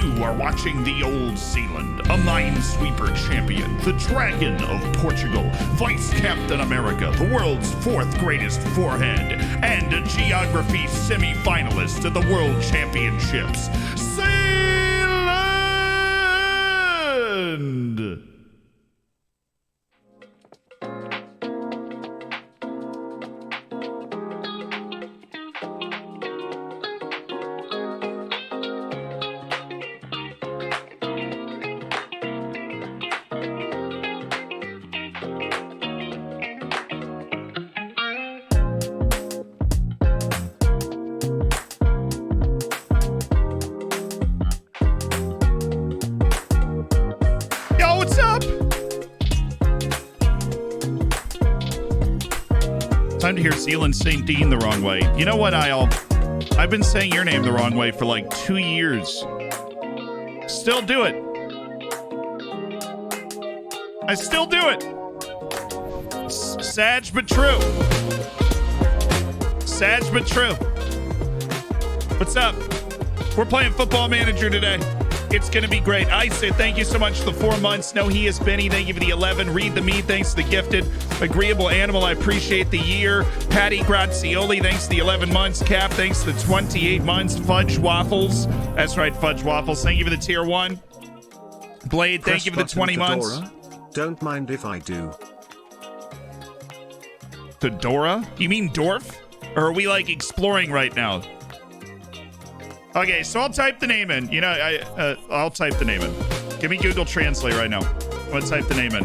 You are watching the Old Zealand, a minesweeper champion, the Dragon of Portugal, Vice Captain America, the world's fourth greatest forehead, and a geography semi-finalist at the World Championships, Zealand! Time to hear Zealand St. Dean the wrong way. You know what, I've been saying your name the wrong way for like 2 years. Still do it. I still do it. Sad but true. Sad but true. What's up? We're playing Football Manager today. It's going to be great. I say thank you so much for the 4 months. No, he is Benny. Thank you for the 11. Read the me. Thanks to the gifted. Agreeable Animal. I appreciate the year. Patty Grazioli. Thanks to the 11 months. Cap. Thanks to the 28 months. Fudge Waffles. That's right, Fudge Waffles. Thank you for the tier 1. Blade. Thank you for the 20 months. Don't mind if I do. Fedora? You mean Dorf? Or are we like exploring right now? Okay, so I'll type the name in. You know, I'll type the name in. Give me Google Translate right now. I'm gonna type the name in.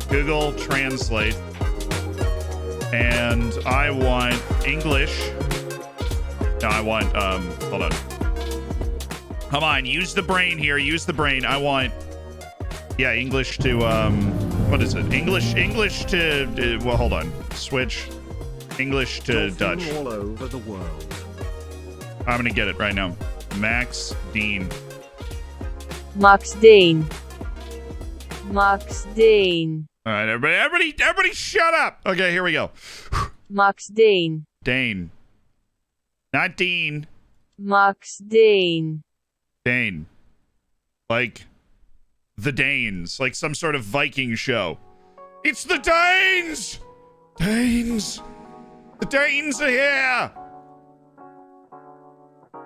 Google Translate. And I want English. No, I want, hold on. Come on, use the brain here. Use the brain. I want, yeah, English to, what is it? English to, well, hold on. Switch. English to Dutch. All over the world. I'm gonna get it right now. Max Dean. Max Dean. Max Dean. All right, everybody shut up. Okay, here we go. Max Dean. Dane. Not Dean. Max Dean. Dane. Like the Danes, like some sort of Viking show. It's the Danes! Danes! The Danes are here!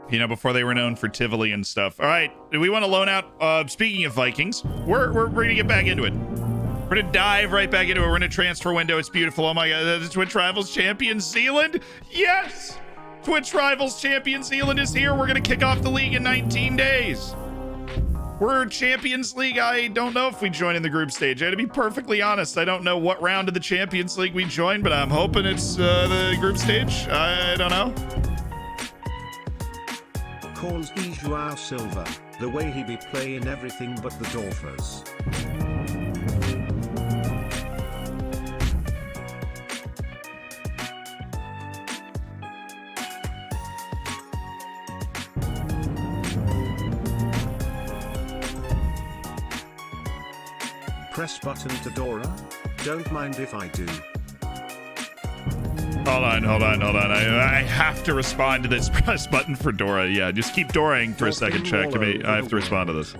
You know, before they were known for Tivoli and stuff. All right, do we want to loan out? Speaking of Vikings, we're going to get back into it. We're going to dive right back into it. We're in a transfer window. It's beautiful. Oh my God, the Twitch Rivals Champion Zealand. Yes! Twitch Rivals Champion Zealand is here. We're going to kick off the league in 19 days. We're Champions League. I don't know if we join in the group stage. I had to be perfectly honest. I don't know what round of the Champions League we join, but I'm hoping it's the group stage. I don't know. Calls E. Joao Silva, the way he be playing everything but the Dolphers. Press button to Dora? Don't mind if I do. Hold on. I have to respond to this. Press button for Dora. Yeah, just keep Doraing for a second, check. I have to respond to this.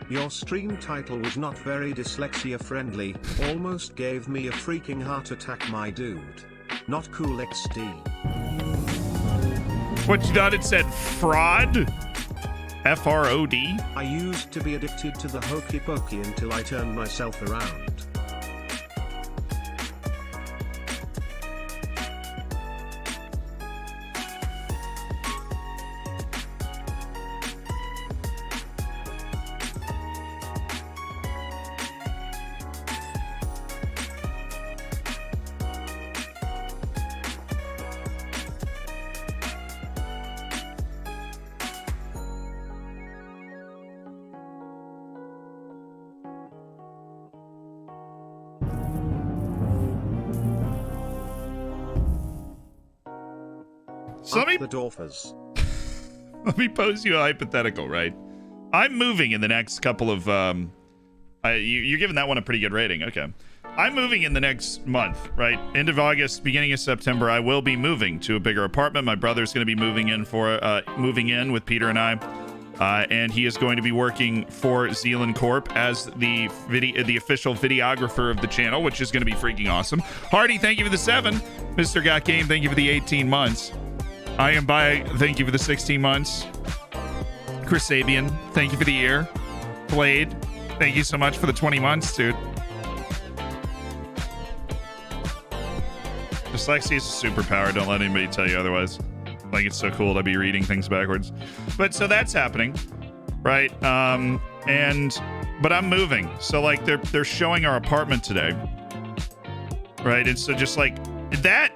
Your stream title was not very dyslexia friendly, almost gave me a freaking heart attack, my dude. Not cool XD. What you thought it said? Fraud? F-R-O-D? I used to be addicted to the hokey pokey until I turned myself around. So the Dolphins. Let me pose you a hypothetical, right? I'm moving in the next couple of you're giving that one a pretty good rating. Okay. I'm moving in the next month, right? End of August, beginning of September, I will be moving to a bigger apartment. My brother's going to be moving in with Peter and I. And he is going to be working for Zealand Corp as the official videographer of the channel, which is going to be freaking awesome. Hardy, thank you for the 7. Mr. Got Game, thank you for the 18 months. I Am By, thank you for the 16 months. Chris Sabian, thank you for the year. Blade, thank you so much for the 20 months, dude. Dyslexia is a superpower. Don't let anybody tell you otherwise. Like, it's so cool to be reading things backwards. But so that's happening, right? But I'm moving. So like they're showing our apartment today, right? And so just like that,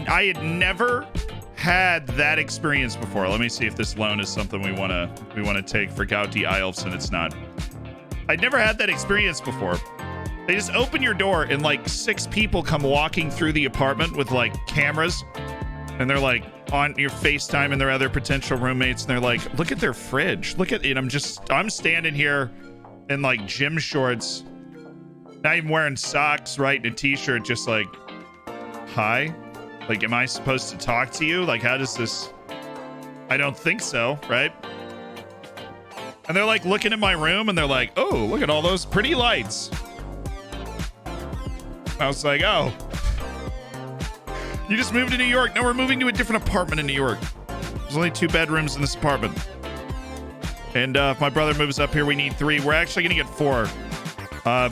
I had never had that experience before. Let me see if this loan is something we want to take for Gauti Eyolfsson. It's not. I'd never had that experience before. They just open your door and like 6 people come walking through the apartment with like cameras, and they're like on your FaceTime and their other potential roommates, and they're like, look at their fridge. Look at it. I'm standing here in like gym shorts, not even wearing socks, right? And a t-shirt, just like, hi? Like, am I supposed to talk to you? Like, how does this? I don't think so, right? And they're like looking at my room and they're like, oh, look at all those pretty lights. I was like, oh, you just moved to New York? No, we're moving to a different apartment in New York. There's only 2 bedrooms in this apartment. And if my brother moves up here, we need 3. We're actually going to get 4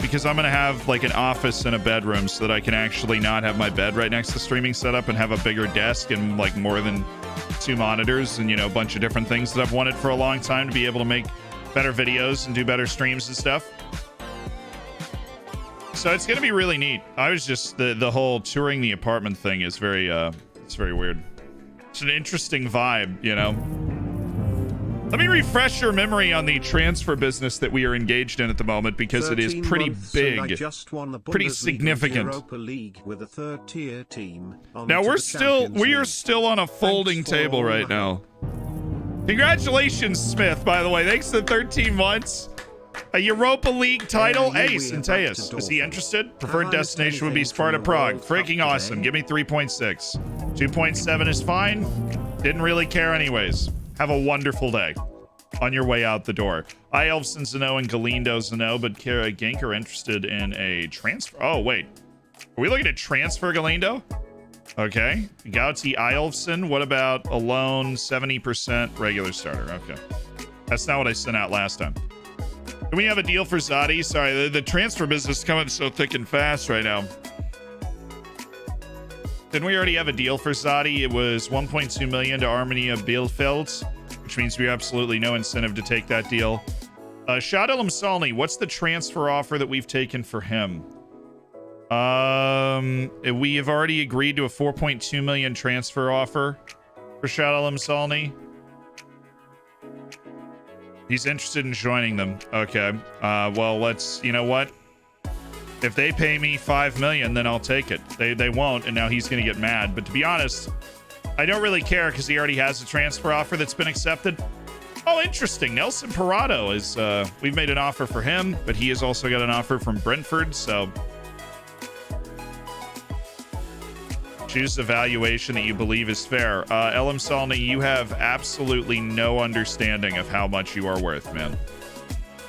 because I'm going to have like an office and a bedroom so that I can actually not have my bed right next to the streaming setup and have a bigger desk and like more than 2 monitors and, you know, a bunch of different things that I've wanted for a long time to be able to make better videos and do better streams and stuff. So it's going to be really neat. I was just, the whole touring the apartment thing is very, it's very weird. It's an interesting vibe, you know? Let me refresh your memory on the transfer business that we are engaged in at the moment, because it is pretty big, pretty significant. With a 3rd-tier team now we are still on a folding table right now. Congratulations, Smith, by the way. Thanks to 13 months. A Europa League title? Hey, Centeus, is he interested? Preferred destination would be Sparta Prague. Freaking awesome. Give me 3.6. 2.7 is fine. Didn't really care anyways. Have a wonderful day on your way out the door. Eyolfsson's a no and Galindo's a no, but Kara Genk are interested in a transfer. Oh, wait. Are we looking at transfer Galindo? Okay. Gauti Eyolfsson. What about a loan 70% regular starter? Okay. That's not what I sent out last time. Can we have a deal for Zadi? Sorry, the transfer business is coming so thick and fast right now. Didn't we already have a deal for Zadi? It was 1.2 million to Arminia Bielefeld, which means we have absolutely no incentive to take that deal. Shadalem Salny, what's the transfer offer that we've taken for him? We have already agreed to a 4.2 million transfer offer for Shadalem Salny. He's interested in joining them. Okay. Well, let's, you know what? If they pay me 5 million, then I'll take it. They won't, and now he's going to get mad. But to be honest, I don't really care because he already has a transfer offer that's been accepted. Oh, interesting. Nelson Parado is, we've made an offer for him, but he has also got an offer from Brentford, so choose the valuation that you believe is fair. Elam Salny, you have absolutely no understanding of how much you are worth, man.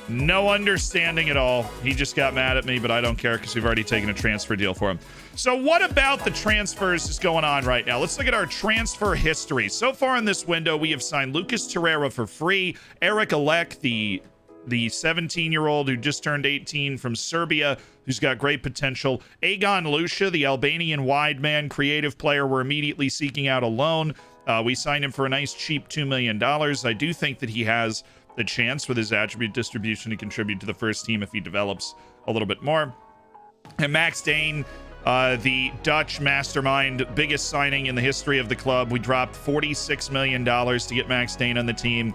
No understanding at all. He just got mad at me, but I don't care because we've already taken a transfer deal for him. So what about the transfers is going on right now? Let's look at our transfer history. So far in this window, we have signed Lucas Torreira for free, Eric Alek, the 17-year-old who just turned 18 from Serbia, who's got great potential. Agon Lucia, the Albanian wide man creative player, we're immediately seeking out a loan. We signed him for a nice cheap $2 million. I do think that he has the chance with his attribute distribution to contribute to the first team if he develops a little bit more. And Max Dane, the Dutch mastermind, biggest signing in the history of the club. We dropped $46 million to get Max Dane on the team.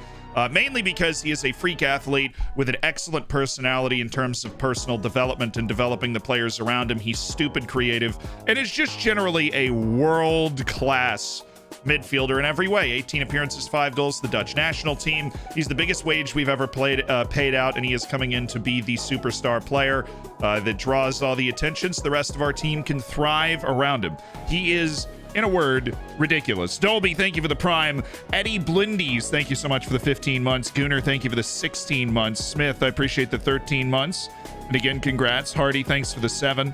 Mainly because he is a freak athlete with an excellent personality in terms of personal development and developing the players around him. He's stupid creative and is just generally a world-class midfielder in every way. 18 appearances, 5 goals, the Dutch national team. He's the biggest wage we've ever paid out, and he is coming in to be the superstar player that draws all the attention so the rest of our team can thrive around him. He is, in a word, ridiculous. Dolby, thank you for the prime. Eddie Blindies, thank you so much for the 15 months. Gooner, thank you for the 16 months. Smith, I appreciate the 13 months. And again, congrats. Hardy, thanks for the 7.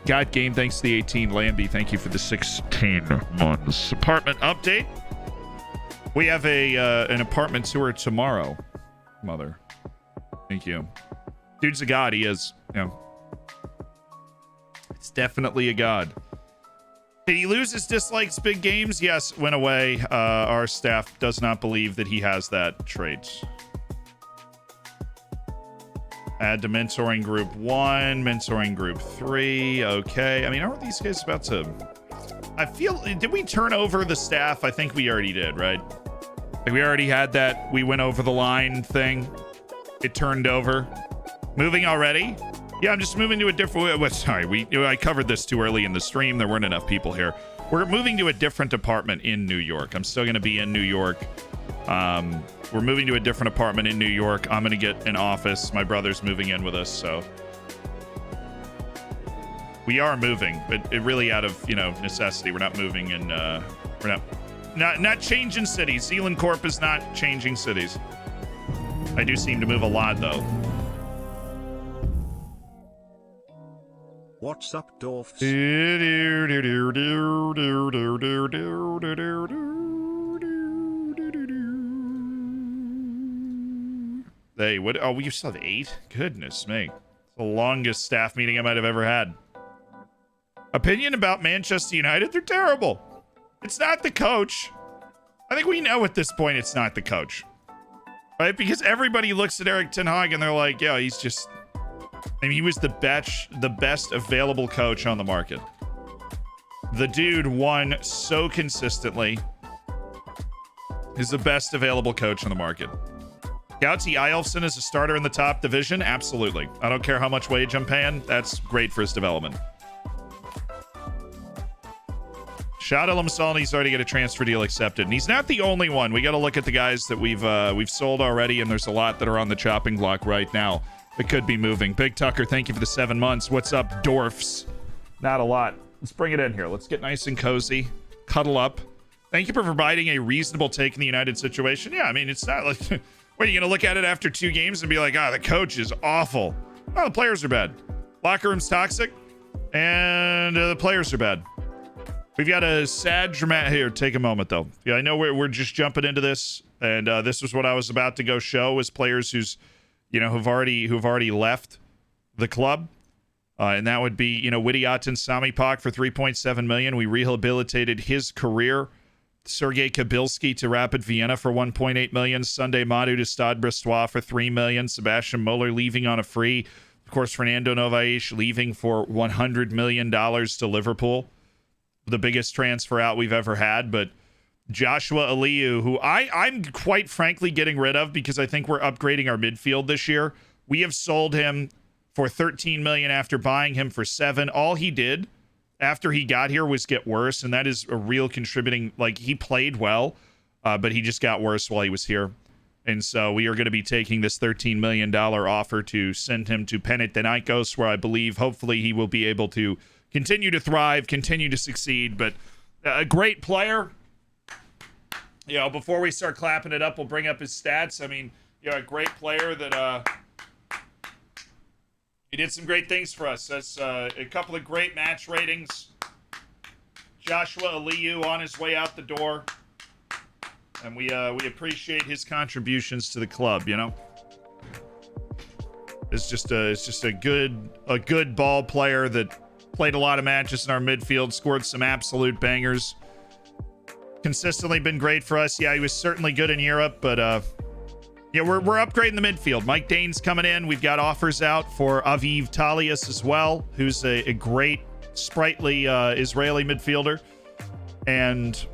Got Game, thanks to the 18. Lambie, thank you for the 16 months. Apartment update. We have an apartment tour tomorrow. Mother. Thank you. Dude's a god, he is. Yeah. It's definitely a god. Did he lose his dislikes big games? Yes, went away. Our staff does not believe that he has that trait. Add to mentoring group 1, mentoring group 3. Okay. I mean, aren't these guys about to... I feel... Did we turn over the staff? I think we already did, right? Like, we already had that we went over the line thing. It turned over. Moving already? Yeah, I'm just moving to a different... Sorry, I covered this too early in the stream. There weren't enough people here. We're moving to a different apartment in New York. I'm still going to be in New York. We're moving to a different apartment in New York. I'm going to get an office. My brother's moving in with us, so... We are moving, but it really out of, necessity. We're not moving and, we're not changing cities. Zealand Corp is not changing cities. I do seem to move a lot, though. What's up, dwarfs? Hey, what? Oh, we still have 8? Goodness me. It's the longest staff meeting I might have ever had. Opinion about Manchester United? They're terrible. It's not the coach. I think we know at this point it's not the coach. Right? Because everybody looks at Erik ten Hag and they're like, yeah, he's just... I mean, he was the best available coach on the market. The dude won so consistently. He's the best available coach on the market. Gauti Eyolfsson is a starter in the top division? Absolutely. I don't care how much wage I'm paying. That's great for his development. Shada Lamsalni's already got a transfer deal accepted. And he's not the only one. We got to look at the guys that we've sold already, and there's a lot that are on the chopping block right now. It could be moving. Big Tucker, thank you for the 7 months. What's up, dwarfs? Not a lot. Let's bring it in here. Let's get nice and cozy. Cuddle up. Thank you for providing a reasonable take in the United situation. Yeah, I mean, it's not like... What, are you going to look at it after 2 games and be like, the coach is awful? Oh, the players are bad. Locker room's toxic. And the players are bad. We've got a sad dramatic... Here, take a moment, though. Yeah, I know we're just jumping into this. And this was what I was about to go show, is players who've already left the club. And that would be, Widiat Sami Pak for $3.7 million. We rehabilitated his career. Sergei Kabilski to Rapid Vienna for $1.8 million. Sunday Madu to Stade Brestois for $3 million. Sebastian Muller leaving on a free. Of course, Fernando Novais leaving for $100 million to Liverpool. The biggest transfer out we've ever had. But Joshua Aliyu, who I'm quite frankly getting rid of because I think we're upgrading our midfield this year. We have sold him for $13 million after buying him for $7 million. All he did after he got here was get worse, and that is a real contributing... Like, he played well, but he just got worse while he was here. And so we are going to be taking this $13 million offer to send him to Panathinaikos, where I believe, hopefully, he will be able to continue to thrive, continue to succeed. But a great player. Before we start clapping it up, we'll bring up his stats. I mean, a great player that... He did some great things for us. That's a couple of great match ratings. Joshua Aliyu on his way out the door. And we appreciate his contributions to the club, It's just a good ball player that played a lot of matches in our midfield, scored some absolute bangers. Consistently been great for us. Yeah, he was certainly good in Europe, but we're upgrading the midfield. Mike Dane's coming in. We've got offers out for Aviv Talias as well, who's a great, sprightly Israeli midfielder. And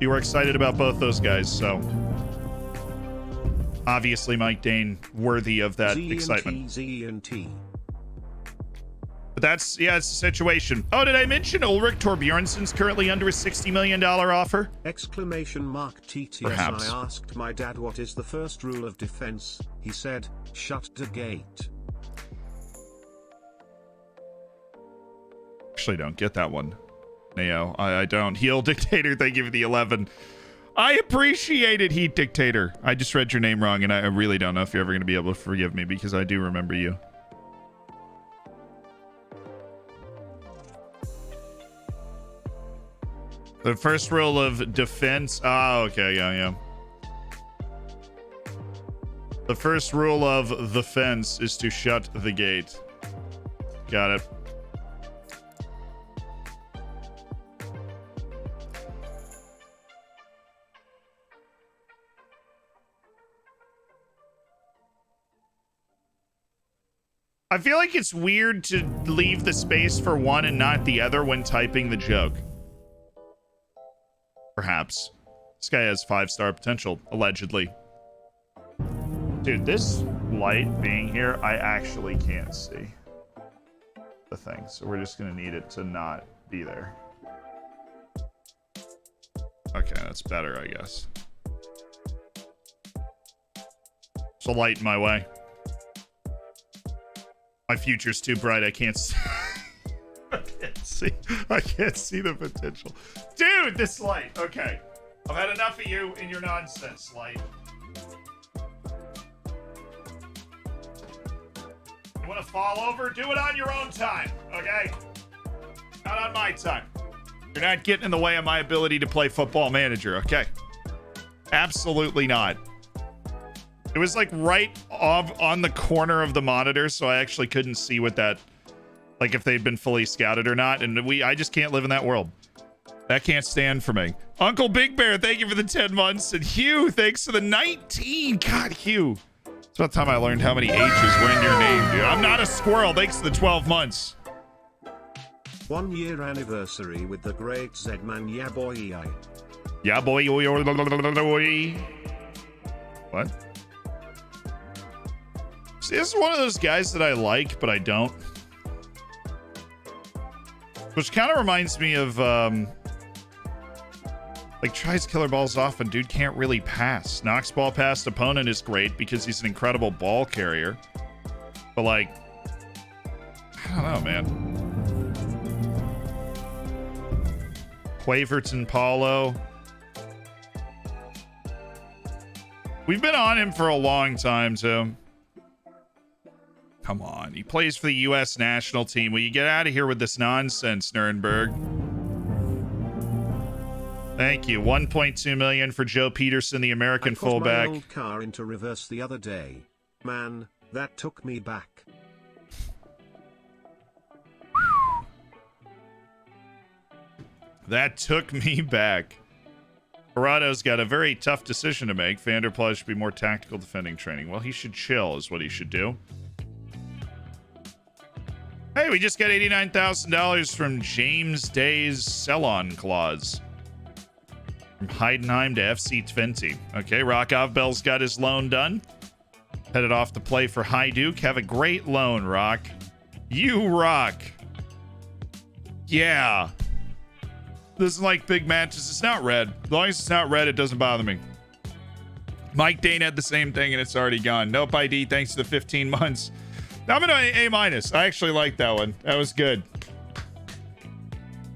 we were excited about both those guys. So obviously Mike Dane worthy of that excitement. Z&T. But that's, yeah, it's the situation. Oh, did I mention Ulrich Torbjornsen's currently under a $60 million offer? Exclamation mark TTS. Perhaps. I asked my dad what is the first rule of defense. He said, shut the gate. Actually don't get that one. Neo, I don't. Heel Dictator, thank you for the 11. I appreciate it, Heat Dictator. I just read your name wrong, and I really don't know if you're ever going to be able to forgive me because I do remember you. The first rule of defense. Oh, okay. Yeah. The first rule of the fence is to shut the gate. Got it. I feel like it's weird to leave the space for one and not the other when typing the joke. Perhaps. This guy has 5-star potential, allegedly. Dude, this light being here, I actually can't see the thing. So we're just going to need it to not be there. Okay, that's better, I guess. There's a light in my way. My future's too bright. I can't see. I can't see the potential. Dude, this light. Okay. I've had enough of you and your nonsense, light. You want to fall over? Do it on your own time, okay? Not on my time. You're not getting in the way of my ability to play Football Manager, okay? Absolutely not. It was like right off on the corner of the monitor, so I actually couldn't see what that, like if they'd been fully scouted or not. And I just can't live in that world. That can't stand for me. Uncle Big Bear, thank you for the 10 months. And Hugh, thanks for the 19. God, Hugh. It's about time I learned how many H's were in your name, dude. I'm not a squirrel. Thanks for the 12 months. 1 year anniversary with the great Zedman. Yeah, boy. Yeah, boy. What? See, this is one of those guys that I like, but I don't. Which kind of reminds me of, like, tries killer balls off and dude can't really pass. Knocks ball past opponent is great because he's an incredible ball carrier. But, like, I don't know, man. Quaverton Paulo. We've been on him for a long time, too. Come on. He plays for the U.S. national team. Will you get out of here with this nonsense, Nuremberg? Thank you. 1.2 million for Joe Peterson, the American fullback. I put my old car into reverse the other day. Man, that took me back. That took me back. Corrado's got a very tough decision to make. Vanderplas should be more tactical defending training. Well, he should chill is what he should do. Hey, we just got $89,000 from James Day's sell-on clause. From Heidenheim to FC Twente. Okay, Rockov Bell's got his loan done. Headed off to play for Hajduk. Have a great loan, Rock. You rock. Yeah. This is like big matches. It's not red. As long as it's not red, it doesn't bother me. Mike Dane had the same thing, and it's already gone. Nope ID, thanks to the 15 months. Now I'm an A-. I actually like that one. That was good.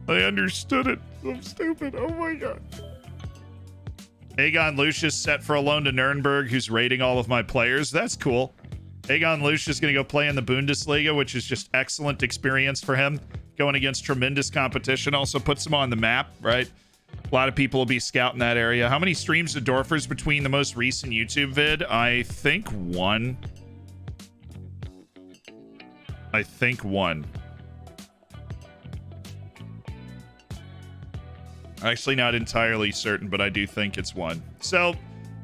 I understood it. I'm stupid. Oh my god. Aegon Lucius set for a loan to Nuremberg, who's rating all of my players. That's cool. Aegon Lucius is going to go play in the Bundesliga, which is just excellent experience for him. Going against tremendous competition. Also puts him on the map, right? A lot of people will be scouting that area. How many streams did Dorfers between the most recent YouTube vid? I think one. Actually not entirely certain, but I do think it's one. So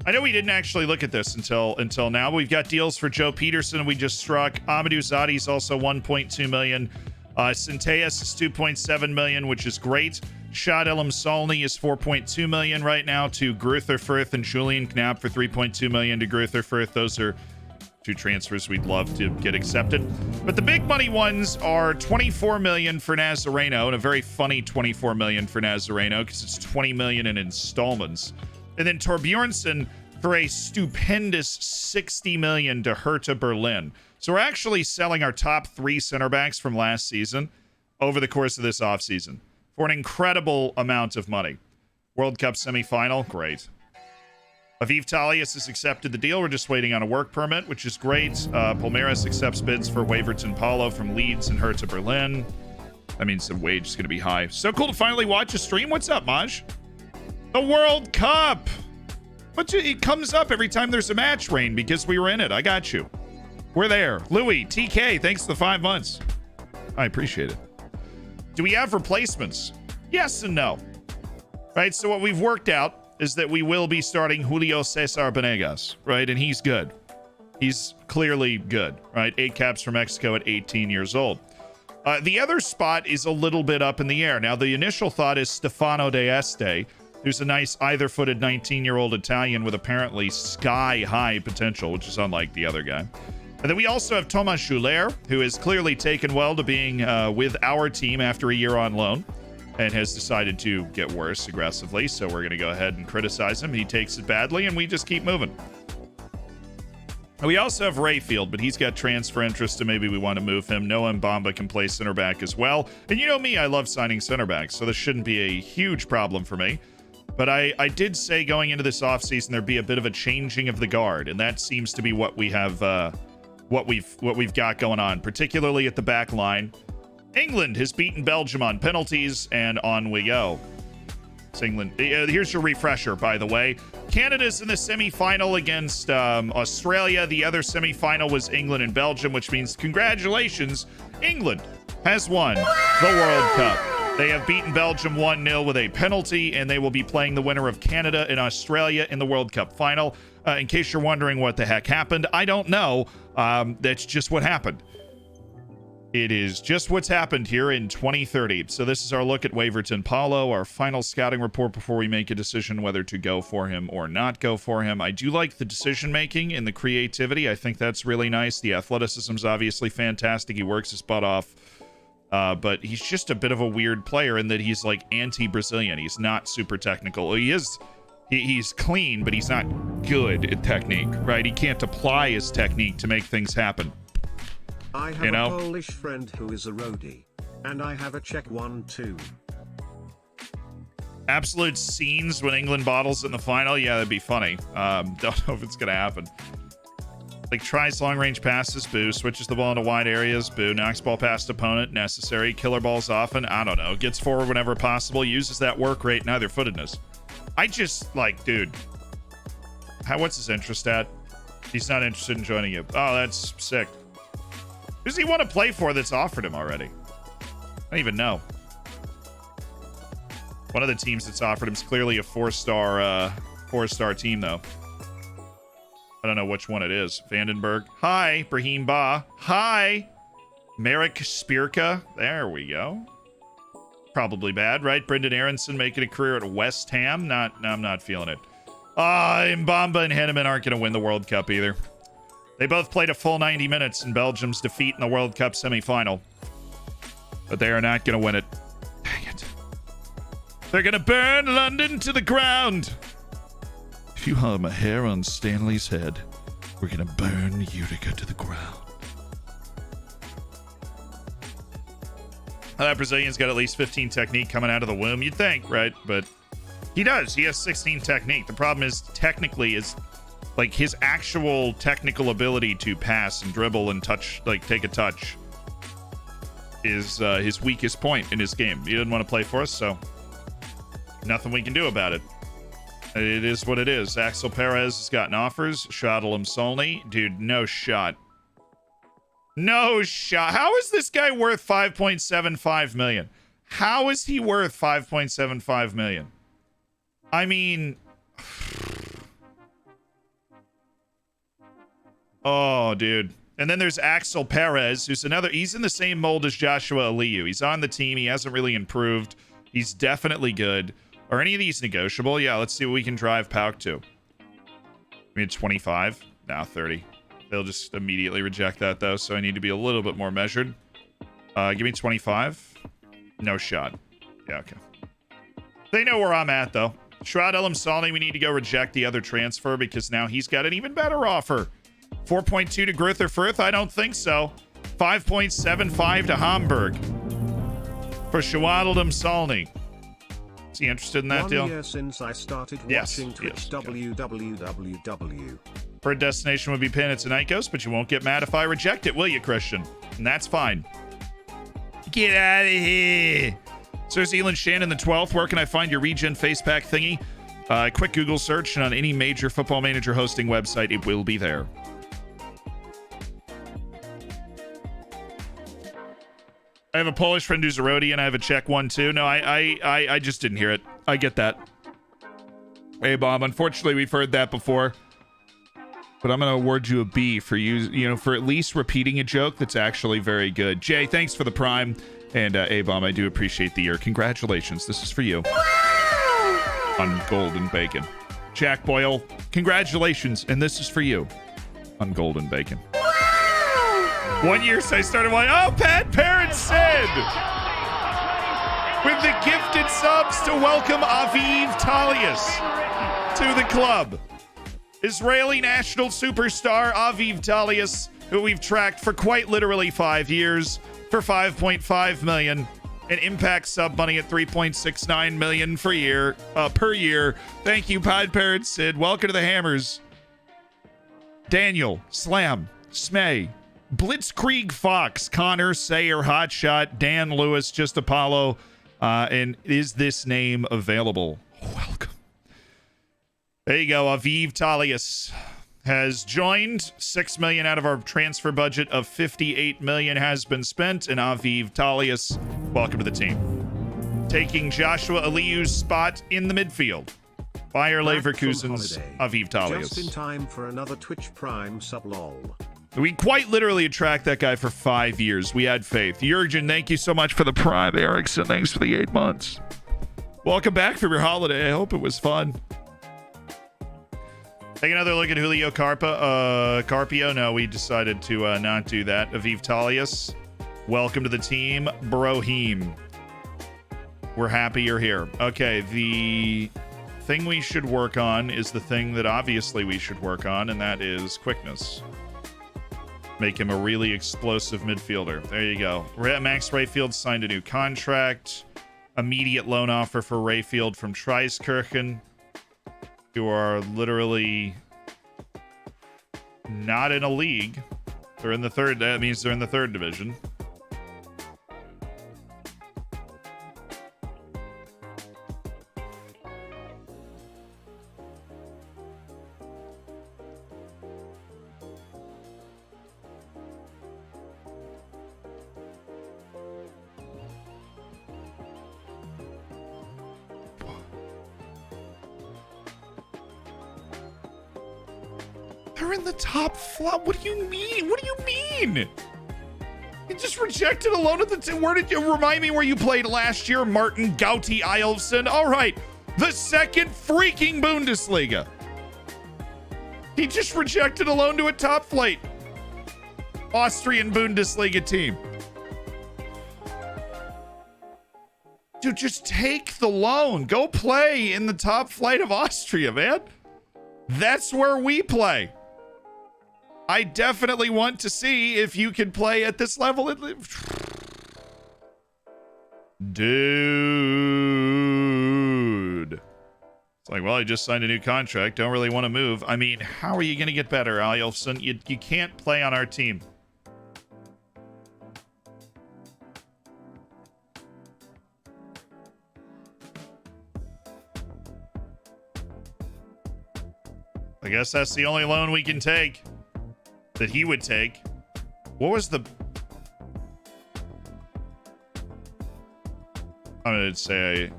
I know we didn't actually look at this until now. We've got deals for Joe Peterson we just struck. Amadou Zadi's also 1.2 million. Centeus is 2.7 million, which is great. Shad Elam Solny is 4.2 million right now to Gruther Firth, and Julian Knapp for 3.2 million to Gruther Firth. Those are 2 transfers we'd love to get accepted. But the big money ones are 24 million for Nazareno, and a very funny 24 million for Nazareno because it's 20 million in installments. And then Torbjornsson for a stupendous 60 million to Hertha Berlin. So we're actually selling our top 3 center backs from last season over the course of this offseason for an incredible amount of money. World Cup semifinal, great. Aviv Talius has accepted the deal. We're just waiting on a work permit, which is great. Palmeiras accepts bids for Waverton Paulo from Leeds and Hertha Berlin. That means the wage is going to be high. So cool to finally watch a stream. What's up, Maj? The World Cup! But it comes up every time there's a match, Rain, because we were in it. I got you. We're there. Louis, TK, thanks for the 5 months. I appreciate it. Do we have replacements? Yes and no. Right, so what we've worked out is that we will be starting Julio Cesar Benegas, right? And he's good. He's clearly good, right? 8 caps for Mexico at 18 years old. The other spot is a little bit up in the air. Now, the initial thought is Stefano De Este, who's a nice either-footed 19-year-old Italian with apparently sky-high potential, which is unlike the other guy. And then we also have Thomas Schuler, who has clearly taken well to being with our team after a year on loan, and has decided to get worse aggressively, so we're going to go ahead and criticize him. He takes it badly, and we just keep moving. We also have Rayfield, but he's got transfer interest, and maybe we want to move him. Noah Mbamba can play center back as well. And you know me, I love signing center backs, so this shouldn't be a huge problem for me. But I did say going into this offseason there'd be a bit of a changing of the guard, and that seems to be what we have, what we've got going on, particularly at the back line. England has beaten Belgium on penalties, and on we go. It's England. Here's your refresher, by the way. Canada's in the semifinal against Australia. The other semifinal was England and Belgium, which means congratulations, England has won the World Cup. They have beaten Belgium 1-0 with a penalty, and they will be playing the winner of Canada and Australia in the World Cup final. In case you're wondering what the heck happened, I don't know. That's just what happened. It is just what's happened here in 2030. So this is our look at Waverton Paulo, our final scouting report before we make a decision whether to go for him or not go for him. I do like the decision-making and the creativity. I think that's really nice. The athleticism is obviously fantastic. He works his butt off. But he's just a bit of a weird player in that he's like anti-Brazilian. He's not super technical. He's clean, but he's not good at technique, right? He can't apply his technique to make things happen. I have a Polish friend who is a roadie, and I have a Czech one too. Absolute scenes when England bottles in the final. Yeah, that'd be funny. Don't know if it's gonna happen. Like tries long-range passes, boo. Switches the ball into wide areas, boo. Knocks ball past opponent, necessary. Killer balls often, I don't know. Gets forward whenever possible. Uses that work rate, neither footedness. I just like, dude. What's his interest at? He's not interested in joining you. Oh, that's sick. Who does he want to play for that's offered him already? I don't even know. One of the teams that's offered him is clearly a four-star team, though. I don't know which one it is. Vandenberg. Hi, Brahim Ba. Hi, Marek Spirka. There we go. Probably bad, right? Brendan Aronson making a career at West Ham. I'm not feeling it. Mbamba and Henneman aren't going to win the World Cup either. They both played a full 90 minutes in Belgium's defeat in the World Cup semifinal. But they are not going to win it. Dang it. They're going to burn London to the ground. If you harm a hair on Stanley's head, we're going to burn Utica to the ground. That Brazilian's got at least 15 technique coming out of the womb. You'd think, right? But he does. He has 16 technique. The problem is, technically, is like his actual technical ability to pass and dribble and touch, like take a touch, is his weakest point in his game. He didn't want to play for us, so nothing we can do about it. It is what it is. Axel Perez has gotten offers. Shadalem Solny. Dude, no shot. No shot. How is this guy worth 5.75 million? How is he worth 5.75 million? I mean, oh, dude. And then there's Axel Perez, who's another. He's in the same mold as Joshua Aliyu. He's on the team. He hasn't really improved. He's definitely good. Are any of these negotiable? Yeah, let's see what we can drive Pauk to. I mean, 25. Now 30. They'll just immediately reject that, though, so I need to be a little bit more measured. Give me 25. No shot. Yeah, okay. They know where I'm at, though. Shroud Elam Salni, we need to go reject the other transfer because now he's got an even better offer. 4.2 to Grither Firth? I don't think so. 5.75 to Hamburg for Shroud Salni. Is he interested in that deal? 1 year since I started watching Twitch www. Preferred destination would be Panathinaikos, but you won't get mad if I reject it, will you, Christian? And that's fine. Get out of here. Sir Zealand Shannon the 12th, where can I find your regen face pack thingy? Quick Google search, and on any major Football Manager hosting website, it will be there. I have a Polish friend who's a roadie, and I have a Czech one too. No, I just didn't hear it. I get that. Hey, Bob, unfortunately, we've heard that before. But I'm going to award you a B for for at least repeating a joke that's actually very good. Jay, thanks for the prime. And A-Bomb, I do appreciate the year. Congratulations. This is for you. On Golden Bacon. Jack Boyle, congratulations. And this is for you. On Golden Bacon. 1 year since I started watching. Oh, Pat Parrott said! With the gifted subs to welcome Aviv Talias to the club. Israeli national superstar Aviv Talias, who we've tracked for quite literally 5 years, for 5.5 million, and impact sub money at 3.69 million per year. Thank you, Pod Parrot Sid. Welcome to the Hammers. Daniel, Slam, Smay, Blitzkrieg Fox, Connor, Sayer, Hotshot, Dan Lewis, Just Apollo, and is this name available? Welcome. There you go. Aviv Talias has joined. 6 million out of our transfer budget of 58 million has been spent, and Aviv Talias, welcome to the team. Taking Joshua Aliu's spot in the midfield. Bayer Leverkusen's Aviv Talias. Just in time for another Twitch Prime sub lol. We quite literally tracked that guy for 5 years. We had faith. Jurgen, thank you so much for the prime. Erickson, thanks for the 8 months. Welcome back from your holiday. I hope it was fun. Take another look at Julio Carpio. No, we decided to not do that. Aviv Talias, welcome to the team. Brohim, we're happy you're here. Okay, the thing we should work on is the thing that obviously we should work on, and that is quickness. Make him a really explosive midfielder. There you go. Max Rayfield signed a new contract. Immediate loan offer for Rayfield from Treiskirchen, who are literally not in a league. They're in the third. That means they're in the third division. They're in the top flop. What do you mean? What do you mean? You just rejected a loan at the where did you remind me where you played last year, Martin Gauti Eilfson? All right, the second freaking Bundesliga. He just rejected a loan to a top flight Austrian Bundesliga team. Dude, just take the loan. Go play in the top flight of Austria, man. That's where we play. I definitely want to see if you can play at this level. Dude. It's like, well, I just signed a new contract. Don't really want to move. I mean, how are you going to get better, Aljolfsson? You can't play on our team. I guess that's the only loan we can take. That he would take. What was the... I'm going to say...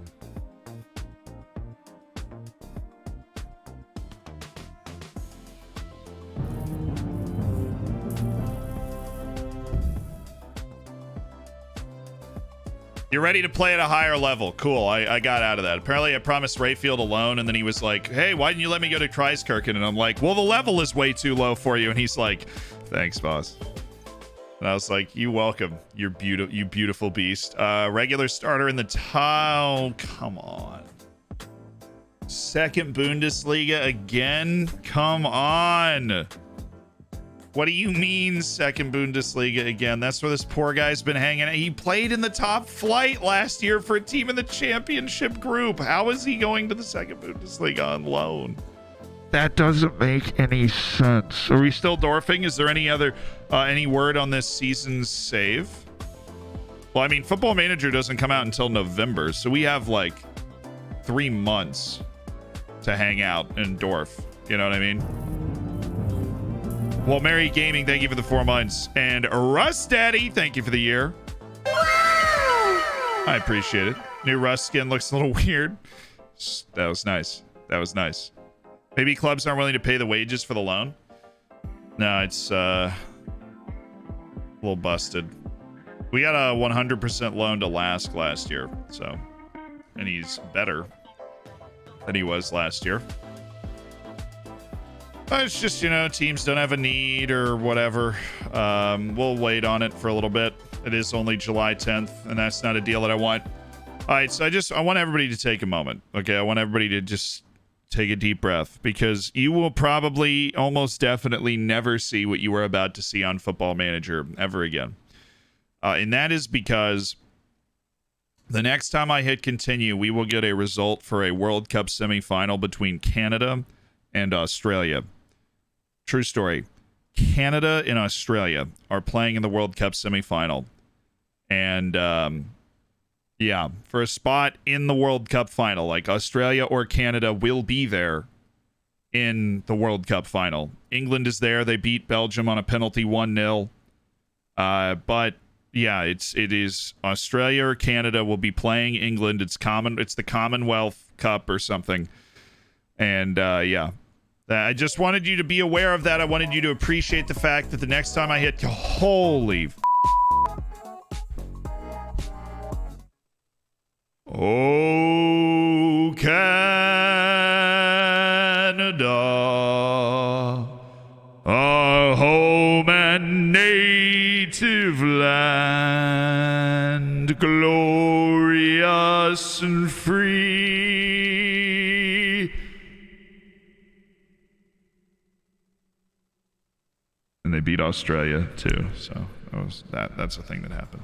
You're ready to play at a higher level. Cool. I got out of that. Apparently, I promised Rayfield a loan, and then he was like, hey, why didn't you let me go to Kreiskirchen? And I'm like, well, the level is way too low for you. And he's like, thanks, boss. And I was like, you welcome. You beautiful beast. Regular starter in the town. Come on. Second Bundesliga again? Come on. What do you mean second Bundesliga again? That's where this poor guy's been hanging out. He played in the top flight last year for a team in the championship group. How is he going to the second Bundesliga on loan? That doesn't make any sense. Are we still dwarfing? Is there any other any word on this season's save? Well, I mean, Football Manager doesn't come out until November, so we have like 3 months to hang out and dwarf. You know what I mean? Well, Merry Gaming, thank you for the 4 months. And Rust Daddy, thank you for the year. I appreciate it. New Rust skin looks a little weird. That was nice. That was nice. Maybe clubs aren't willing to pay the wages for the loan. No, it's a little busted. We got a 100% loan to Lask last year, so, and he's better than he was last year. It's just, you know, teams don't have a need or whatever. We'll wait on it for a little bit. It is only July 10th, and that's not a deal that I want. All right, so I want everybody to take a moment, okay? I want everybody to just take a deep breath, because you will probably almost definitely never see what you were about to see on Football Manager ever again. And that is because the next time I hit continue, we will get a result for a World Cup semifinal between Canada and Australia. True story. Canada and Australia are playing in the World Cup semifinal. And, yeah, for a spot in the World Cup final, like Australia or Canada will be there in the World Cup final. England is there. They beat Belgium on a penalty 1-0. But, yeah, it is Australia or Canada will be playing England. It's the Commonwealth Cup or something. And, yeah. I just wanted you to be aware of that. I wanted you to appreciate the fact that the next time I hit... Holy... Oh, Canada, our home and native land, glorious and free. And they beat Australia too, so that's a thing that happened.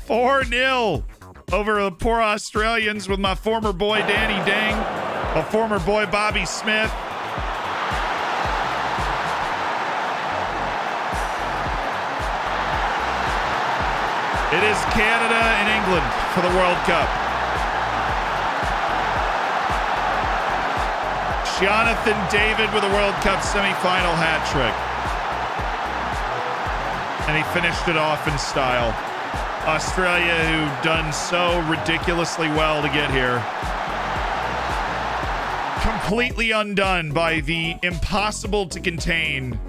4-0 over the poor Australians with my former boy Danny Ding, my former boy Bobby Smith. It is Canada and England for the World Cup. Jonathan David with a World Cup semifinal hat trick. And he finished it off in style. Australia, who done so ridiculously well to get here, completely undone by the impossible to contain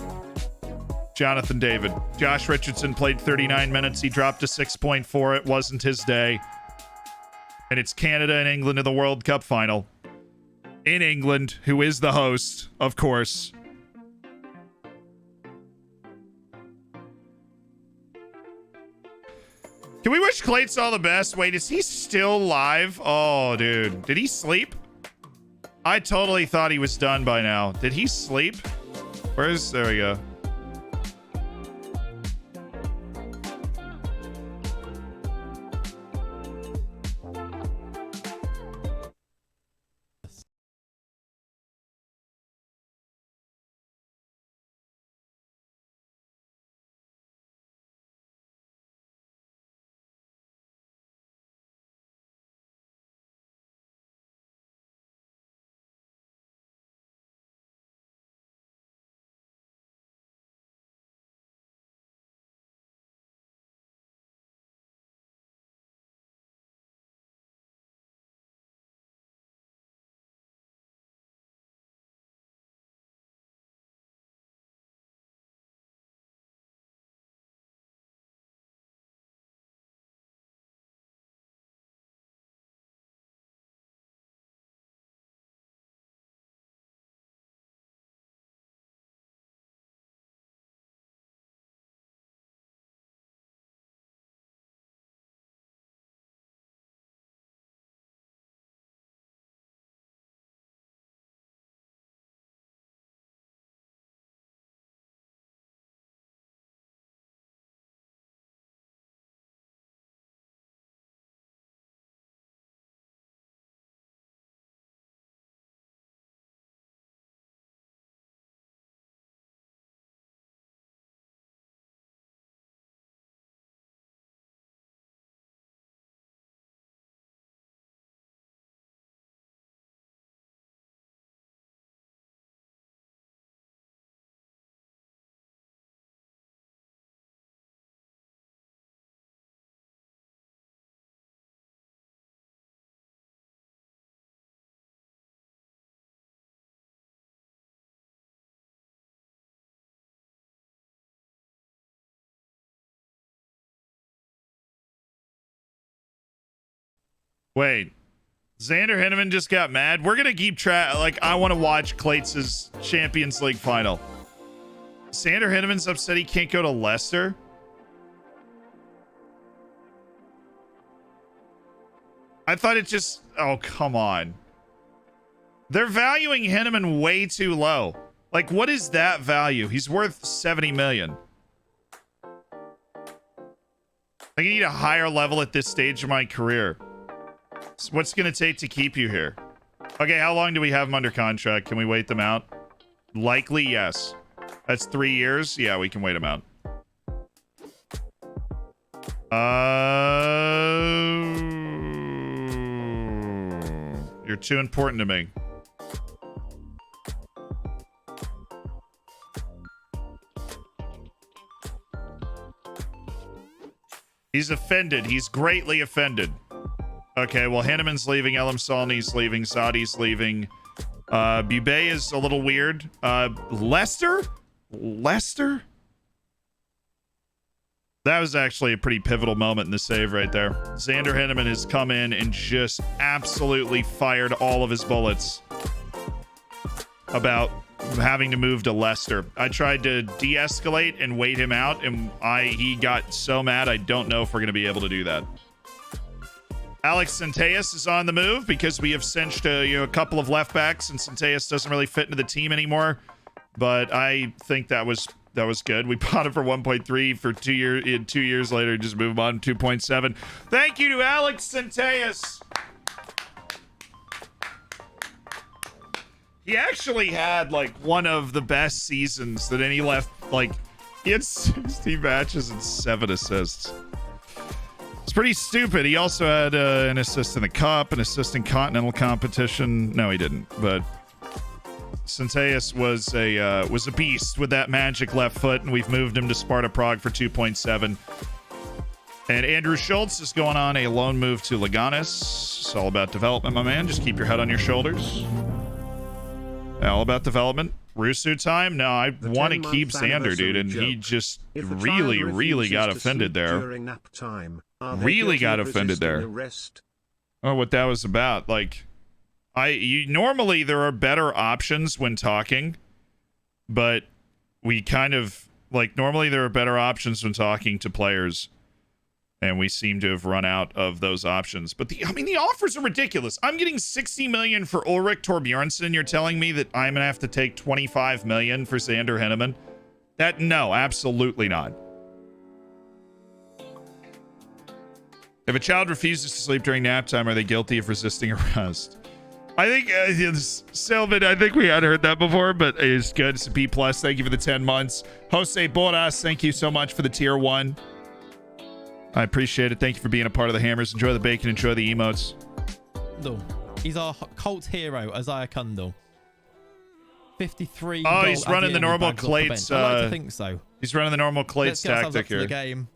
Jonathan David. Josh Richardson played 39 minutes. He dropped to 6.4. It wasn't his day. And it's Canada and England in the World Cup final. In England, who is the host, of course. Can we wish Clates all the best? Wait, is he still live? Oh, dude. Did he sleep? I totally thought he was done by now. Did he sleep? There we go. Wait. Xander Henneman just got mad. We're going to keep track. Like, I want to watch Clates' Champions League final. Xander Henneman's upset he can't go to Leicester. I thought it just... Oh, come on. They're valuing Henneman way too low. Like, what is that value? He's worth 70 million. I need a higher level at this stage of my career. So what's going to take to keep you here? Okay, how long do we have them under contract? Can we wait them out? Likely, yes. That's 3 years. Yeah, we can wait them out. You're too important to me. He's offended. He's greatly offended. Okay, well, Henneman's leaving. Elam Salni's leaving. Zadi's leaving. Bubé is a little weird. Leicester? Leicester? That was actually a pretty pivotal moment in the save right there. Xander Henneman has come in and just absolutely fired all of his bullets about having to move to Leicester. I tried to de-escalate and wait him out, and he got so mad. I don't know if we're going to be able to do that. Alex Centeus is on the move because we have cinched a couple of left backs, and Centeus doesn't really fit into the team anymore. But I think that was good. We bought him for 1.3 for 2 years. 2 years later, just move him on to 2.7. Thank you to Alex Centeus. He actually had like one of the best seasons that any left. Like, he had 60 matches and 7 assists. It's pretty stupid. He also had an assist in the cup, an assist in continental competition. No, he didn't. But Centeus was a beast with that magic left foot, and we've moved him to Sparta Prague for 2.7. And Andrew Schultz is going on a loan move to Leganes. It's all about development, my man. Just keep your head on your shoulders. All about development. Rusu time? No, I want to keep Xander, dude, and he just really got offended there. Really got offended there. Oh, what that was about. Like, normally there are better options when talking, but we kind of, like, normally there are better options when talking to players, and we seem to have run out of those options. But the offers are ridiculous. I'm getting 60 million for Ulrich Torbjornsson. You're telling me that I'm gonna have to take 25 million for Xander Henneman? No, absolutely not. If a child refuses to sleep during nap time, are they guilty of resisting arrest? I think, Sylvan, I think we had heard that before, but it's good. It's a B+. Thank you for the 10 months. Jose Boras, thank you so much for the tier 1. I appreciate it. Thank you for being a part of the Hammers. Enjoy the bacon. Enjoy the emotes. He's our cult hero, Isaiah Kundal. 53. Oh, he's running the normal Clates. I like to think so. He's running the normal Clates tactic here. The game.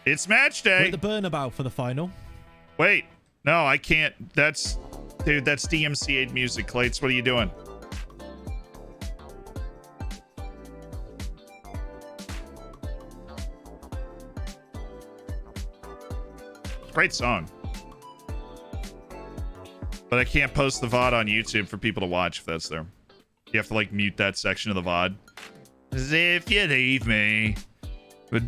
It's match day. We're at the Bernabeu for the final. Wait, no, I can't. That's DMCA music. Clates, what are you doing? Great song. But I can't post the VOD on YouTube for people to watch if that's there. You have to, like, mute that section of the VOD. As if you leave me. Right?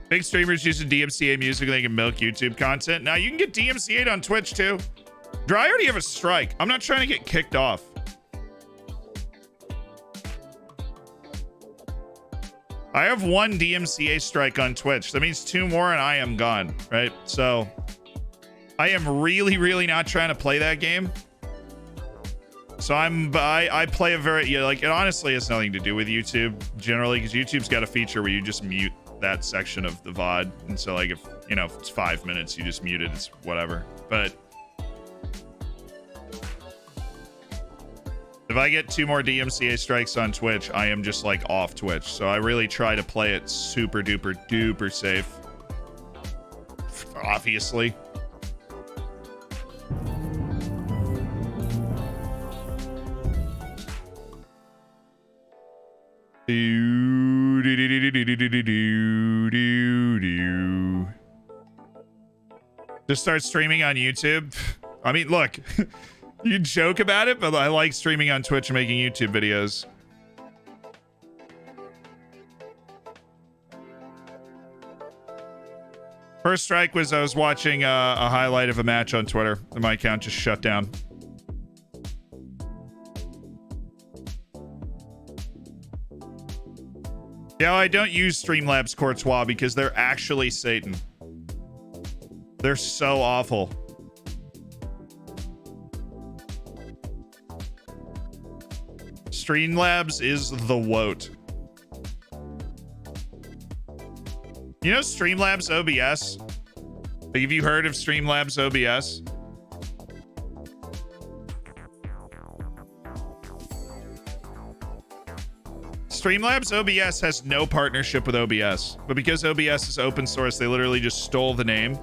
Big streamers using DMCA music, they can milk YouTube content. Now, you can get DMCA'd on Twitch, too. Do I already have a strike? I'm not trying to get kicked off. I have 1 DMCA strike on Twitch. That means 2 more and I am gone, right? So I am really not trying to play that game. So I play a very, like, it honestly has nothing to do with YouTube generally, because YouTube's got a feature where you just mute that section of the VOD. And so, like, if it's 5 minutes, you just mute it, it's whatever. But if I get 2 more DMCA strikes on Twitch, I am just, like, off Twitch. So I really try to play it super duper safe. Obviously. Just start streaming on YouTube. I mean, look, you joke about it, but I like streaming on Twitch and making YouTube videos. First strike was I was watching a highlight of a match on Twitter, and my account just shut down. Yeah, I don't use Streamlabs Courtois because they're actually Satan. They're so awful. Streamlabs is the woat. You know Streamlabs OBS? Like, have you heard of Streamlabs OBS? Streamlabs OBS has no partnership with OBS, but because OBS is open source, they literally just stole the name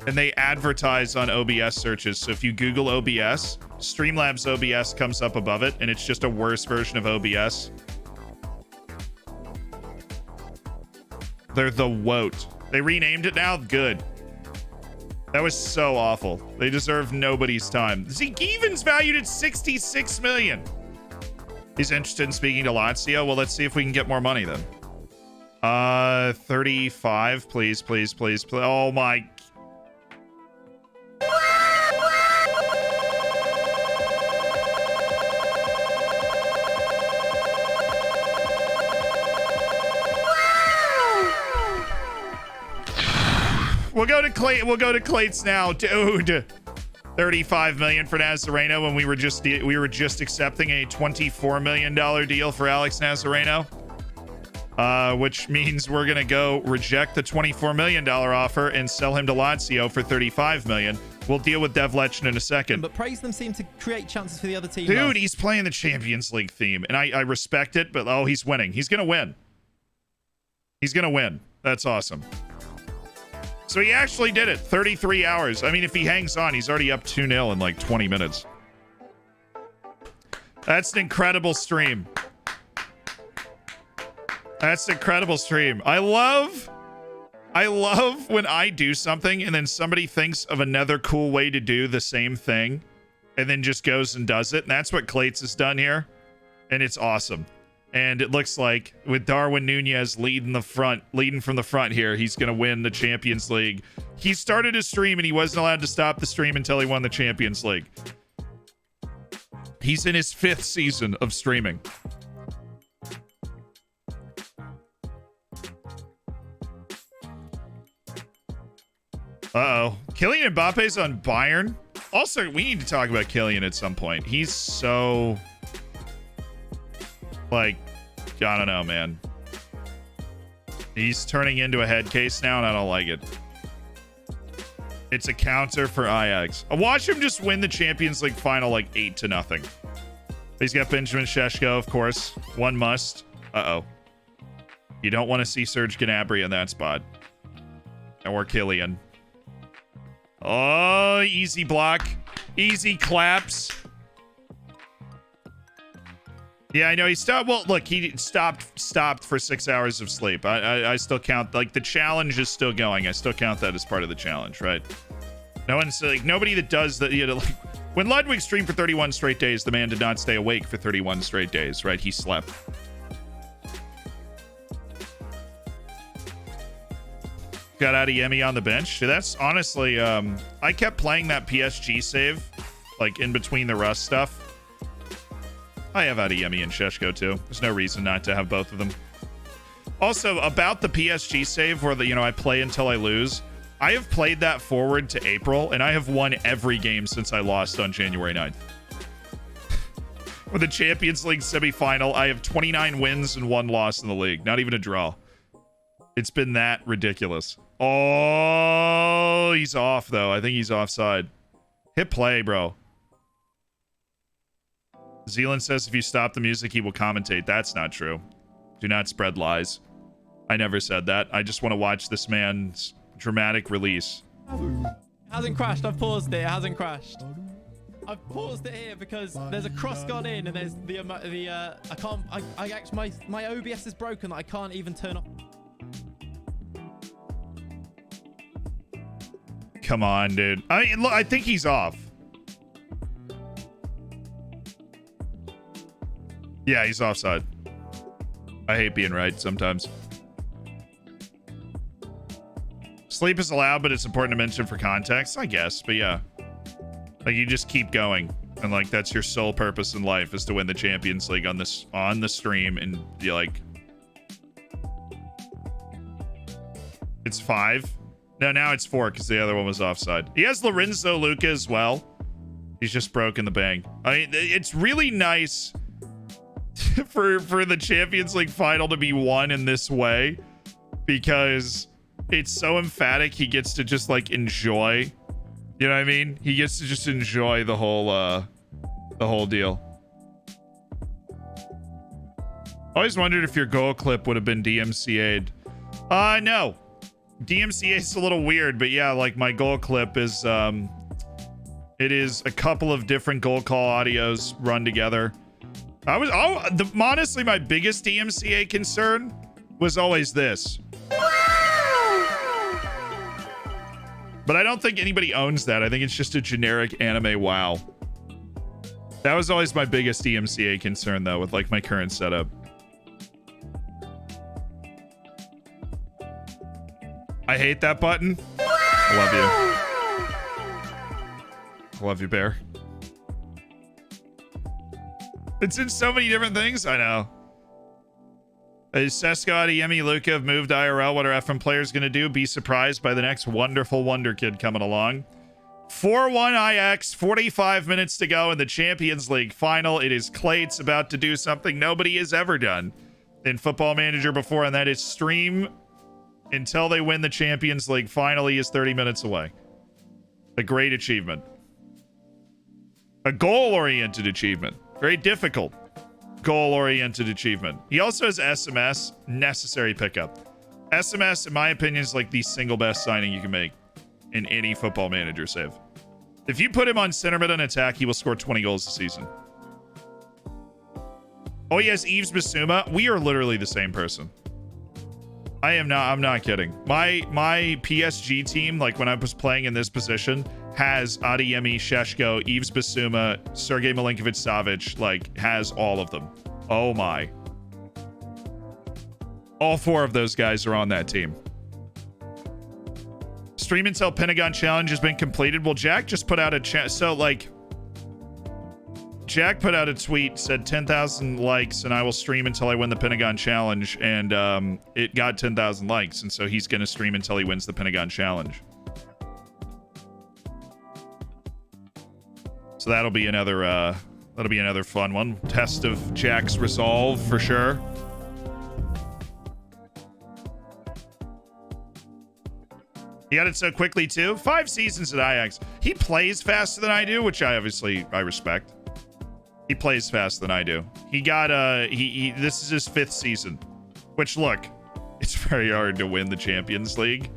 and they advertise on OBS searches. So if you Google OBS, Streamlabs OBS comes up above it, and it's just a worse version of OBS. They're the woat. They renamed it now. Good. That was so awful. They deserve nobody's time. Zeke Even's valued at 66 million. He's interested in speaking to Lazio. Well, let's see if we can get more money then. 35, please, please, please, please. Oh my. We'll go to Clay. We'll go to Clates now, dude. 35 million for Nazareno when we were just accepting a $24 million deal for Alex Nazareno, which means we're gonna go reject the $24 million offer and sell him to Lazio for 35 million. We'll deal with Dev Legend in a second. But praise them seem to create chances for the other team. Dude, he's playing the Champions League theme, and I respect it, but oh, he's winning. He's gonna win. He's gonna win. That's awesome. So he actually did it. 33 hours. I mean, if he hangs on, he's already up 2-0 in like 20 minutes. That's an incredible stream. That's an incredible stream. I love when I do something and then somebody thinks of another cool way to do the same thing and then just goes and does it. And that's what Clates has done here. And it's awesome. And it looks like with Darwin Nunez leading from the front here, he's going to win the Champions League. He started his stream and he wasn't allowed to stop the stream until he won the Champions League. He's in his 5th season of streaming. Uh-oh. Kylian Mbappe's on Bayern. Also, we need to talk about Kylian at some point. He's so... like, I don't know, man. He's turning into a head case now, and I don't like it. It's a counter for Ajax. Watch him just win the Champions League final like 8-0. He's got Benjamin Šeško, of course. One must. Uh-oh. You don't want to see Serge Gnabry in that spot. Or Kylian. Oh, easy block. Easy claps. Yeah, I know he stopped. Well, look, he stopped for 6 hours of sleep. I still count, like, the challenge is still going. I still count that as part of the challenge, right? No one's like, nobody that does that, you know, like, when Ludwig streamed for 31 straight days, the man did not stay awake for 31 straight days, right? He slept. Got Adeyemi on the bench. That's honestly, I kept playing that PSG save, like, in between the Rust stuff. I have Adeyemi and Šeško too. There's no reason not to have both of them. Also, about the PSG save where I play until I lose. I have played that forward to April, and I have won every game since I lost on January 9th. For the Champions League semifinal, I have 29 wins and 1 loss in the league. Not even a draw. It's been that ridiculous. Oh, he's off, though. I think he's offside. Hit play, bro. Zealand says if you stop the music, he will commentate. That's not true. Do not spread lies. I never said that. I just want to watch this man's dramatic release. It hasn't crashed. I've paused it. It hasn't crashed. I've paused it here because there's a cross gone in and there's I actually my OBS is broken that I can't even turn off. Come on, dude. I mean, look, I think he's off. Yeah, he's offside. I hate being right sometimes. Sleep is allowed, but it's important to mention for context, I guess. But yeah, like you just keep going, and like that's your sole purpose in life is to win the Champions League on the stream, and you're like, it's 5. No, now it's 4 because the other one was offside. He has Lorenzo Luca as well. He's just broken the bank. I mean, it's really nice for the Champions League final to be won in this way because it's so emphatic. He gets to just like enjoy, you know what I mean? He gets to just enjoy the whole deal. Always wondered if your goal clip would have been DMCA'd. No. DMCA is a little weird, but yeah, like my goal clip is it is a couple of different goal call audios run together. Honestly, my biggest DMCA concern was always this. But I don't think anybody owns that. I think it's just a generic anime wow. That was always my biggest DMCA concern though with like my current setup. I hate that button. I love you. I love you, Bear. It's in so many different things. I know. Is Sesko, Adeyemi, Luka have moved IRL? What are FM players going to do? Be surprised by the next wonderful wonder kid coming along. 4-1 IX, 45 minutes to go in the Champions League final. It is Clates about to do something nobody has ever done in Football Manager before, and that is stream until they win the Champions League. Finally is 30 minutes away. A great achievement. A goal-oriented achievement. Very difficult goal-oriented achievement. He also has SMS, necessary pickup. SMS, in my opinion, is like the single best signing you can make in any Football Manager save. If you put him on center mid and attack, he will score 20 goals this season. Oh, he has Yves Bissouma. We are literally the same person. I'm not kidding. My PSG team, like when I was playing in this position, has Adeyemi, Sheshko, Yves Bissouma, Sergej Milinkovic-Savic, like has all of them. Oh my. All 4 of those guys are on that team. Stream until Pentagon Challenge has been completed. Well, Jack just put out a chat. So like Jack put out a tweet, said 10,000 likes, and I will stream until I win the Pentagon Challenge. And it got 10,000 likes, and so he's going to stream until he wins the Pentagon Challenge. So that'll be another fun one. Test of Jack's resolve for sure. He got it so quickly too. 5 seasons at Ajax. He plays faster than I do, which I respect. He plays faster than I do. He got this is his 5th season, which look, it's very hard to win the Champions League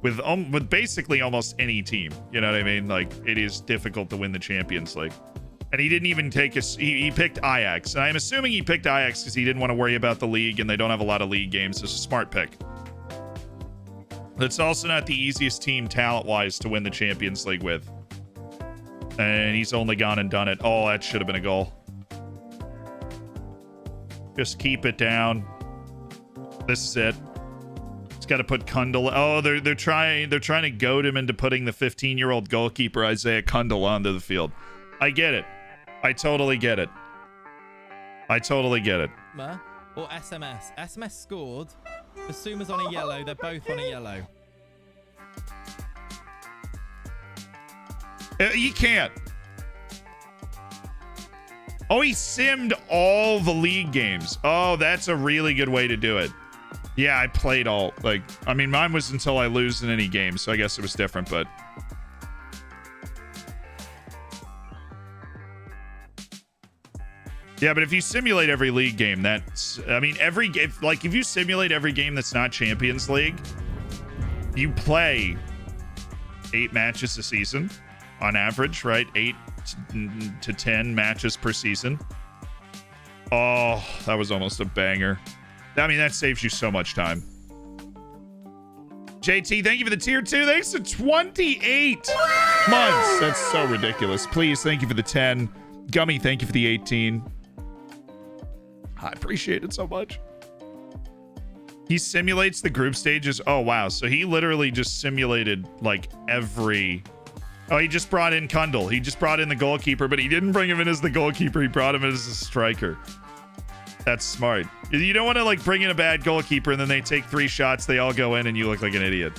with basically almost any team. You know what I mean? Like it is difficult to win the Champions League. And he didn't even take he picked Ajax. And I'm assuming he picked Ajax because he didn't want to worry about the league and they don't have a lot of league games. It's a smart pick. It's also not the easiest team talent-wise to win the Champions League with. And he's only gone and done it. Oh, that should have been a goal. Just keep it down. This is it. It's got to put Kundal. Oh, they're trying to goad him into putting the 15-year-old goalkeeper Isaiah Kundal onto the field. I get it. I totally get it. I totally get it. Or SMS. SMS scored. Basuma's on a yellow. They're both on a yellow. You can't. Oh, he simmed all the league games. Oh, that's a really good way to do it. Yeah, I played all. Like, I mean, mine was until I lose in any game, so I guess it was different, but... Yeah, but if you simulate every league game, that's... I mean, every game... Like, if you simulate every game that's not Champions League, you play 8 matches a season on average, right? to 10 matches per season. Oh, that was almost a banger. I mean, that saves you so much time. JT, thank you for the tier 2. Thanks to 28 months. That's so ridiculous. Please, thank you for the 10. Gummy, thank you for the 18. I appreciate it so much. He simulates the group stages. Oh, wow. So he literally just simulated like every... Oh, he just brought in Kundal. He just brought in the goalkeeper, but he didn't bring him in as the goalkeeper. He brought him in as a striker. That's smart. You don't want to like bring in a bad goalkeeper and then they take 3 shots, they all go in, and you look like an idiot.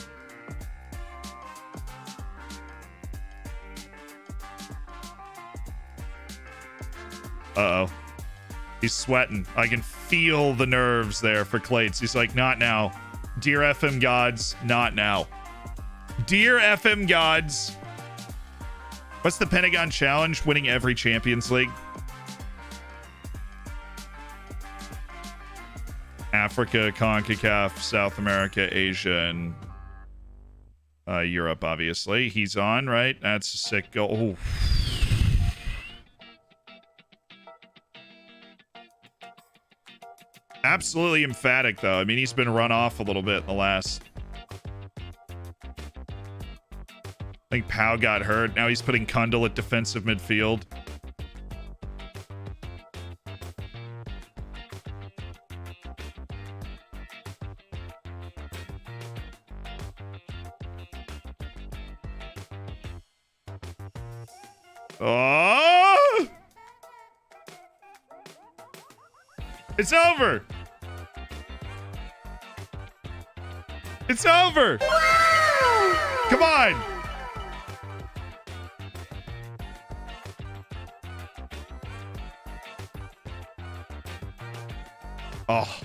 Uh-oh. He's sweating. I can feel the nerves there for Clates. He's like, not now. Dear FM gods, not now. Dear FM gods. What's the Pentagon Challenge? Winning every Champions League. Africa, CONCACAF, South America, Asia, and Europe, obviously. He's on, right? That's a sick goal. Oh. Absolutely emphatic, though. I mean, he's been run off a little bit in the last... I think Pau got hurt. Now he's putting Kundal at defensive midfield. Oh! It's over. It's over. Come on. Oh.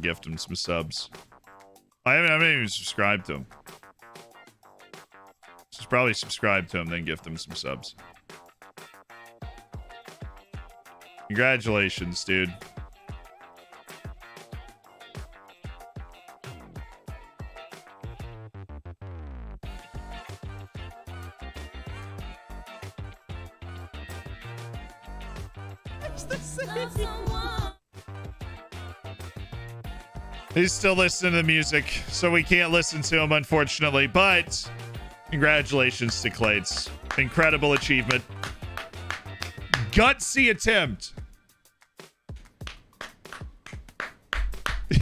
Gift him some subs. I haven't even subscribed to him. Just probably subscribe to him, then gift him some subs. Congratulations, dude. He's still listening to the music, so we can't listen to him, unfortunately. But congratulations to Clates. Incredible achievement. Gutsy attempt.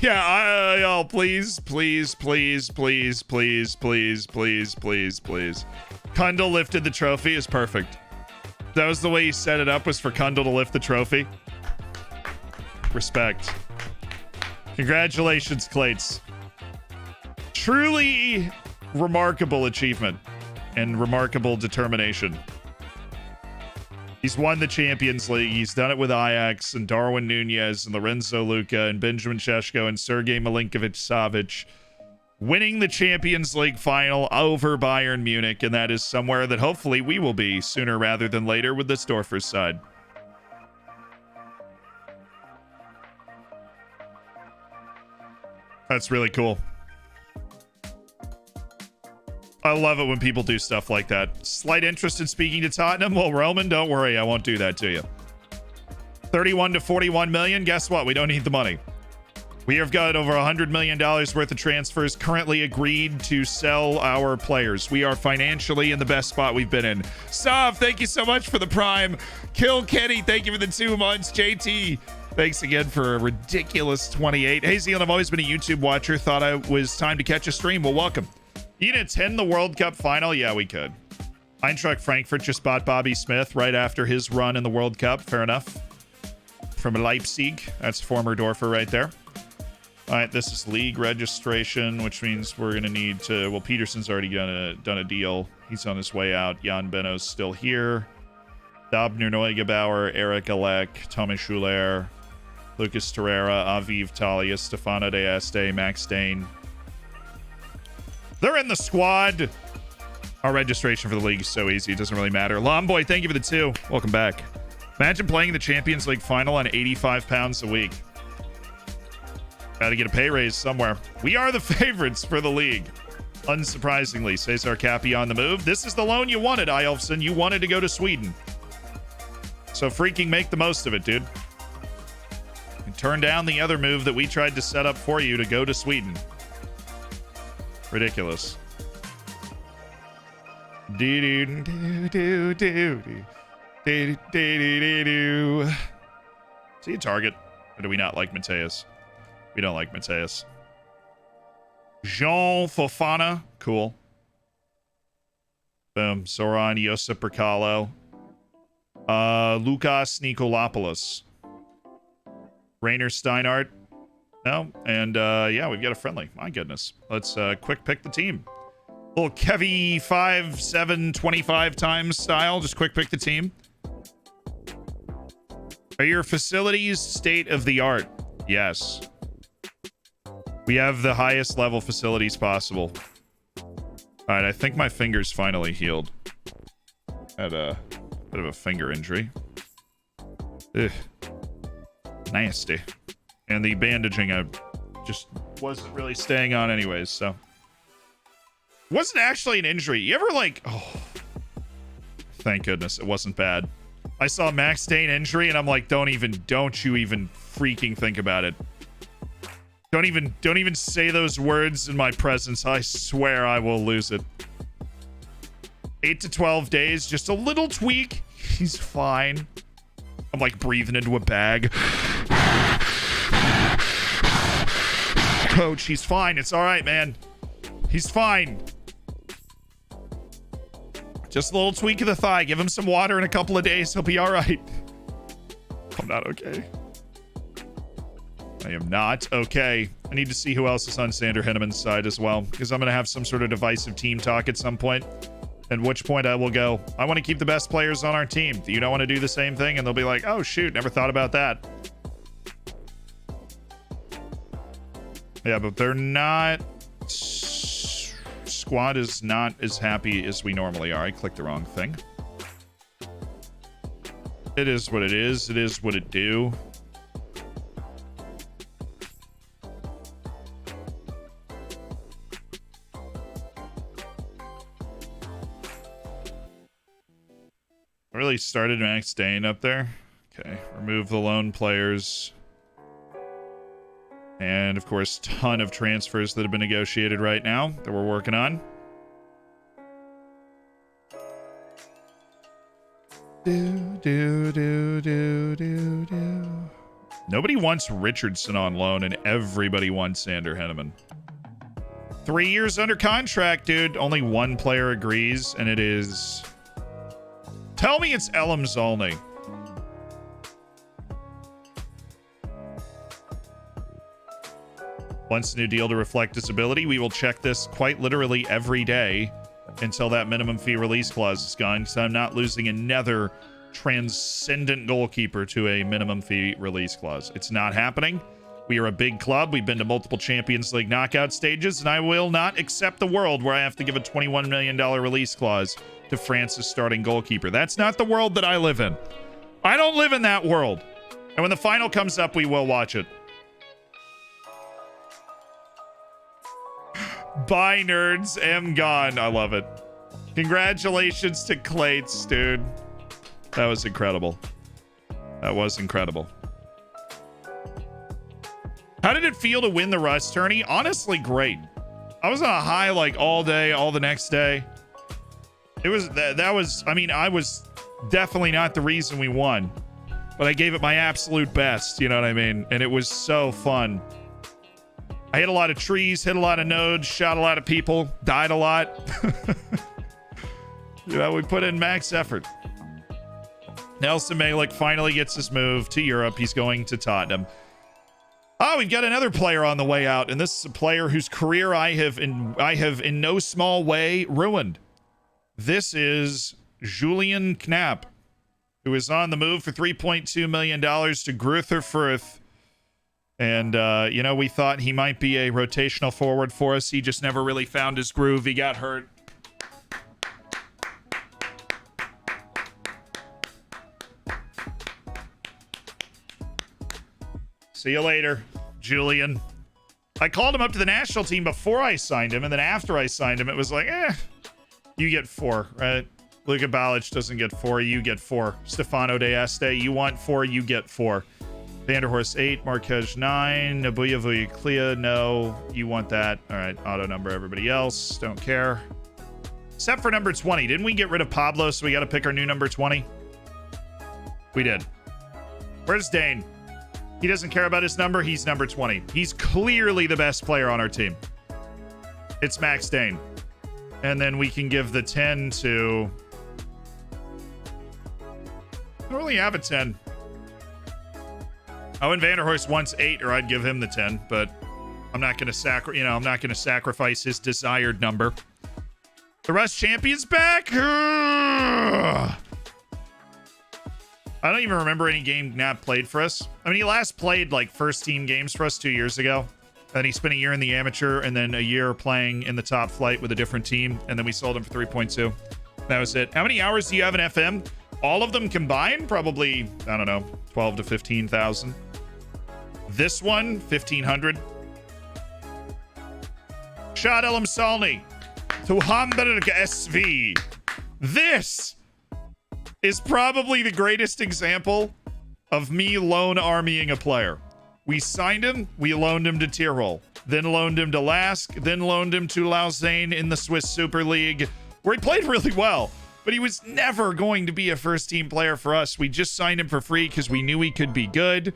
Yeah, y'all, please. Kundal lifted the trophy is perfect. That was the way he set it up, was for Kundal to lift the trophy. Respect. Congratulations, Clates. Truly remarkable achievement and remarkable determination. He's won the Champions League. He's done it with Ajax and Darwin Nunez and Lorenzo Luca and Benjamin Šeško and Sergej Milinković-Savić, winning the Champions League final over Bayern Munich, and that is somewhere that hopefully we will be sooner rather than later with the Storfers side. That's really cool. I love it when people do stuff like that. Slight interest in speaking to Tottenham? Well, Roman, don't worry. I won't do that to you. 31 to 41 million. Guess what? We don't need the money. We have got over $100 million worth of transfers currently agreed to sell our players. We are financially in the best spot we've been in. Sav, thank you so much for the prime. Kill Kenny, thank you for the 2 months. JT, thanks again for a ridiculous 28. Hey, Zealand, I've always been a YouTube watcher. Thought it was time to catch a stream. Well, welcome. You can attend the World Cup final? Yeah, we could. Eintracht Frankfurt just bought Bobby Smith right after his run in the World Cup. Fair enough. From Leipzig. That's former Dorfer right there. All right, this is league registration, which means we're going to need to... Well, Peterson's already done a deal. He's on his way out. Jan Benno's still here. Dabner Neugebauer, Eric Alek, Thomas Schuler, Lucas Torreira, Aviv Talia, Stefano De Este, Max Dane. They're in the squad. Our registration for the league is so easy. It doesn't really matter. Lomboy, thank you for the 2. Welcome back. Imagine playing the Champions League final on 85 pounds a week. Got to get a pay raise somewhere. We are the favorites for the league. Unsurprisingly, Cesar Cappy on the move. This is the loan you wanted, Eyolfson. You wanted to go to Sweden. So freaking make the most of it, dude. And turn down the other move that we tried to set up for you to go to Sweden. Ridiculous. See a target? Or do we not like Mateus? We don't like Mateus. Jean Fofana. Cool. Boom. Soran Josip Percalo. Lukas Nikolopoulos. Rainer Steinhardt. No. And yeah, we've got a friendly. My goodness. Let's quick pick the team. Little Kevy 5-7 25 times style. Just quick pick the team. Are your facilities state of the art? Yes. We have the highest level facilities possible. All right, I think my finger's finally healed. Had a bit of a finger injury. Ugh. Nasty. And the bandaging, I just wasn't really staying on anyways, so. It wasn't actually an injury. You ever like, oh, thank goodness it wasn't bad. I saw Max Dane injury and I'm like, don't you even freaking think about it. Don't even say those words in my presence. I swear I will lose it. 8 to 12 days, just a little tweak. He's fine. I'm like breathing into a bag. Coach, he's fine. It's all right, man. He's fine. Just a little tweak of the thigh. Give him some water in a couple of days. He'll be all right. I'm not okay. I am not okay. I need to see who else is on Sander Henneman's side as well, because I'm going to have some sort of divisive team talk at some point, at which point I will go, I want to keep the best players on our team. Do you not want to do the same thing? And they'll be like, oh, shoot, never thought about that. Yeah, but they're not... Squad is not as happy as we normally are. I clicked the wrong thing. It is what it is. It is what it do. I really started Max Dane up there. Okay, remove the lone players. And, of course, ton of transfers that have been negotiated right now that we're working on. Nobody wants Richardson on loan, and everybody wants Sander Henneman. 3 years under contract, dude. Only one player agrees, and it is... Tell me it's Elam Zolny. Wants a new deal to reflect disability. We will check this quite literally every day until that minimum fee release clause is gone, because I'm not losing another transcendent goalkeeper to a minimum fee release clause. It's not happening. We are a big club. We've been to multiple Champions League knockout stages, and I will not accept the world where I have to give a $21 million release clause to France's starting goalkeeper. That's not the world that I live in. I don't live in that world. And when the final comes up, we will watch it. Bye, nerds. Am gone. I love it. Congratulations to Clates, dude. That was incredible. That was incredible. How did it feel to win the Rust tourney? Honestly, great. I was on a high like all day, all the next day. It was that was, I mean, I was definitely not the reason we won, but I gave it my absolute best, you know what I mean? And it was so fun. I hit a lot of trees, hit a lot of nodes, shot a lot of people, died a lot. You know, we put in max effort. Nelson Malik finally gets his move to Europe. He's going to Tottenham. Oh, we've got another player on the way out, and this is a player whose career I have in no small way ruined. This is Julian Knapp, who is on the move for $3.2 million to Greuther Fürth. And, you know, we thought he might be a rotational forward for us. He just never really found his groove. He got hurt. See you later, Julian. I called him up to the national team before I signed him, and then after I signed him, it was like, you get 4, right? Luka Balic doesn't get 4, you get 4. Stefano De Este, you want 4, you get 4. Vanderhorst 8, Marquez 9, Nabuya Vuyaclia, no, you want that. All right, auto number everybody else, don't care. Except for number 20. Didn't we get rid of Pablo, so we got to pick our new number 20? We did. Where's Dane? He doesn't care about his number, he's number 20. He's clearly the best player on our team. It's Max Dane. And then we can give the 10 to... I don't really have a 10. Owen Vanderhorst wants 8, or I'd give him the 10, but I'm not going to I'm not going to sacrifice his desired number. The Russ champion's back. I don't even remember any game Nap played for us. I mean, he last played like first team games for us 2 years ago. Then he spent a year in the amateur and then a year playing in the top flight with a different team. And then we sold him for 3.2. That was it. How many hours do you have in FM? All of them combined? Probably, I don't know, 12 to 15,000. This one, 1,500. Shad Elam Salni. 200 SV. This is probably the greatest example of me loan armying a player. We signed him, we loaned him to Tyrol, then loaned him to Lask, then loaned him to Lausanne in the Swiss Super League, where he played really well, but he was never going to be a first-team player for us. We just signed him for free because we knew he could be good,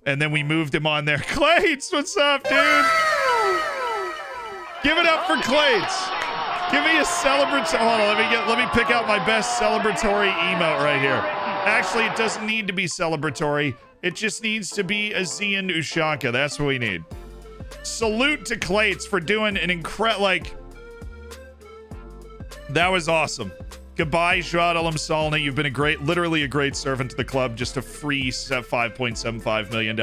and then we moved him on there. Clates, what's up, dude? Give it up for Clates. Give me a celebratory. Hold on, let me pick out my best celebratory emote right here. Actually, it doesn't need to be celebratory. It just needs to be a Zian Ushanka. That's what we need. Salute to Clates for doing an that was awesome. Goodbye, Joad Elam Salni. You've been literally a great servant to the club. Just a free $5.75 million.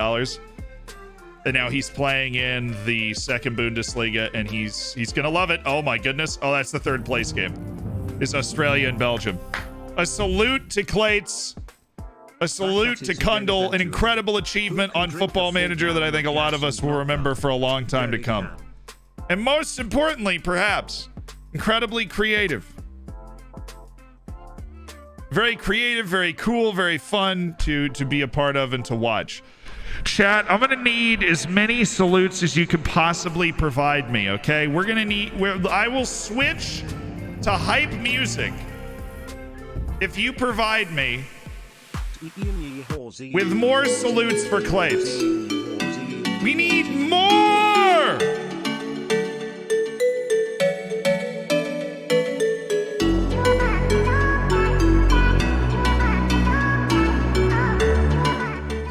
And now he's playing in the second Bundesliga, and he's gonna love it. Oh my goodness. Oh, that's the third place game. It's Australia and Belgium. A salute to Clates. A salute to Kundal. An incredible achievement on Football Manager that I think a lot of us will remember for a long time to come. And most importantly, perhaps, incredibly creative. Very creative, very cool, very fun to be a part of and to watch. Chat, I'm gonna need as many salutes as you can possibly provide me, okay? I will switch to hype music if you provide me with more salutes for Clates. We need more!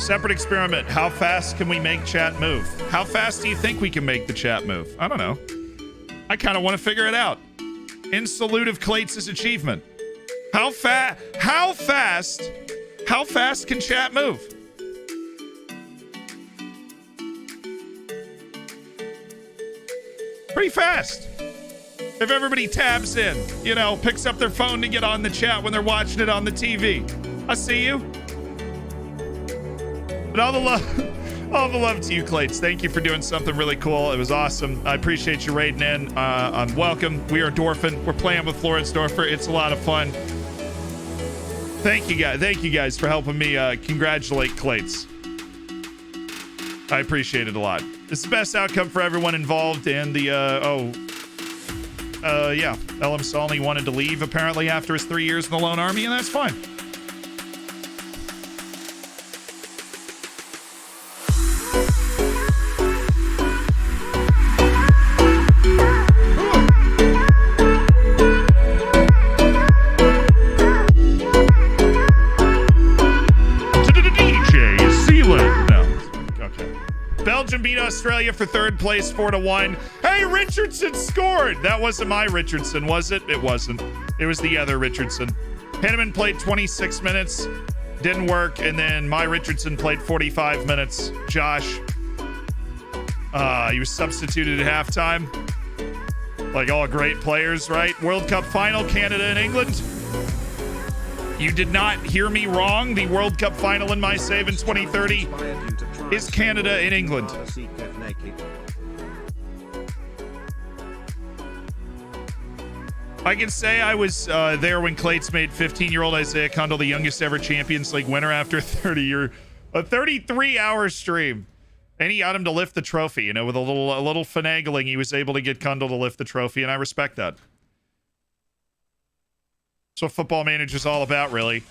Separate experiment. How fast can we make chat move? How fast do you think we can make the chat move? I don't know. I kind of want to figure it out. In salute of Clates' achievement. How fast can chat move? Pretty fast. If everybody tabs in, picks up their phone to get on the chat when they're watching it on the TV. I see you. But all the love to you, Clates. Thank you for doing something really cool. It was awesome. I appreciate you raiding in. Welcome. We are Dorfin. We're playing with Florence Dorfer. It's a lot of fun. Thank you guys for helping me congratulate Clates. I appreciate it a lot. It's the best outcome for everyone involved. And Elam Salni wanted to leave apparently after his 3 years in the Lone Army, and that's fine. Belgium beat Australia for third place, 4-1. Hey, Richardson scored. That wasn't my Richardson, was it? It wasn't. It was the other Richardson. Henneman played 26 minutes, didn't work, and then my Richardson played 45 minutes. Josh, he was substituted at halftime. Like all great players, right? World Cup final, Canada and England. You did not hear me wrong. The World Cup final in my save in 2030 is Canada and England. I can say I was there when Clates made 15-year-old Isaiah Kundal the youngest ever Champions League winner after a 33-hour stream. And he got him to lift the trophy, you know, with a little finagling, he was able to get Kundal to lift the trophy, and I respect that. That's what Football Manager's all about, really.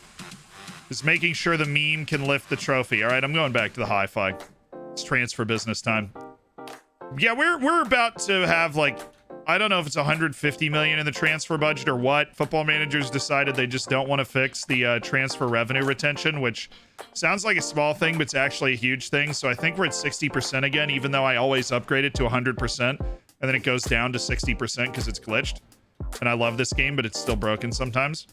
Is making sure the meme can lift the trophy. All right, I'm going back to the hi-fi. It's transfer business time. Yeah, we're about to have, like, I don't know if it's 150 million in the transfer budget or what. Football Managers decided they just don't want to fix the transfer revenue retention, which sounds like a small thing, but it's actually a huge thing. So I think we're at 60% again, even though I always upgrade it to 100%, and then it goes down to 60% because it's glitched. And I love this game, but it's still broken sometimes.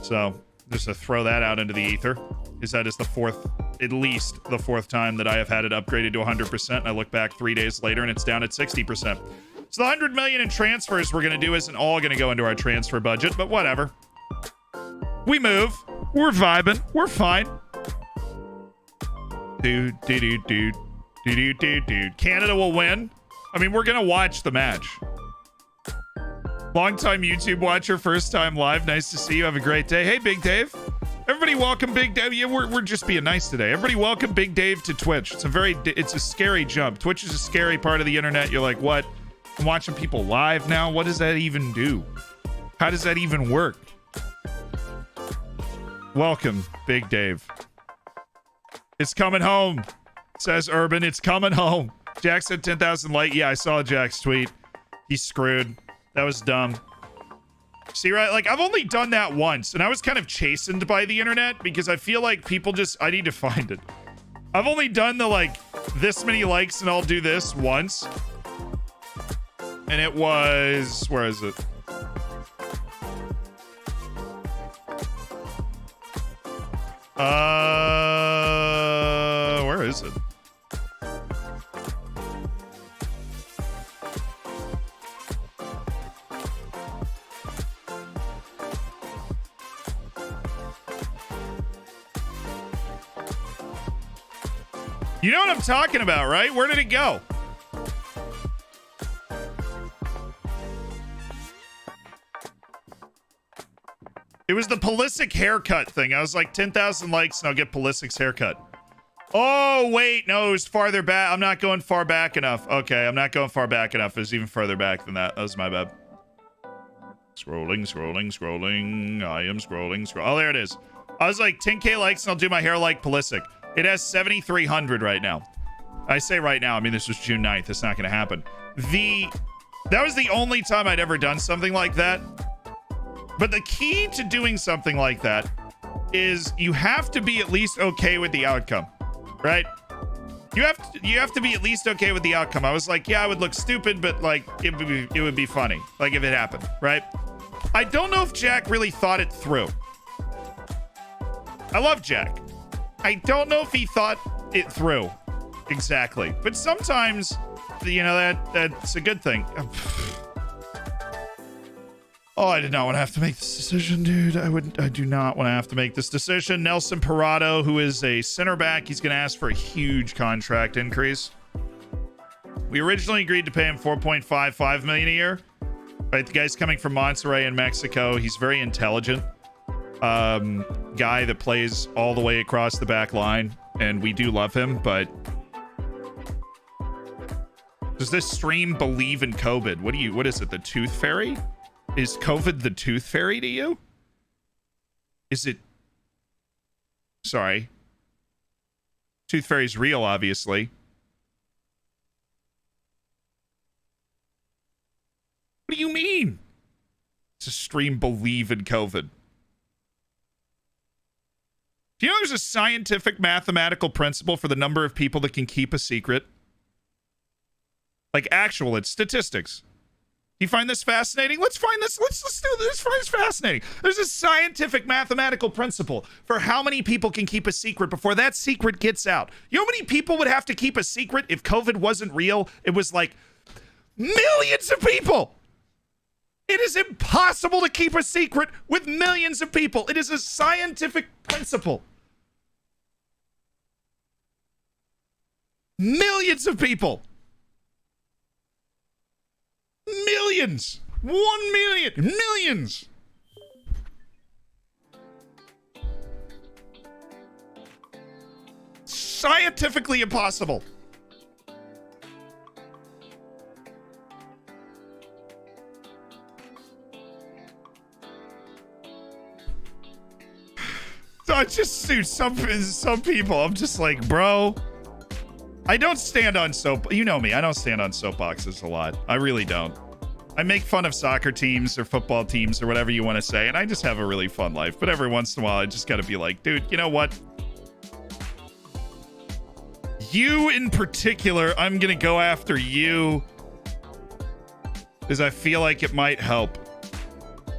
So just to throw that out into the ether, is that is at least the fourth time that I have had it upgraded to 100%. And I look back 3 days later and it's down at 60%. So the 100 million in transfers we're going to do isn't all going to go into our transfer budget, but whatever. We move. We're vibing. We're fine. Dude. Canada will win. I mean, we're going to watch the match. Long-time YouTube watcher, first time live. Nice to see you. Have a great day. Hey, Big Dave. Everybody welcome Big Dave. Yeah, we're just being nice today. Everybody welcome Big Dave to Twitch. It's a scary jump. Twitch is a scary part of the internet. You're like, what? I'm watching people live now? What does that even do? How does that even work? Welcome, Big Dave. It's coming home, says Urban. It's coming home. Jack said 10,000 light. Yeah, I saw Jack's tweet. He's screwed. That was dumb. See, right? Like, I've only done that once, and I was kind of chastened by the internet because I feel like people just... I need to find it. I've only done the, like, this many likes and I'll do this once. And it was... Where is it? Where is it? You know what I'm talking about, right? Where did it go? It was the Pulisic haircut thing. I was like, 10,000 likes and I'll get Pulisic's haircut. Oh, wait. No, it was farther back. I'm not going far back enough. Okay, I'm not going far back enough. It was even further back than that. That was my bad. Scrolling. I am scrolling. Oh, there it is. I was like, 10K likes and I'll do my hair like Pulisic. It has 7,300 right now. I say right now, I mean, this was June 9th. It's not going to happen. That was the only time I'd ever done something like that. But the key to doing something like that is you have to be at least okay with the outcome, right? You have to be at least okay with the outcome. I was like, yeah, I would look stupid, but like it would be funny, like if it happened, right? I don't know if Jack really thought it through. I love Jack. I don't know if he thought it through exactly, but sometimes, you know, that's a good thing. Oh, I did not want to have to make this decision, dude. I do not want to have to make this decision. Nelson Parado, who is a center back, he's going to ask for a huge contract increase. We originally agreed to pay him 4.55 million a year. Right, the guy's coming from Monterrey in Mexico. He's very intelligent. Guy that plays all the way across the back line, and we do love him, but does this stream believe in COVID? What is it, the tooth fairy? Is COVID the tooth fairy to you? Is it? Sorry. Tooth fairy's real, obviously. What do you mean? Does the stream believe in COVID? Do you know there's a scientific mathematical principle for the number of people that can keep a secret? Like actual, it's statistics. Do you find this fascinating? Let's find this. Let's do this. Let's find this fascinating. There's a scientific mathematical principle for how many people can keep a secret before that secret gets out. You know how many people would have to keep a secret if COVID wasn't real? It was like millions of people. It is impossible to keep a secret with millions of people. It is a scientific principle. Millions of people. Millions. 1 million. Millions. Scientifically impossible. So I just, dude, some people, I'm just like, bro, I don't stand on you know me, I don't stand on soapboxes a lot. I really don't. I make fun of soccer teams or football teams or whatever you want to say, and I just have a really fun life. But every once in a while, I just got to be like, dude, you know what? You in particular, I'm going to go after you because I feel like it might help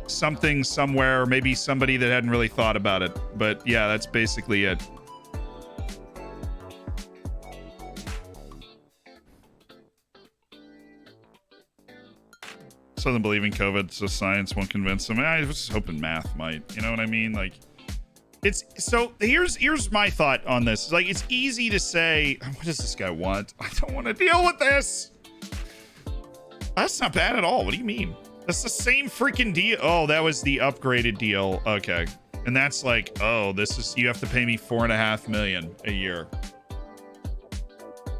something somewhere, or maybe somebody that hadn't really thought about it. But yeah, that's basically it. So them believing COVID, so science won't convince them. I was just hoping math might, you know what I mean? Like, it's so here's my thought on this. Like, it's easy to say, what does this guy want? I don't want to deal with this. That's not bad at all. What do you mean? That's the same freaking deal. Oh, that was the upgraded deal. Okay. And that's like, oh, this is, you have to pay me $4.5 million a year.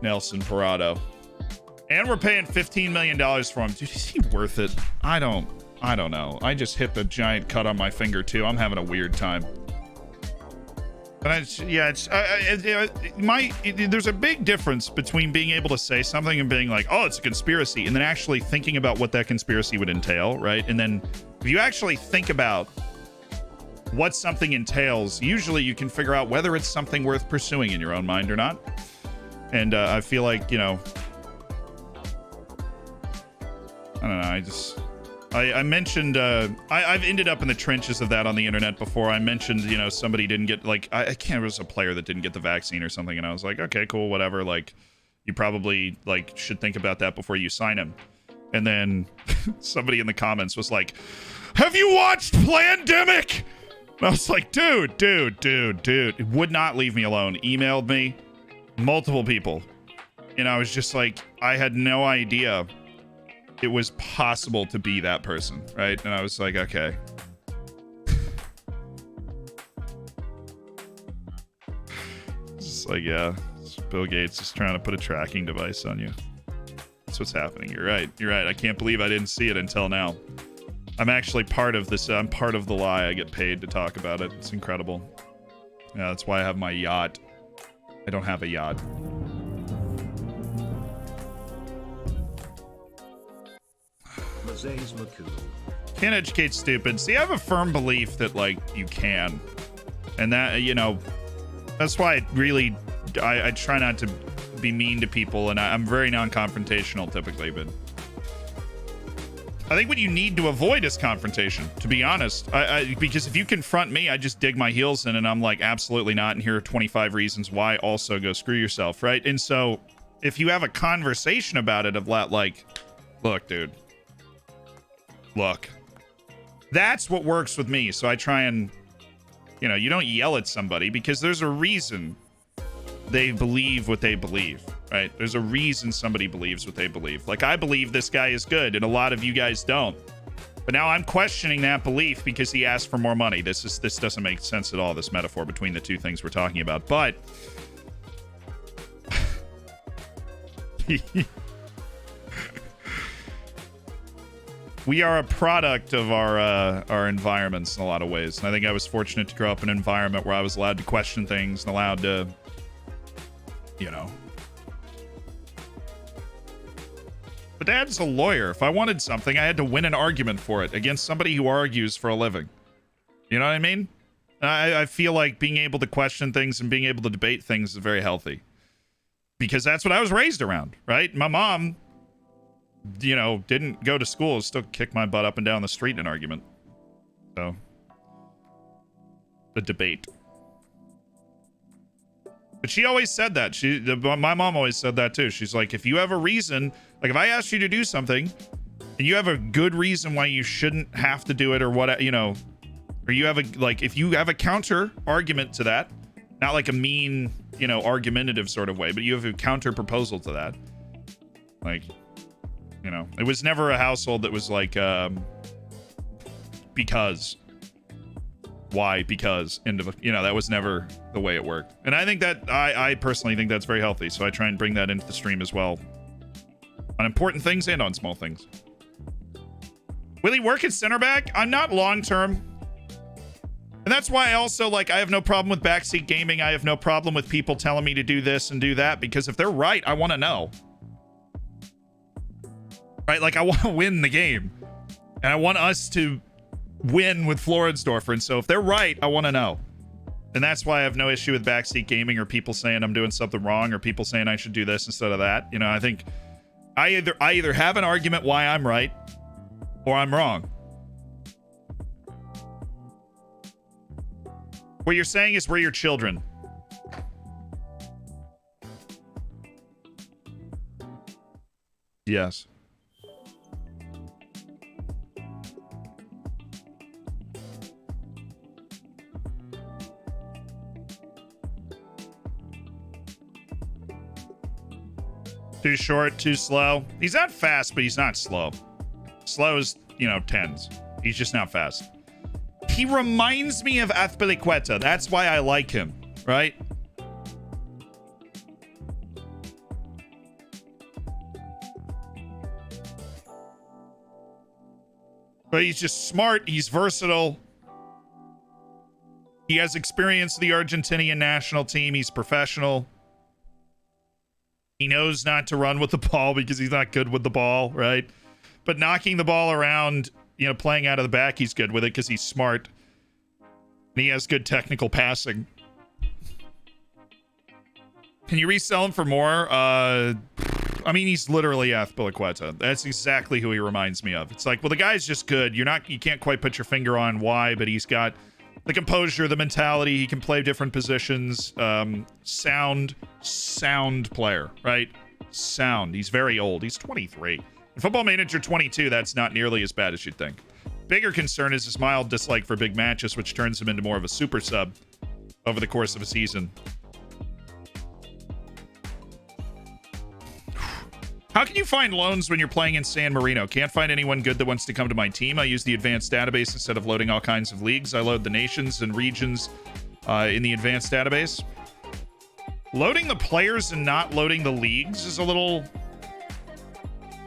Nelson Parado. And we're paying $15 million for him. Dude, is he worth it? I don't know. I just hit the giant cut on my finger too. I'm having a weird time. But there's a big difference between being able to say something and being like, oh, it's a conspiracy, and then actually thinking about what that conspiracy would entail, right? And then if you actually think about what something entails, usually you can figure out whether it's something worth pursuing in your own mind or not. And I feel like, you know, I don't know, I mentioned, I've ended up in the trenches of that on the internet before. I mentioned, you know, somebody didn't get, like, I can't remember, it was a player that didn't get the vaccine or something, and I was like, okay, cool, whatever, like, you probably, like, should think about that before you sign him. And then somebody in the comments was like, have you watched Plandemic? And I was like, dude. It would not leave me alone. Emailed me, multiple people. And I was just like, I had no idea it was possible to be that person, right? And I was like, okay. Just like, yeah, Bill Gates is trying to put a tracking device on you. That's what's happening. You're right. I can't believe I didn't see it until now. I'm actually part of this. I'm part of the lie. I get paid to talk about it. It's incredible. Yeah, that's why I have my yacht. I don't have a yacht. Can't educate stupid. See, I have a firm belief that, like, you can. And that, you know, that's why I try not to be mean to people, and I'm very non-confrontational typically, but I think what you need to avoid is confrontation, to be honest. Because if you confront me, I just dig my heels in and I'm like, absolutely not, and here are 25 reasons why. Also, go screw yourself, right? And so if you have a conversation about it of like, look, dude, look, that's what works with me. So I try and, you know, you don't yell at somebody because there's a reason they believe what they believe, right? There's a reason somebody believes what they believe. Like, I believe this guy is good, and a lot of you guys don't. But now I'm questioning that belief because he asked for more money. This doesn't make sense at all, this metaphor between the two things we're talking about. But we are a product of our environments in a lot of ways. And I think I was fortunate to grow up in an environment where I was allowed to question things and allowed to, you know. But Dad's a lawyer. If I wanted something, I had to win an argument for it against somebody who argues for a living. You know what I mean? I feel like being able to question things and being able to debate things is very healthy. Because that's what I was raised around, right? My mom, you know, didn't go to school, still kicked my butt up and down the street in an argument. So, the debate. But she always said that. My mom always said that too. She's like, if you have a reason, like if I asked you to do something and you have a good reason why you shouldn't have to do it or what, you know, or you have a, like, if you have a counter argument to that, not like a mean, you know, argumentative sort of way, but you have a counter proposal to that, like, You know, it was never a household that was like, because. Why? Because. End of, you know, that was never the way it worked. And I think that, I personally think that's very healthy. So I try and bring that into the stream as well. On important things and on small things. Will he work at center back? I'm not long term. And that's why I also, like, I have no problem with backseat gaming. I have no problem with people telling me to do this and do that, because if they're right, I want to know. Right? Like, I want to win the game. And I want us to win with Floridsdorfer. And so if they're right, I want to know. And that's why I have no issue with backseat gaming or people saying I'm doing something wrong or people saying I should do this instead of that. You know, I think I either have an argument why I'm right or I'm wrong. What you're saying is we're your children. Yes. Too short, too slow. He's not fast, but he's not slow. Slow is, you know, tens. He's just not fast. He reminds me of Azpilicueta. That's why I like him, right? But he's just smart. He's versatile. He has experience with the Argentinian national team. He's professional. He knows not to run with the ball because he's not good with the ball, right? But knocking the ball around, you know, playing out of the back, he's good with it because he's smart. And he has good technical passing. Can you resell him for more? I mean, he's literally Azpilicueta. That's exactly who he reminds me of. It's like, well, the guy's just good. You can't quite put your finger on why, but he's got the composure, the mentality. He can play different positions. Sound player, right? Sound. He's very old. He's 23. In Football Manager 22, that's not nearly as bad as you'd think. Bigger concern is his mild dislike for big matches, which turns him into more of a super sub over the course of a season. How can you find loans when you're playing in San Marino? Can't find anyone good that wants to come to my team. I use the advanced database instead of loading all kinds of leagues. I load the nations and regions in the advanced database. Loading the players and not loading the leagues is a little...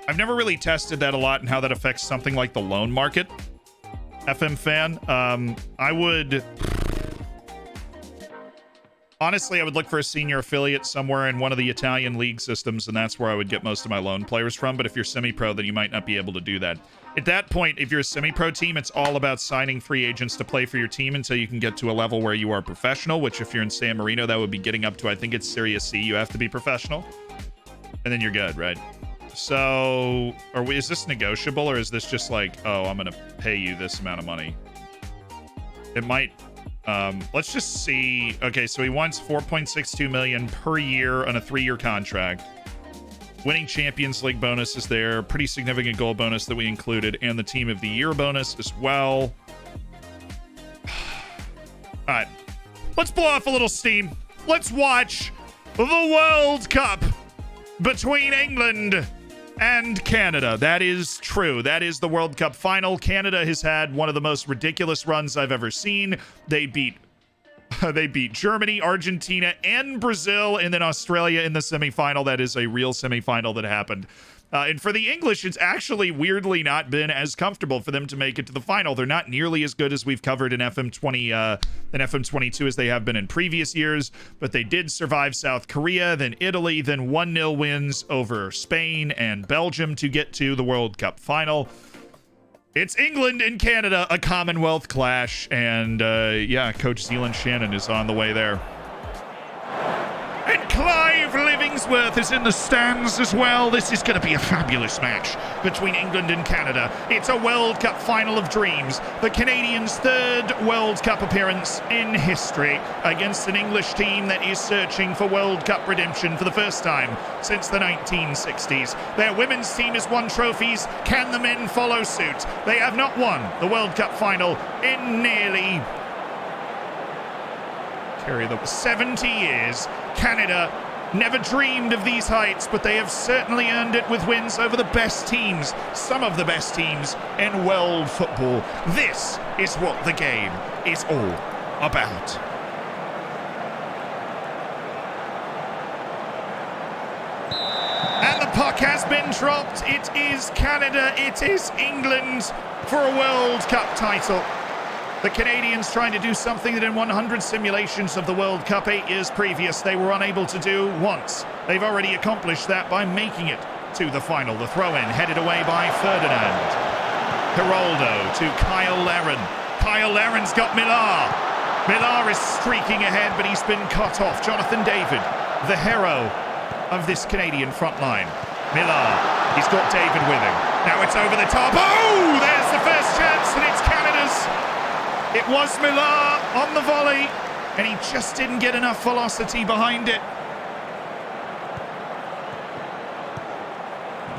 I've never really tested that a lot and how that affects something like the loan market. FM fan. I would... Honestly, I would look for a senior affiliate somewhere in one of the Italian league systems, and that's where I would get most of my loan players from. But if you're semi-pro, then you might not be able to do that. At that point, if you're a semi-pro team, it's all about signing free agents to play for your team until you can get to a level where you are professional, which if you're in San Marino, that would be getting up to, I think it's Series C. You have to be professional. And then you're good, right? So, is this negotiable, or is this just like, oh, I'm going to pay you this amount of money? It might... let's just see. Okay, so he wants 4.62 million per year on a 3-year contract. Winning Champions League bonus is there. Pretty significant goal bonus that we included, and the Team of the Year bonus as well. All right, let's blow off a little steam. Let's watch the World Cup between England and Canada. That is true. That is the World Cup final. Canada has had one of the most ridiculous runs I've ever seen. They beat Germany, Argentina, and Brazil, and then Australia in the semifinal. That is a real semifinal that happened. And for the English, it's actually weirdly not been as comfortable for them to make it to the final. They're not nearly as good as we've covered in FM20 and FM22 as they have been in previous years, but they did survive South Korea, then Italy, then 1-0 wins over Spain and Belgium to get to the World Cup final. It's England and Canada, a Commonwealth clash, and yeah, Coach Zealand Shannon is on the way there. And Clive Livingsworth is in the stands as well. This is going to be a fabulous match between England and Canada. It's a World Cup final of dreams. The Canadians' third World Cup appearance in history against an English team that is searching for World Cup redemption for the first time since the 1960s. Their women's team has won trophies. Can the men follow suit? They have not won the World Cup final in nearly 70 years. Canada Never dreamed of these heights, but they have certainly earned it with wins over the best teams, some of the best teams in world football. This is what the game is all about. And the puck has been dropped. It is Canada, it is England for a World Cup title. The Canadians trying to do something that in 100 simulations of the World Cup 8 years previous they were unable to do once. They've already accomplished that by making it to the final. The throw-in headed away by Ferdinand. Geraldo to Kyle Larin. Kyle Larin's got Millar. Millar is streaking ahead, but he's been cut off. Jonathan David, the hero of this Canadian front line. Millar, he's got David with him. Now it's over the top. Oh, there's the first chance, and it's Canada's. It was Millar on the volley, and he just didn't get enough velocity behind it.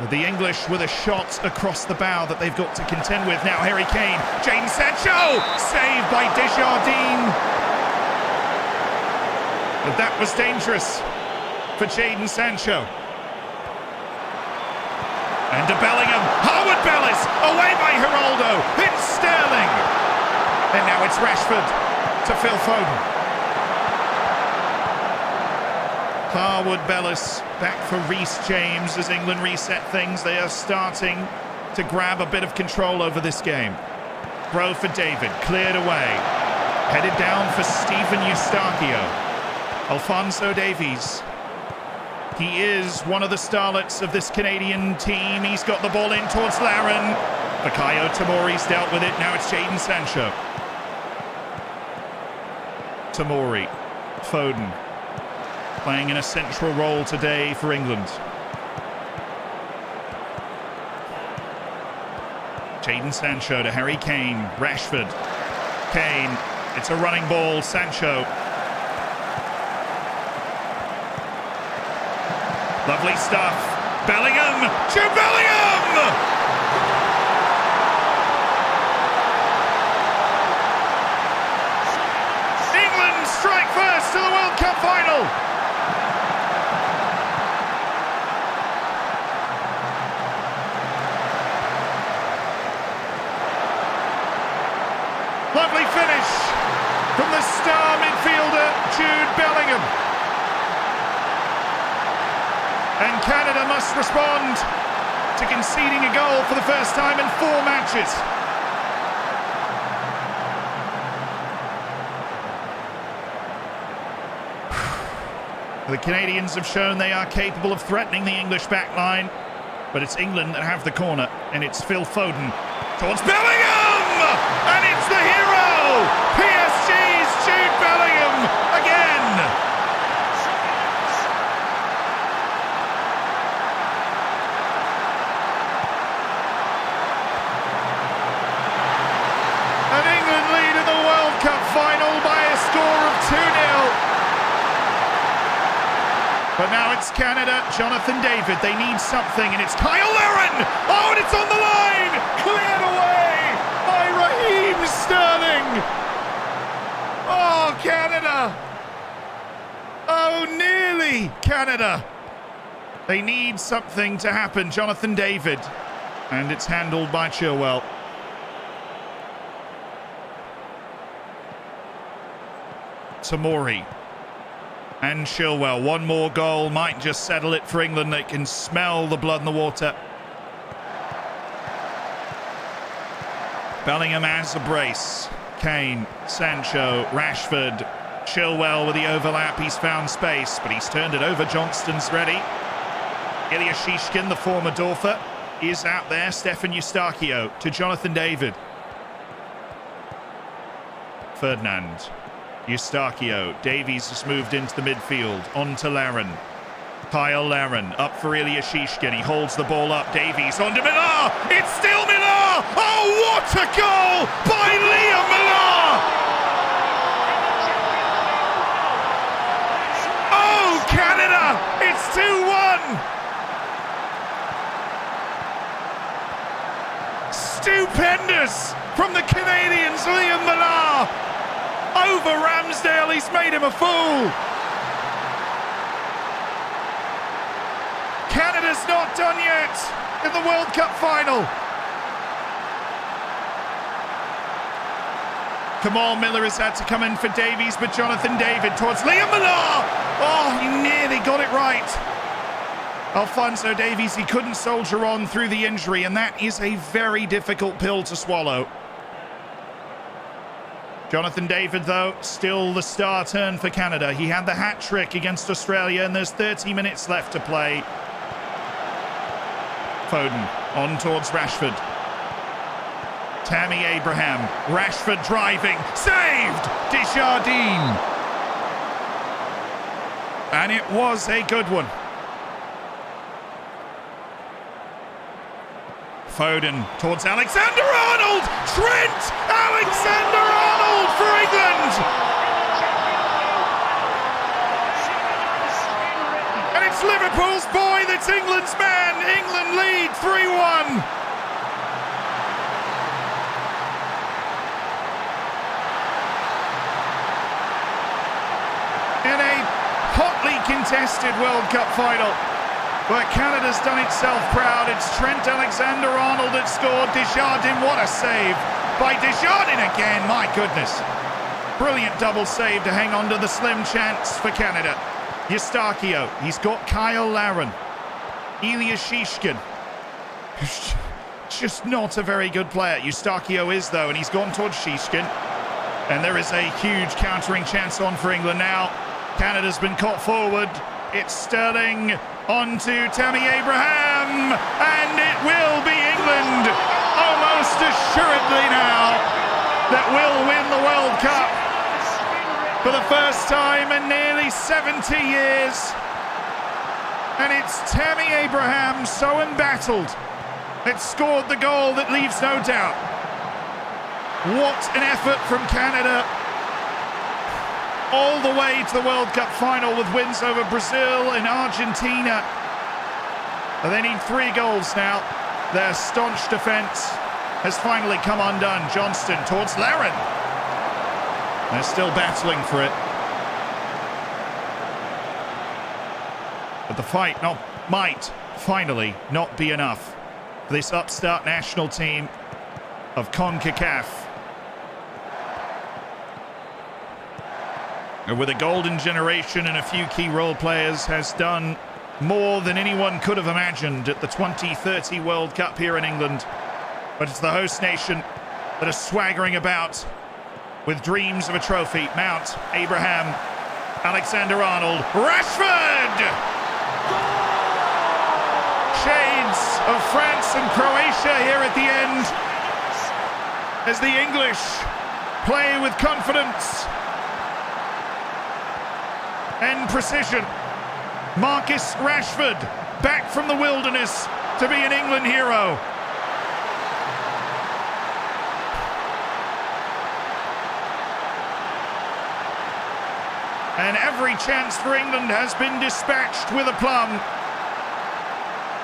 The English with a shot across the bow that they've got to contend with. Now Harry Kane, Jadon Sancho, saved by Desjardins. But that was dangerous for Jadon Sancho. And to Bellingham, Harwood Bellis, away by Geraldo, it's Sterling. And now it's Rashford to Phil Foden. Harwood Bellis back for Reece James as England reset things. They are starting to grab a bit of control over this game. Bro for David, cleared away. Headed down for Stephen Eustachio. Alphonso Davies. He is one of the starlets of this Canadian team. He's got the ball in towards Larin. Fikayo Tomori's dealt with it. Now it's Jadon Sancho. Tomori, Foden, playing in a central role today for England. Jadon Sancho to Harry Kane, Rashford, Kane, it's a running ball, Sancho. Lovely stuff, Bellingham, Jude Bellingham! Strike first to the World Cup final. Lovely finish from the star midfielder Jude Bellingham. And Canada must respond to conceding a goal for the first time in 4 matches. The Canadians have shown they are capable of threatening the English backline, but it's England that have the corner, and it's Phil Foden towards Bellingham! And it's the hero! PSG's Jude Bellingham again! And England lead in the World Cup final by a score of 2-0. But now it's Canada, Jonathan David. They need something, and it's Kyle Larin! Oh, and it's on the line! Cleared away by Raheem Sterling! Oh, Canada! Oh, nearly Canada! They need something to happen. Jonathan David. And it's handled by Chilwell. Tomori. And Chilwell, one more goal might just settle it for England. They can smell the blood in the water. Bellingham has a brace. Kane, Sancho, Rashford, Chilwell with the overlap. He's found space, but he's turned it over. Johnston's ready. Ilya Shishkin, the former Dorfer, is out there. Stefan Eustachio to Jonathan David. Ferdinand. Eustachio, Davies has moved into the midfield, on to Larin. Kyle Larin, up for Ilya Shishkin, he holds the ball up, Davies, on to Millar, it's still Millar! Oh, what a goal by Liam Millar! Oh, Canada, it's 2-1! Stupendous from the Canadians, Liam Millar! Over Ramsdale, he's made him a fool. Canada's not done yet in the World Cup final. Kamal Miller has had to come in for Davies, but Jonathan David towards Liam Millar. Oh, he nearly got it right. Alphonso Davies, he couldn't soldier on through the injury, and that is a very difficult pill to swallow. Jonathan David, though, still the star turn for Canada. He had the hat trick against Australia, and there's 30 minutes left to play. Foden on towards Rashford. Tammy Abraham, Rashford driving, saved! Desjardins. And it was a good one. Foden towards Alexander-Arnold! Trent Alexander-Arnold for England! And it's Liverpool's boy that's England's man. England lead 3-1. In a hotly contested World Cup final. But Canada's done itself proud. It's Trent Alexander-Arnold that scored. Desjardins, what a save by Desjardins again. My goodness. Brilliant double save to hang on to the slim chance for Canada. Eustachio, he's got Kyle Larin. Ilya Shishkin. Just not a very good player. Eustachio is, though, and he's gone towards Shishkin. And there is a huge countering chance on for England now. Canada's been caught forward. It's Sterling on to Tammy Abraham, and it will be England almost assuredly now that will win the World Cup for the first time in nearly 70 years. And it's Tammy Abraham, so embattled, that scored the goal that leaves no doubt. What an effort from Canada. All the way to the World Cup final with wins over Brazil and Argentina. And they need 3 goals now. Their staunch defence has finally come undone. Johnston towards Larin. They're still battling for it. But the fight might finally not be enough for this upstart national team of CONCACAF. And with a golden generation and a few key role players, has done more than anyone could have imagined at the 2030 World Cup here in England. But it's the host nation that are swaggering about with dreams of a trophy. Mount, Abraham, Alexander-Arnold, Rashford! Shades of France and Croatia here at the end as the English play with confidence and precision. Marcus Rashford back from the wilderness to be an England hero. And every chance for England has been dispatched with aplomb.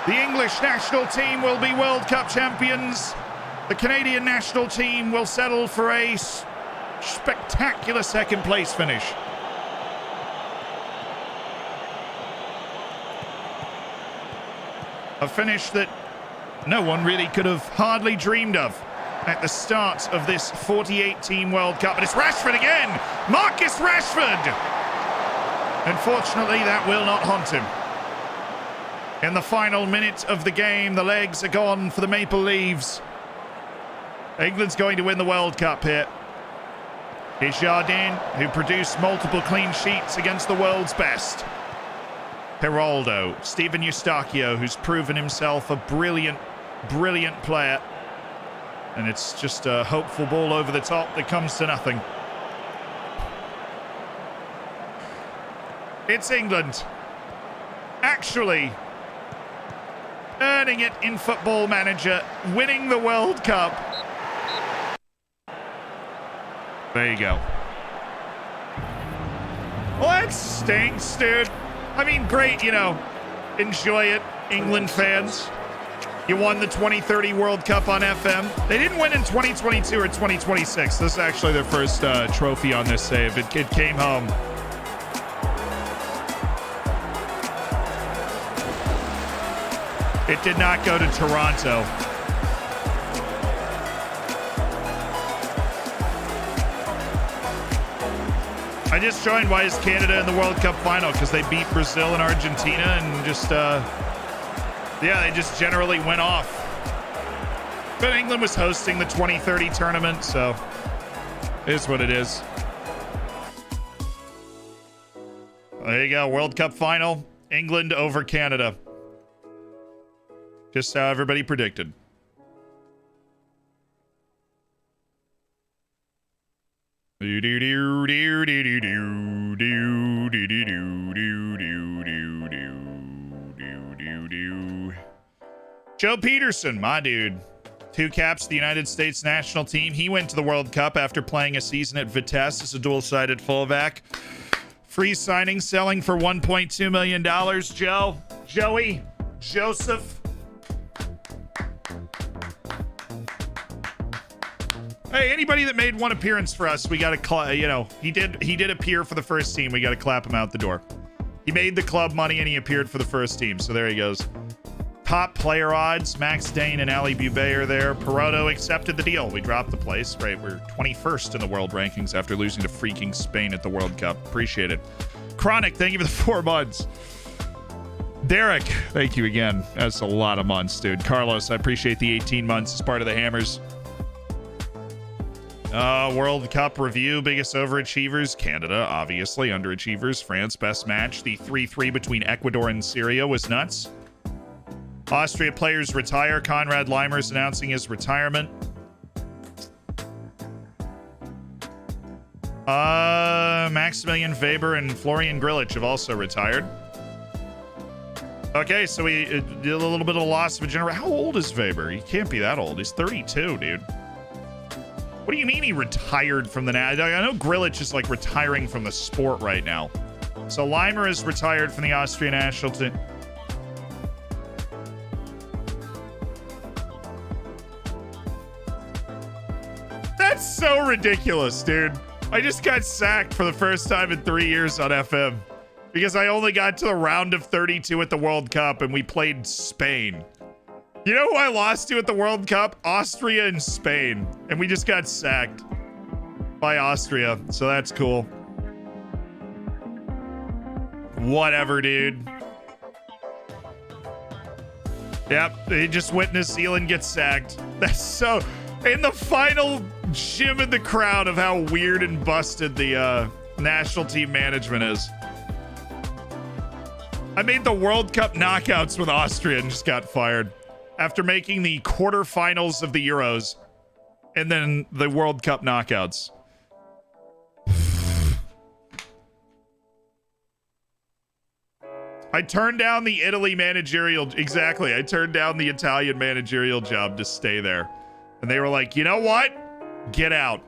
The English national team will be World Cup champions. The Canadian national team will settle for a spectacular second place finish. A finish that no one really could have hardly dreamed of at the start of this 48-team World Cup. But it's Rashford again! Marcus Rashford! Unfortunately, that will not haunt him. In the final minute of the game, the legs are gone for the Maple Leaves. England's going to win the World Cup here. Desjardins, who produced multiple clean sheets against the world's best. Geraldo, Stephen Eustachio, who's proven himself a brilliant, brilliant player. And it's just a hopeful ball over the top that comes to nothing. It's England actually earning it in Football Manager, winning the World Cup. There you go. Well, that stinks, dude. I mean, great, you know, enjoy it, England fans. You won the 2030 World Cup on FM. They didn't win in 2022 or 2026. This is actually their first trophy on this save. It came home. It did not go to Toronto. I just joined. Why is Canada in the World Cup final? Because they beat Brazil and Argentina and just, yeah, they just generally went off. But England was hosting the 2030 tournament, so it is what it is. There you go. World Cup final. England over Canada. Just how everybody predicted. Joe Peterson, my dude. 2 caps the United States national team. He went to the World Cup after playing a season at Vitesse as a dual-sided fullback. Free signing, selling for $1.2 million. Joey, Joseph. Hey, anybody that made one appearance for us, we got to, you know, he did appear for the first team. We got to clap him out the door. He made the club money and he appeared for the first team. So there he goes. Top player odds. Max Dane and Ali Bubé are there. Peroto accepted the deal. We dropped the place. Right, we're 21st in the world rankings after losing to freaking Spain at the World Cup. Appreciate it. Chronic, thank you for the 4 months. Derek, thank you again. That's a lot of months, dude. Carlos, I appreciate the 18 months as part of the Hammers. World Cup review. Biggest overachievers. Canada, obviously. Underachievers. France, best match. The 3-3 between Ecuador and Syria was nuts. Austria players retire. Konrad Leimer's announcing his retirement. Maximilian Weber and Florian Grillitsch have also retired. Okay, so we did a little bit of a loss of a generation. How old is Weber? He can't be that old. He's 32, dude. What do you mean he retired from the... I know Grillitsch is like retiring from the sport right now. So Leimer is retired from the Austrian national team. That's so ridiculous, dude. I just got sacked for the first time in 3 years on FM because I only got to the round of 32 at the World Cup and we played Spain. You know who I lost to at the World Cup? Austria and Spain. And we just got sacked by Austria. So that's cool. Whatever, dude. Yep, they just witnessed Zealand get sacked. That's so... In the final gym in the crowd of how weird and busted the national team management is. I made the World Cup knockouts with Austria and just got fired after making the quarterfinals of the Euros and then the World Cup knockouts. I turned down the Italy managerial. Exactly. I turned down the Italian managerial job to stay there. And they were like, you know what? Get out.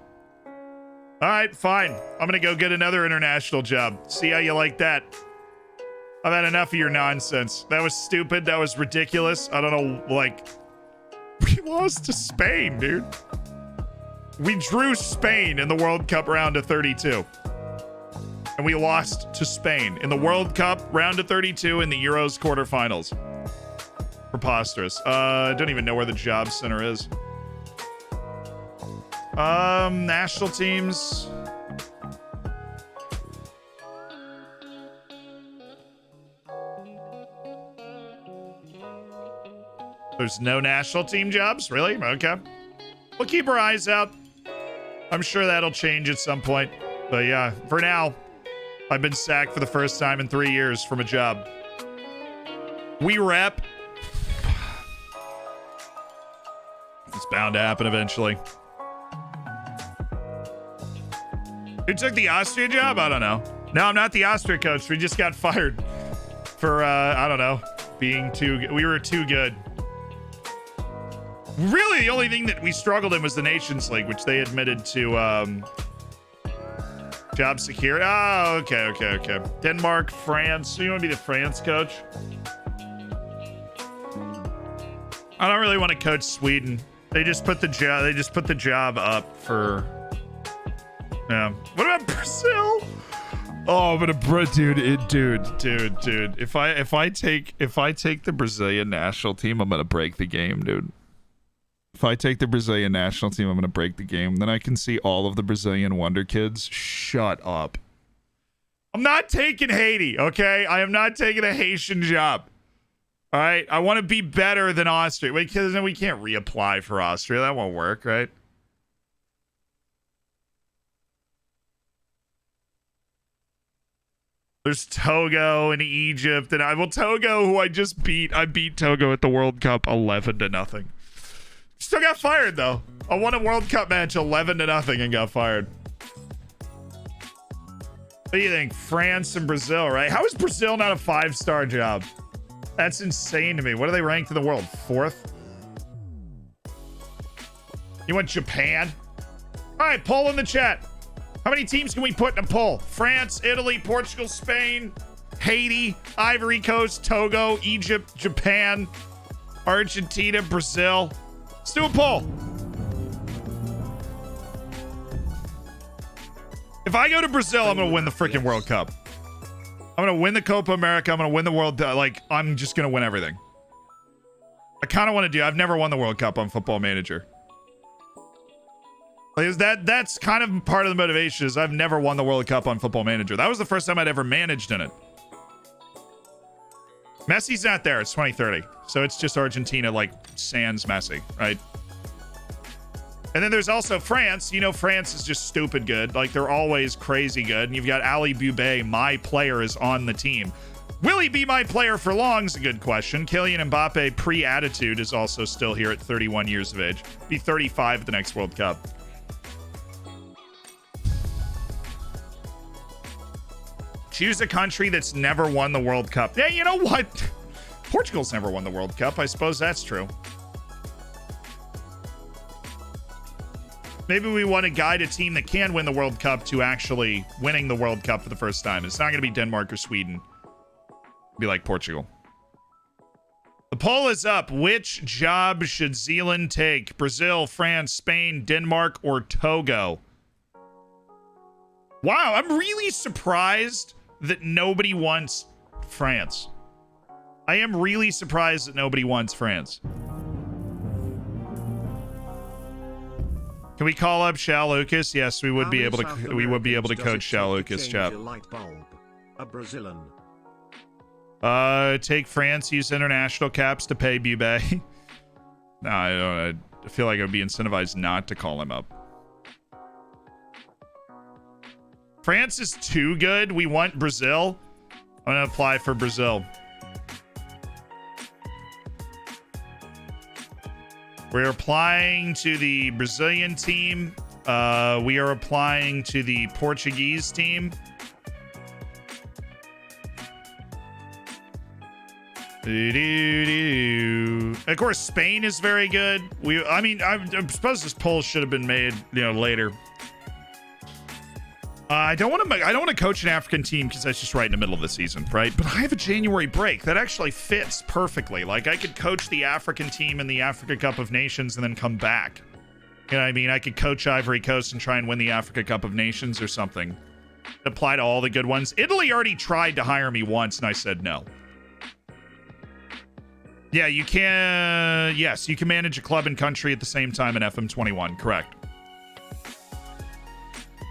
All right, fine. I'm going to go get another international job. See how you like that. I've had enough of your nonsense. That was stupid. That was ridiculous. I don't know, like... We lost to Spain, dude. We drew Spain in the World Cup round of 32. And we lost to Spain in the World Cup round of 32 in the Euros quarterfinals. Preposterous. I don't even know where the job center is. National teams. There's no national team jobs? Really? Okay. We'll keep our eyes out. I'm sure that'll change at some point. But yeah, for now, I've been sacked for the first time in 3 years from a job. We rep. It's bound to happen eventually. Who took the Austria job? I don't know. No, I'm not the Austria coach. We just got fired for, I don't know, being we were too good. Really, the only thing that we struggled in was the Nations League, which they admitted to job security. Oh, okay. Denmark, France. So you want to be the France coach? I don't really want to coach Sweden. They just put the job up for... Yeah. What about Brazil? Oh, but dude. If I take the Brazilian national team, I'm gonna break the game, dude. If I take the Brazilian national team, I'm gonna break the game. Then I can see all of the Brazilian wonder kids. Shut up. I'm not taking Haiti, okay? I am not taking a Haitian job. All right, I want to be better than Austria. Wait, because then we can't reapply for Austria. That won't work, right? There's Togo and Egypt, and Togo, who I just beat. I beat Togo at the World Cup 11-0. Still got fired though. I won a World Cup match 11-0 and got fired. What do you think? France and Brazil, right? How is Brazil not a 5-star job? That's insane to me. What are they ranked in the world? 4th? You want Japan? All right, poll in the chat. How many teams can we put in a poll? France, Italy, Portugal, Spain, Haiti, Ivory Coast, Togo, Egypt, Japan, Argentina, Brazil. Let's do a poll. If I go to Brazil, I'm going to win the freaking World Cup. I'm going to win the Copa America. I'm going to win the World. I'm just going to win everything. I kind of want to do. I've never won the World Cup on Football Manager. That's kind of part of the motivation is I've never won the World Cup on Football Manager. That was the first time I'd ever managed in it. Messi's not there. It's 2030. So it's just Argentina, sans Messi, right? And then there's also France. You know, France is just stupid good. They're always crazy good. And you've got Ali Boubet. My player is on the team. Will he be my player for long is a good question. Kylian Mbappe, pre-attitude, is also still here at 31 years of age. Be 35 at the next World Cup. Choose a country that's never won the World Cup. Yeah, you know what? Portugal's never won the World Cup. I suppose that's true. Maybe we want to guide a team that can win the World Cup to actually winning the World Cup for the first time. It's not going to be Denmark or Sweden. It'll be like Portugal. The poll is up. Which job should Zealand take? Brazil, France, Spain, Denmark, or Togo? Wow, I'm really surprised that nobody wants France. I am really surprised that nobody wants France. Can we call up Shao Lucas? Yes, we would be able to. We would be able to coach Shao Lucas. Chap. A Brazilian. Take France. Use international caps to pay Bube. No, I don't. I feel like I would be incentivized not to call him up. France is too good. We want Brazil. I'm gonna apply for Brazil. We're applying to the Brazilian team. We are applying to the Portuguese team. Of course, Spain is very good. I suppose this poll should have been made, later. I don't want to coach an African team because that's just right in the middle of the season, right? But I have a January break that actually fits perfectly. I could coach the African team in the Africa Cup of Nations and then come back. You know what I mean? I could coach Ivory Coast and try and win the Africa Cup of Nations or something. Apply to all the good ones. Italy already tried to hire me once and I said no. Yeah, you can. Yes, you can manage a club and country at the same time in FM21. Correct.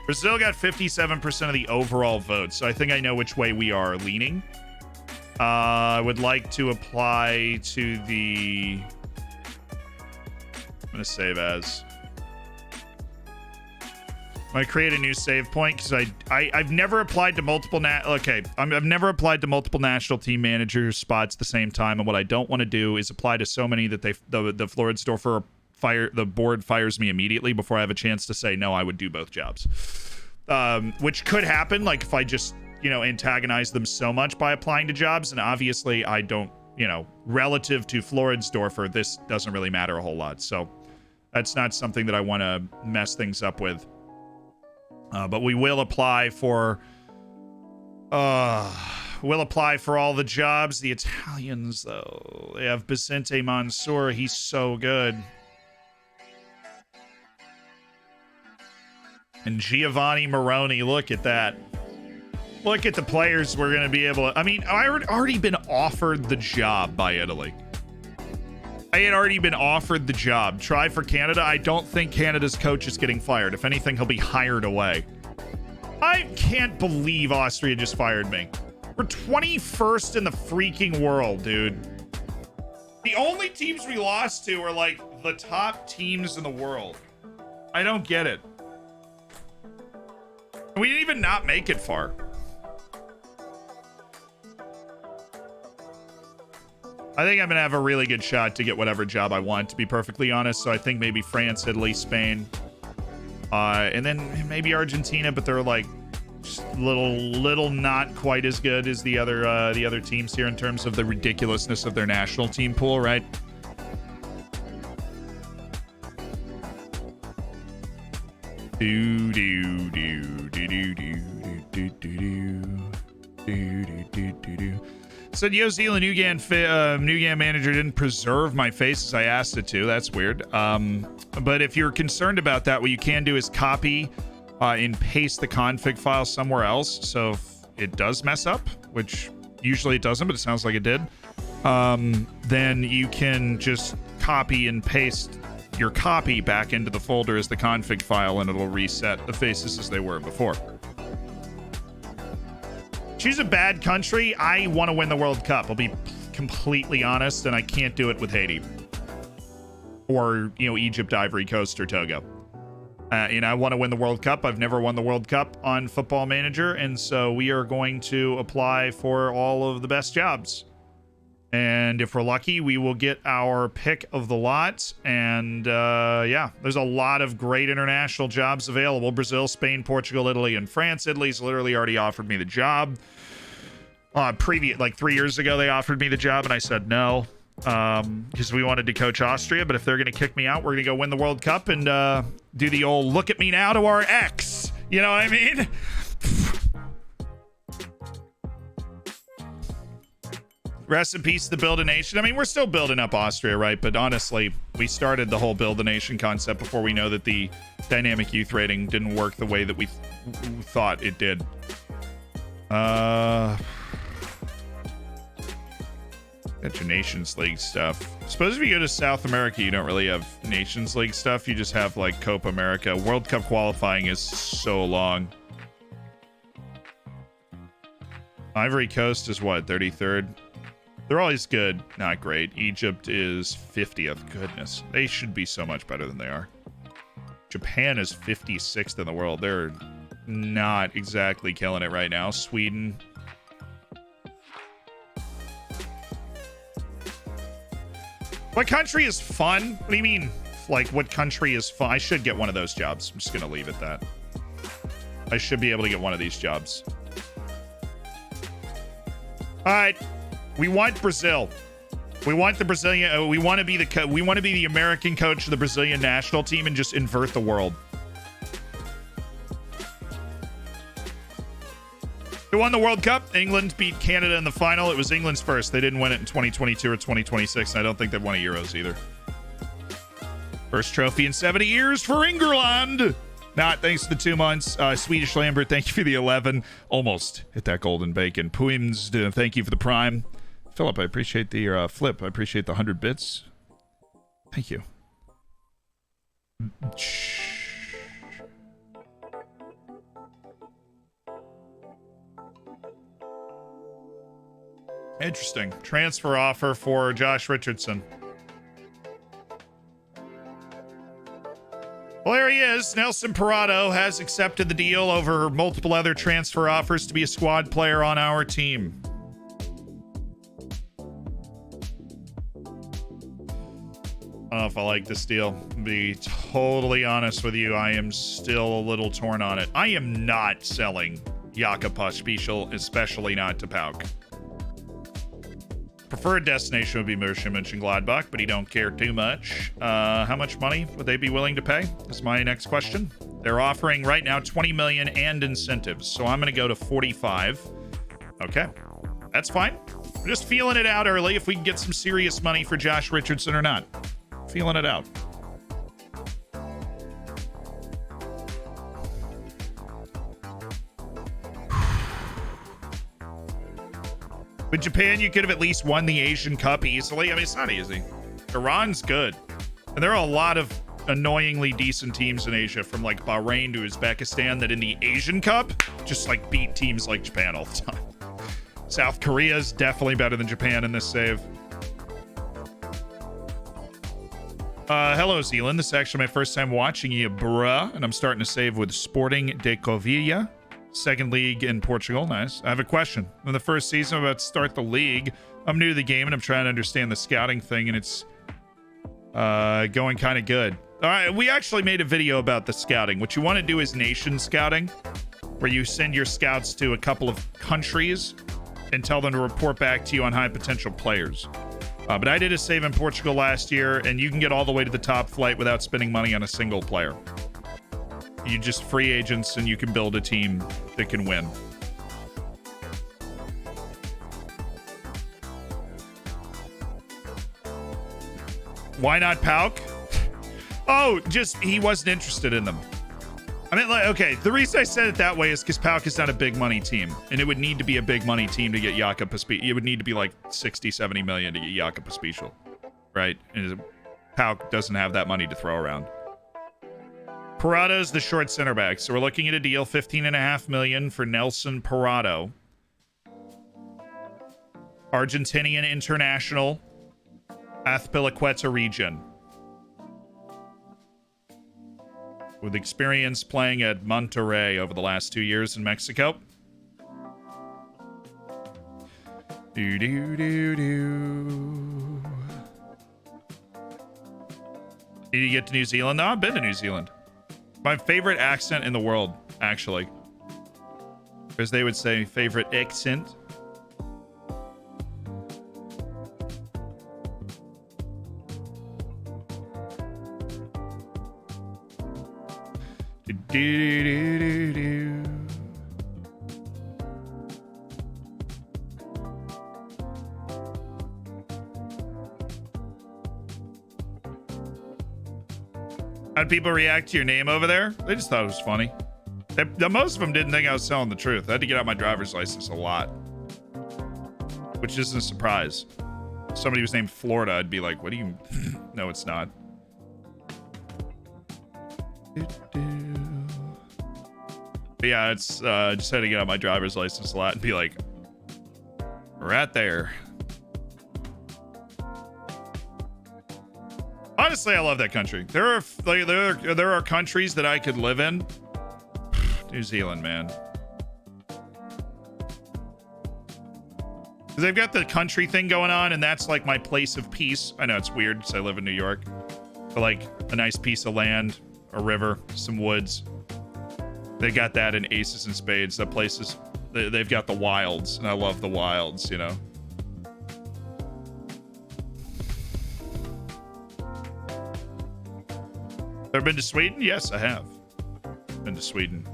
Brazil got 57% of the overall vote, so I think I know which way we are leaning. I would like to apply to the... I'm going to save as. I'm going to create a new save point because I've never applied to multiple... I've never applied to multiple national team manager spots at the same time, and what I don't want to do is apply to so many that the Floridsdorfer the board fires me immediately before I have a chance to say no. I would do both jobs, which could happen. If I just antagonize them so much by applying to jobs, and obviously I don't. Relative to Floridsdorfer, this doesn't really matter a whole lot. So that's not something that I want to mess things up with. But we will apply for. We'll apply for all the jobs. The Italians, though, they have Vicente Mansour. He's so good. And Giovanni Moroni, look at that. look at the players we're going to be able to... I mean, I had already been offered the job by Italy. I had already been offered the job. Try for Canada. I don't think Canada's coach is getting fired. If anything, he'll be hired away. I can't believe Austria just fired me. We're 21st in the freaking world, dude. The only teams we lost to are like the top teams in the world. I don't get it. We didn't even not make it far. I think I'm going to have a really good shot to get whatever job I want, to be perfectly honest. So I think maybe France, Italy, Spain, and then maybe Argentina, but they're like just little not quite as good as the other teams here in terms of the ridiculousness of their national team pool, right? Do do do do do do do do do do do. Said Yo Zealand Nugan manager didn't preserve my face as I asked it to. That's weird. But if you're concerned about that, what you can do is copy and paste the config file somewhere else. So if it does mess up, which usually it doesn't, but it sounds like it did, then you can just copy and paste your copy back into the folder as the config file, and it'll reset the faces as they were before. Choose a bad country. I want to win the World Cup. I'll be completely honest, and I can't do it with Haiti or, you know, Egypt, Ivory Coast, or Togo. I want to win the World Cup. I've never won the World Cup on Football Manager, and so we are going to apply for all of the best jobs. And if we're lucky, we will get our pick of the lot. And yeah, there's a lot of great international jobs available. Brazil, Spain, Portugal, Italy, and France. Italy's literally already offered me the job. Like 3 years ago, they offered me the job, and I said no, because we wanted to coach Austria. But if they're going to kick me out, we're going to go win the World Cup and do the old look at me now to our ex. You know what I mean? Rest in peace to the Build a Nation. I mean, we're still building up Austria, right? But honestly, we started the whole Build a Nation concept before we know that the dynamic youth rating didn't work the way that we thought it did. Got your Nations League stuff. Suppose if you go to South America, you don't really have Nations League stuff. You just have like Copa America. World Cup qualifying is so long. Ivory Coast is what, 33rd? They're always good, not great. Egypt is 50th. Goodness, they should be so much better than they are. Japan is 56th in the world. They're not exactly killing it right now. Sweden. What country is fun? What do you mean? Like, what country is fun? I should get one of those jobs. I'm just going to leave it that. I should be able to get one of these jobs. All right. We want Brazil. We want the Brazilian. We want to be the American coach of the Brazilian national team and just invert the world. Who won the World Cup? England beat Canada in the final. It was England's first. They didn't win it in 2022 or 2026, and I don't think they've won a Euros either. First trophy in 70 years for England. Not thanks to the 2 months. Swedish Lambert, thank you for the 11. Almost hit that golden bacon. Puims, thank you for the prime. Philip, I appreciate the flip. I appreciate the 100 bits. Thank you. Interesting. Transfer offer for Josh Richardson. Well, there he is. Nelson Parado has accepted the deal over multiple other transfer offers to be a squad player on our team. I don't know if I like this deal. To be totally honest with you, I am still a little torn on it. I am not selling Jakob Pospisil, especially not to Pauk. Preferred destination would be Borussia Mönchengladbach, but he don't care too much. How much money would they be willing to pay is my next question. They're offering right now 20 million and incentives, so I'm going to go to 45. Okay, that's fine. We're just feeling it out early if we can get some serious money for Josh Richardson or not. Feeling it out. With Japan, you could have at least won the Asian Cup easily. I mean, it's not easy. Iran's good. And there are a lot of annoyingly decent teams in Asia, from like Bahrain to Uzbekistan, that in the Asian Cup just like beat teams like Japan all the time. South Korea is definitely better than Japan in this save. Hello, Zealand. This is actually my first time watching you, bruh. And I'm starting to save with Sporting de Covilha, second league in Portugal. Nice. I have a question. In the first season, I'm about to start the league. I'm new to the game and I'm trying to understand the scouting thing, and it's going kind of good. All right, we actually made a video about the scouting. What you want to do is nation scouting, where you send your scouts to a couple of countries and tell them to report back to you on high potential players. But I did a save in Portugal last year, and you can get all the way to the top flight without spending money on a single player. You just free agents, and you can build a team that can win. Why not Pauk? Oh, just he wasn't interested in them. I mean, like, okay, the reason I said it that way is because Pauk is not a big money team, and it would need to be a big money team to get Jakob Pospisil. It would need to be like 60, 70 million to get Jakob Pospisil, right? And Pauk doesn't have that money to throw around. Parato's the short center back, so we're looking at a deal, 15.5 million for Nelson Parato. Argentinian international, Azpilicueta region, with experience playing at Monterrey over the last 2 years in Mexico. Do do do do. Did you get to New Zealand? No, I've been to New Zealand. My favorite accent in the world, actually. As they would say, favorite accent. Do, do, do, do. How'd people react to your name over there? They just thought it was funny. Most of them didn't think I was telling the truth. I had to get out my driver's license a lot, which isn't a surprise. If somebody was named Florida, I'd be like, what do you... No, it's not. But yeah, it's just had to get out my driver's license a lot and be like, right there. Honestly, I love that country. There are countries that I could live in. New Zealand, man. Because they've got the country thing going on, and that's like my place of peace. I know it's weird because I live in New York. But like a nice piece of land, a river, some woods. They got that in Aces and Spades. That place is, they've got the wilds, and I love the wilds, you know. Ever been to Sweden? Yes, I have. Been to Sweden.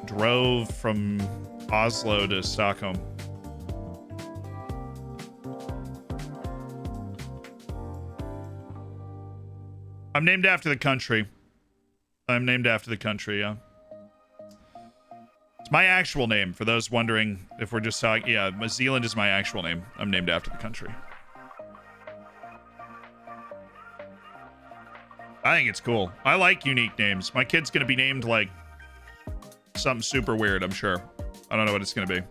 Drove from Oslo to Stockholm. I'm named after the country. I'm named after the country, yeah. It's my actual name, for those wondering if we're just talking. Yeah, New Zealand is my actual name. I'm named after the country. I think it's cool. I like unique names. My kid's gonna be named like something super weird, I'm sure. I don't know what it's gonna be.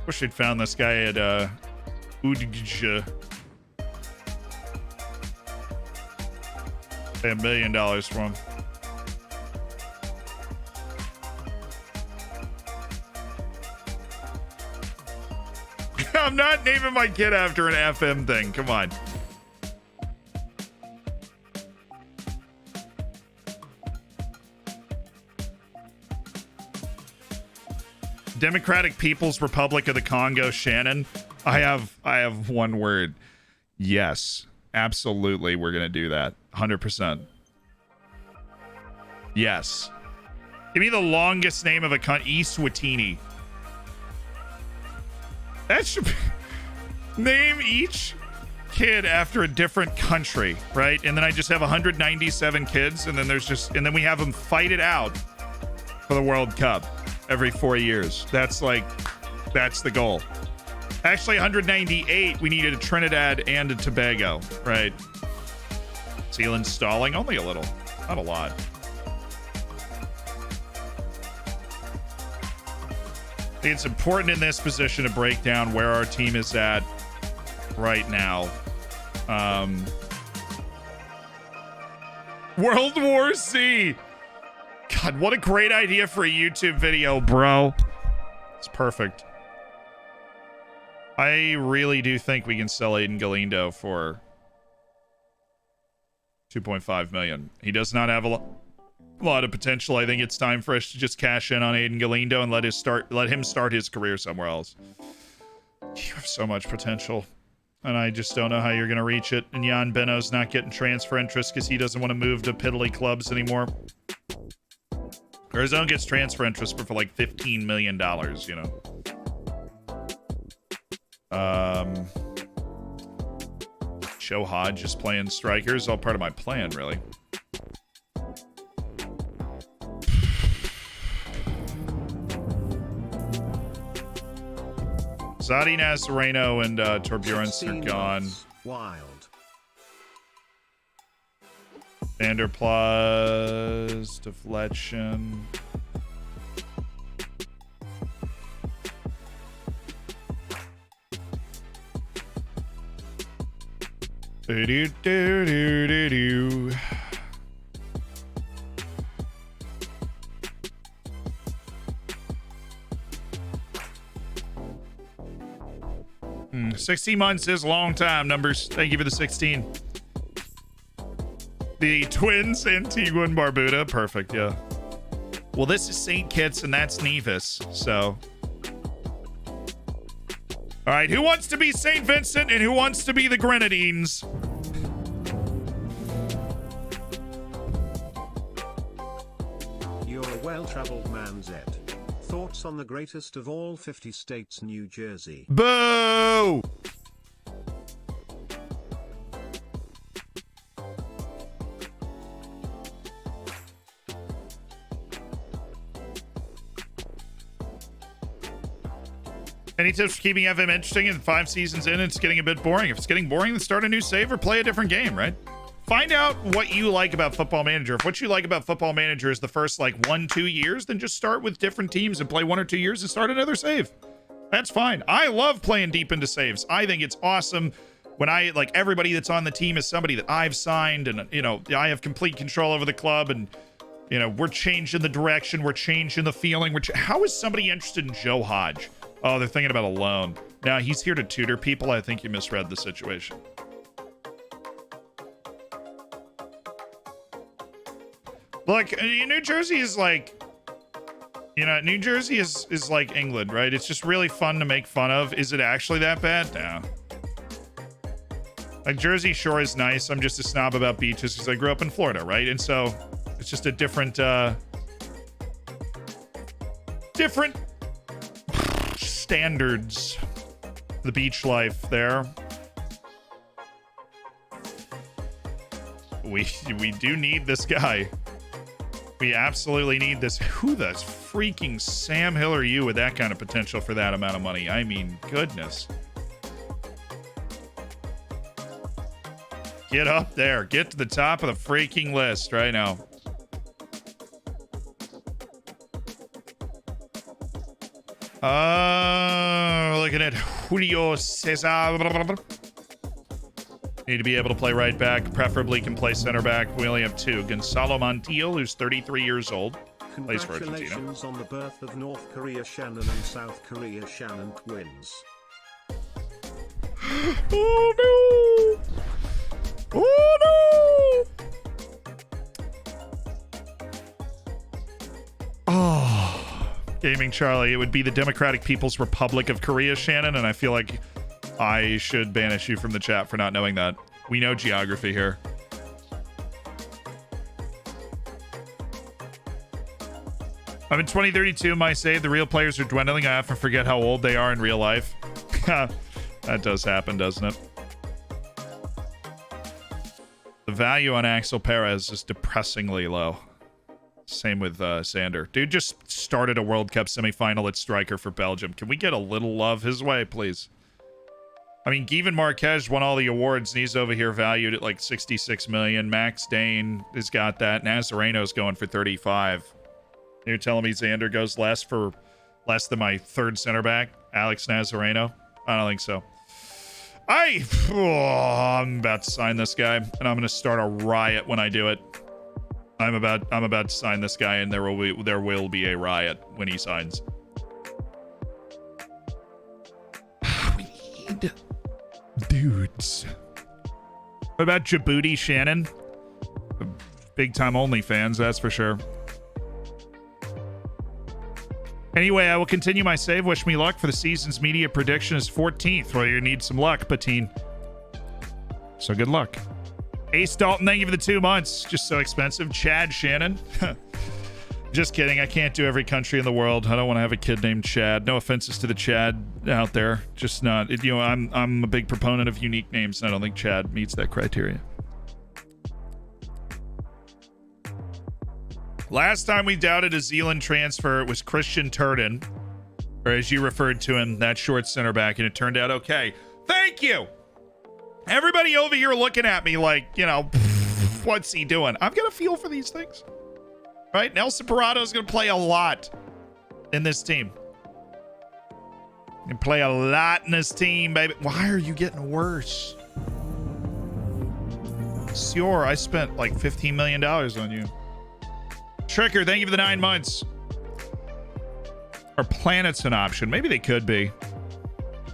Wish they'd found this guy at Udj. Pay $1 million for him. I'm not naming my kid after an FM thing. Come on. Democratic People's Republic of the Congo, Shannon. I have one word. Yes. Absolutely, we're gonna do that. 100%. Yes. Give me the longest name of a country. Eswatini. That should be... Name each kid after a different country, right? And then I just have 197 kids, and then then we have them fight it out for the World Cup every 4 years. That's the goal. Actually, 198, we needed a Trinidad and a Tobago, right? Seal installing, only a little, not a lot. I think it's important in this position to break down where our team is at right now. World War Z. God, what a great idea for a YouTube video, bro. It's perfect. I really do think we can sell Aiden Galindo for 2.5 million. He does not have a lot of potential. I think it's time for us to just cash in on Aiden Galindo and let him start his career somewhere else. You have so much potential, and I just don't know how you're going to reach it. And Jan Beno's not getting transfer interest because he doesn't want to move to piddly clubs anymore. Arizona gets transfer interest for like $15 million, you know. Joe Hodge just playing strikers, all part of my plan, really. Zadi Nazareno and Torbjorns are gone. Wild. Vanderplas, deflection. Do-do-do-do-do-do. 16 months is a long time, numbers. Thank you for the 16. The twins, Antigua and Barbuda. Perfect, yeah. Well, this is St. Kitts and that's Nevis, so. All right, who wants to be St. Vincent and who wants to be the Grenadines? You're a well-traveled man, Zed. Thoughts on the greatest of all 50 states, New Jersey? Boo! Any tips for keeping FM interesting? And 5 seasons in, it's getting a bit boring. If it's getting boring, then start a new save or play a different game, right? Find out what you like about Football Manager. If what you like about Football Manager is the first, 1-2 years, then just start with different teams and play 1 or 2 years and start another save. That's fine. I love playing deep into saves. I think it's awesome when everybody that's on the team is somebody that I've signed and, I have complete control over the club and, we're changing the direction. We're changing the feeling. How is somebody interested in Joe Hodge? Oh, they're thinking about a loan. Now, he's here to tutor people. I think you misread the situation. Look, New Jersey is New Jersey is like England, right? It's just really fun to make fun of. Is it actually that bad? No. Jersey Shore is nice. I'm just a snob about beaches because I grew up in Florida, right? And so it's just a different standards. The beach life there. We do need this guy. We absolutely need this. Who the freaking Sam Hill are you with that kind of potential for that amount of money? I mean, goodness. Get up there. Get to the top of the freaking list right now. Looking at Julio Cesar. Need to be able to play right back. Preferably can play center back. We only have 2. Gonzalo Montiel, who's 33 years old. Plays for Argentina. Congratulations on the birth of North Korea Shannon and South Korea Shannon twins. Oh no! Oh no! Oh, Gaming Charlie, it would be the Democratic People's Republic of Korea, Shannon, and I feel like I should banish you from the chat for not knowing that. We know geography here. I'm in 2032, my save. The real players are dwindling. I often forget how old they are in real life. That does happen, doesn't it? The value on Axel Perez is depressingly low. Same with Sander. Dude just started a World Cup semifinal at striker for Belgium. Can we get a little love his way, please? I mean, Given Marquez won all the awards, and he's over here valued at like 66 million. Max Dane has got that. Nazareno's going for 35. You're telling me Xander goes less than my third center back, Alex Nazareno? I don't think so. I'm about to sign this guy, and I'm going to start a riot when I do it. I'm about to sign this guy, and there will be a riot when he signs. We need dudes. What about Djibouti Shannon? Big time OnlyFans, that's for sure. Anyway, I will continue my save. Wish me luck for the season's media prediction is 14th. Well, you need some luck, Patine. So good luck. Ace Dalton, thank you for the 2 months. Just so expensive. Chad Shannon. Just kidding. I can't do every country in the world. I don't want to have a kid named Chad. No offenses to the Chad out there. Just not. I'm a big proponent of unique names, and I don't think Chad meets that criteria. Last time we doubted a Zealand transfer, it was Christian Turden, or as you referred to him, that short center back, and it turned out okay. Thank you. Everybody over here looking at me like, what's he doing? I've got a feel for these things. Right? Nelson Parado is going to play a lot in this team. And play a lot in this team, baby. Why are you getting worse? Sior, I spent like $15 million on you. Tricker, thank you for the 9 months. Are planets an option? Maybe they could be.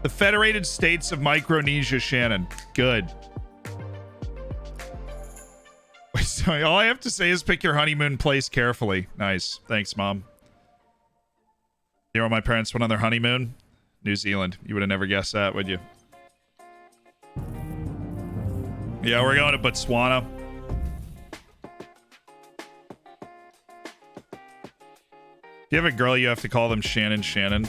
The Federated States of Micronesia, Shannon. Good. Wait, so all I have to say is pick your honeymoon place carefully. Nice. Thanks, Mom. You know where my parents went on their honeymoon? New Zealand. You would have never guessed that, would you? Yeah, we're going to Botswana. If you have a girl, you have to call them Shannon.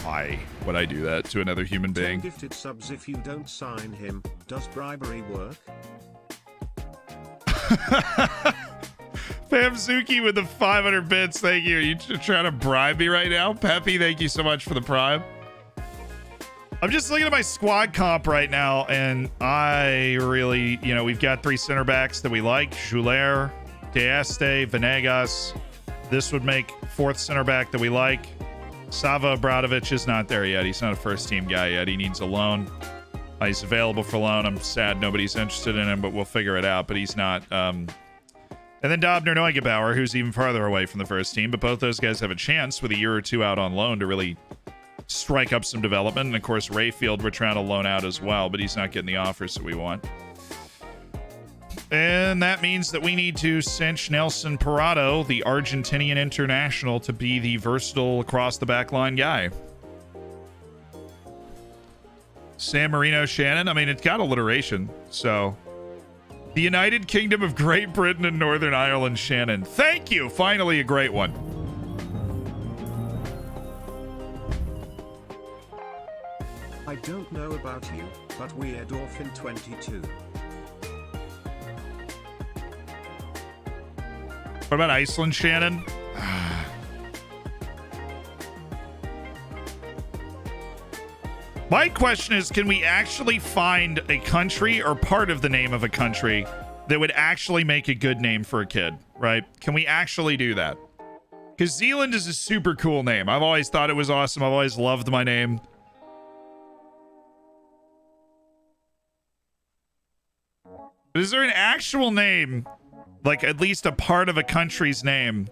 Why would I do that to another human being? Gifted subs if you don't sign him. Does bribery work? Famzuki with the 500 bits. Thank you. Are you trying to bribe me right now? Peppy, thank you so much for the prime. I'm just looking at my squad comp right now, and I really, we've got 3 center backs that we like. Joulaire, Diaste, Venegas. This would make 4th center back that we like. Sava Obradovic is not there yet. He's not a first team guy yet. He needs a loan. He's available for loan. I'm sad nobody's interested in him, but we'll figure it out. But he's not. And then Dobner Neugebauer, who's even farther away from the first team. But both those guys have a chance with a year or 2 out on loan to really strike up some development. And of course, Rayfield, we're trying to loan out as well, but he's not getting the offers that we want. And that means that we need to cinch Nelson Parado, the Argentinian international, to be the versatile across the backline guy. San Marino Shannon, I mean, it's got alliteration. So, the United Kingdom of Great Britain and Northern Ireland Shannon. Thank you. Finally, a great one. I don't know about you, but Weird Orphan 22. What about Iceland, Shannon? My question is, can we actually find a country or part of the name of a country that would actually make a good name for a kid, right? Can we actually do that? Because Zealand is a super cool name. I've always thought it was awesome. I've always loved my name. But is there an actual name, like at least a part of a country's name?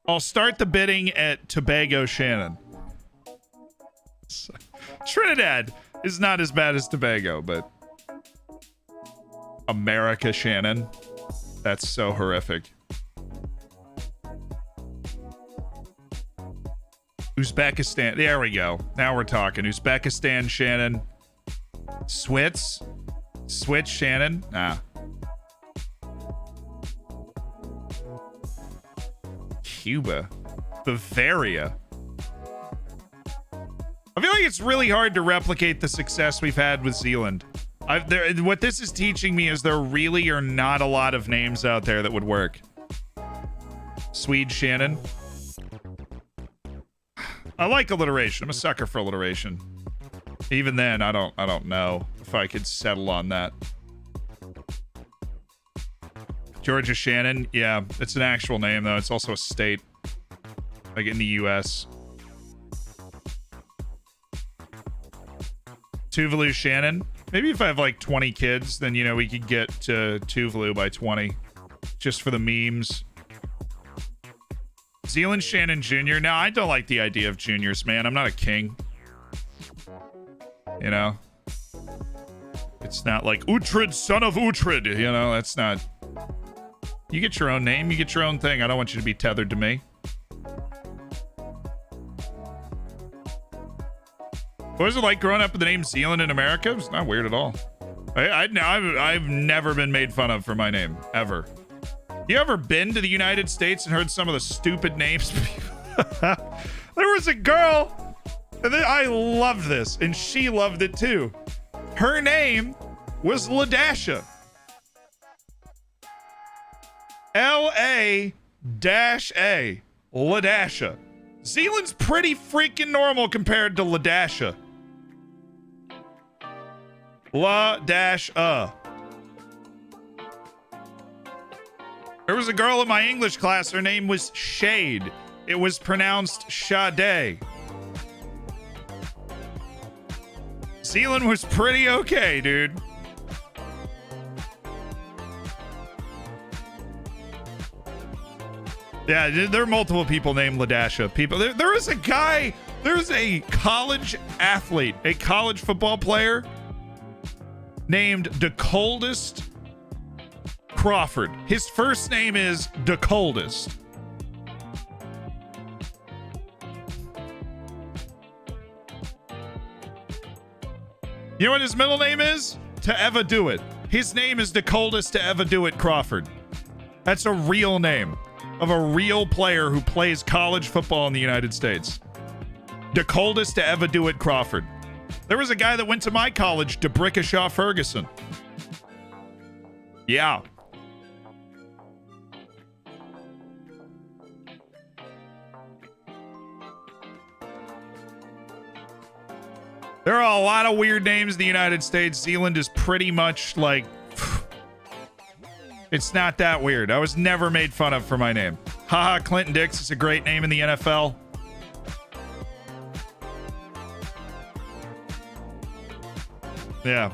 I'll start the bidding at Tobago Shannon. Trinidad is not as bad as Tobago, but America Shannon. That's so horrific. Uzbekistan. There we go. Now we're talking. Uzbekistan Shannon. Switch Shannon. Nah. Cuba. Bavaria. I feel like it's really hard to replicate the success we've had with Zealand. What this is teaching me is there really are not a lot of names out there that would work. Swede Shannon. I like alliteration. I'm a sucker for alliteration. Even then, I don't know if I could settle on that. Georgia Shannon. Yeah, it's an actual name though. It's also a state, like in the U.S. Tuvalu Shannon. Maybe if I have like 20 kids, then, you know, we could get to Tuvalu by 20. Just for the memes. Zealand Shannon Jr. Now, I don't like the idea of juniors, man. I'm not a king. You know? It's not like Uhtred, son of Uhtred. You know, that's not... You get your own name. You get your own thing. I don't want you to be tethered to me. What was it like growing up with the name Zealand in America? It's not weird at all. I've never been made fun of for my name, ever. You ever been to the United States and heard some of the stupid names? There was a girl, and I loved this, and she loved it too. Her name was Ladasha. L-A-A. Ladasha. Zealand's pretty freaking normal compared to Ladasha. La-dash-a. There was a girl in my English class. Her name was Shade. It was pronounced Sade. Zealand was pretty okay, dude. Yeah, there are multiple people named Ladasha. There is a guy, there's a college athlete, a college football player named the Coldest Crawford. His first name is the Coldest. You know what his middle name is? To ever do it. His name is the Coldest to ever do it Crawford. That's a real name of a real player who plays college football in the United States. The Coldest to ever do it Crawford. There was a guy that went to my college, DeBrickashaw Ferguson. Yeah. There are a lot of weird names in the United States. Zealand is pretty much like... It's not that weird. I was never made fun of for my name. Haha, Clinton Dix is a great name in the NFL. Yeah.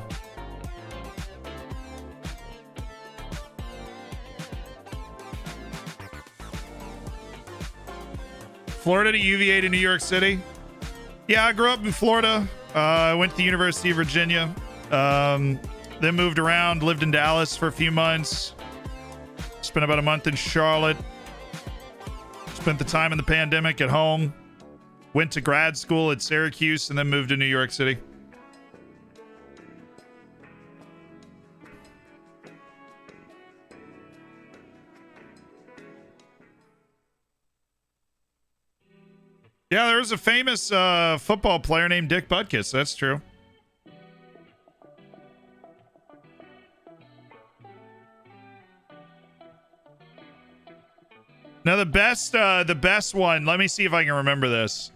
Florida to UVA to New York City. Yeah, I grew up in Florida. I went to the University of Virginia. Then moved around, lived in Dallas for a few months. Spent about a month in Charlotte. Spent the time in the pandemic at home. Went to grad school at Syracuse and then moved to New York City. Yeah, there was a famous football player named Dick Butkus. That's true. Now the best one. Let me see if I can remember this.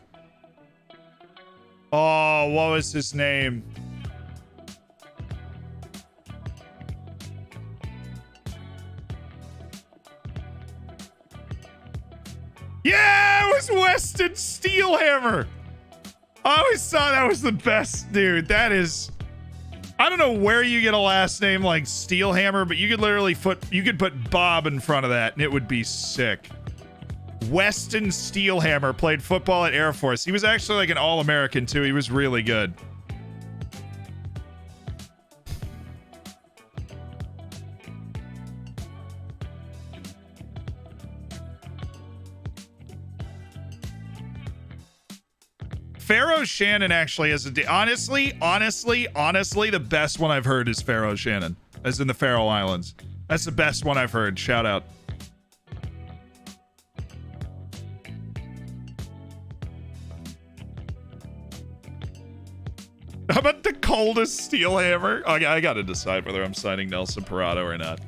Oh, what was his name? Yeah, it was Weston Steelhammer. I always thought that was the best, dude. That is... I don't know where you get a last name like Steelhammer, but you could literally put Bob in front of that and it would be sick. Weston Steelhammer played football at Air Force. He was actually like an All-American too. He was really good. Pharaoh Shannon actually is honestly, the best one I've heard is Pharaoh Shannon, as in the Faroe Islands. That's the best one I've heard. Shout out. How about the coldest steel hammer? I gotta decide whether I'm signing Nelson Parado or not.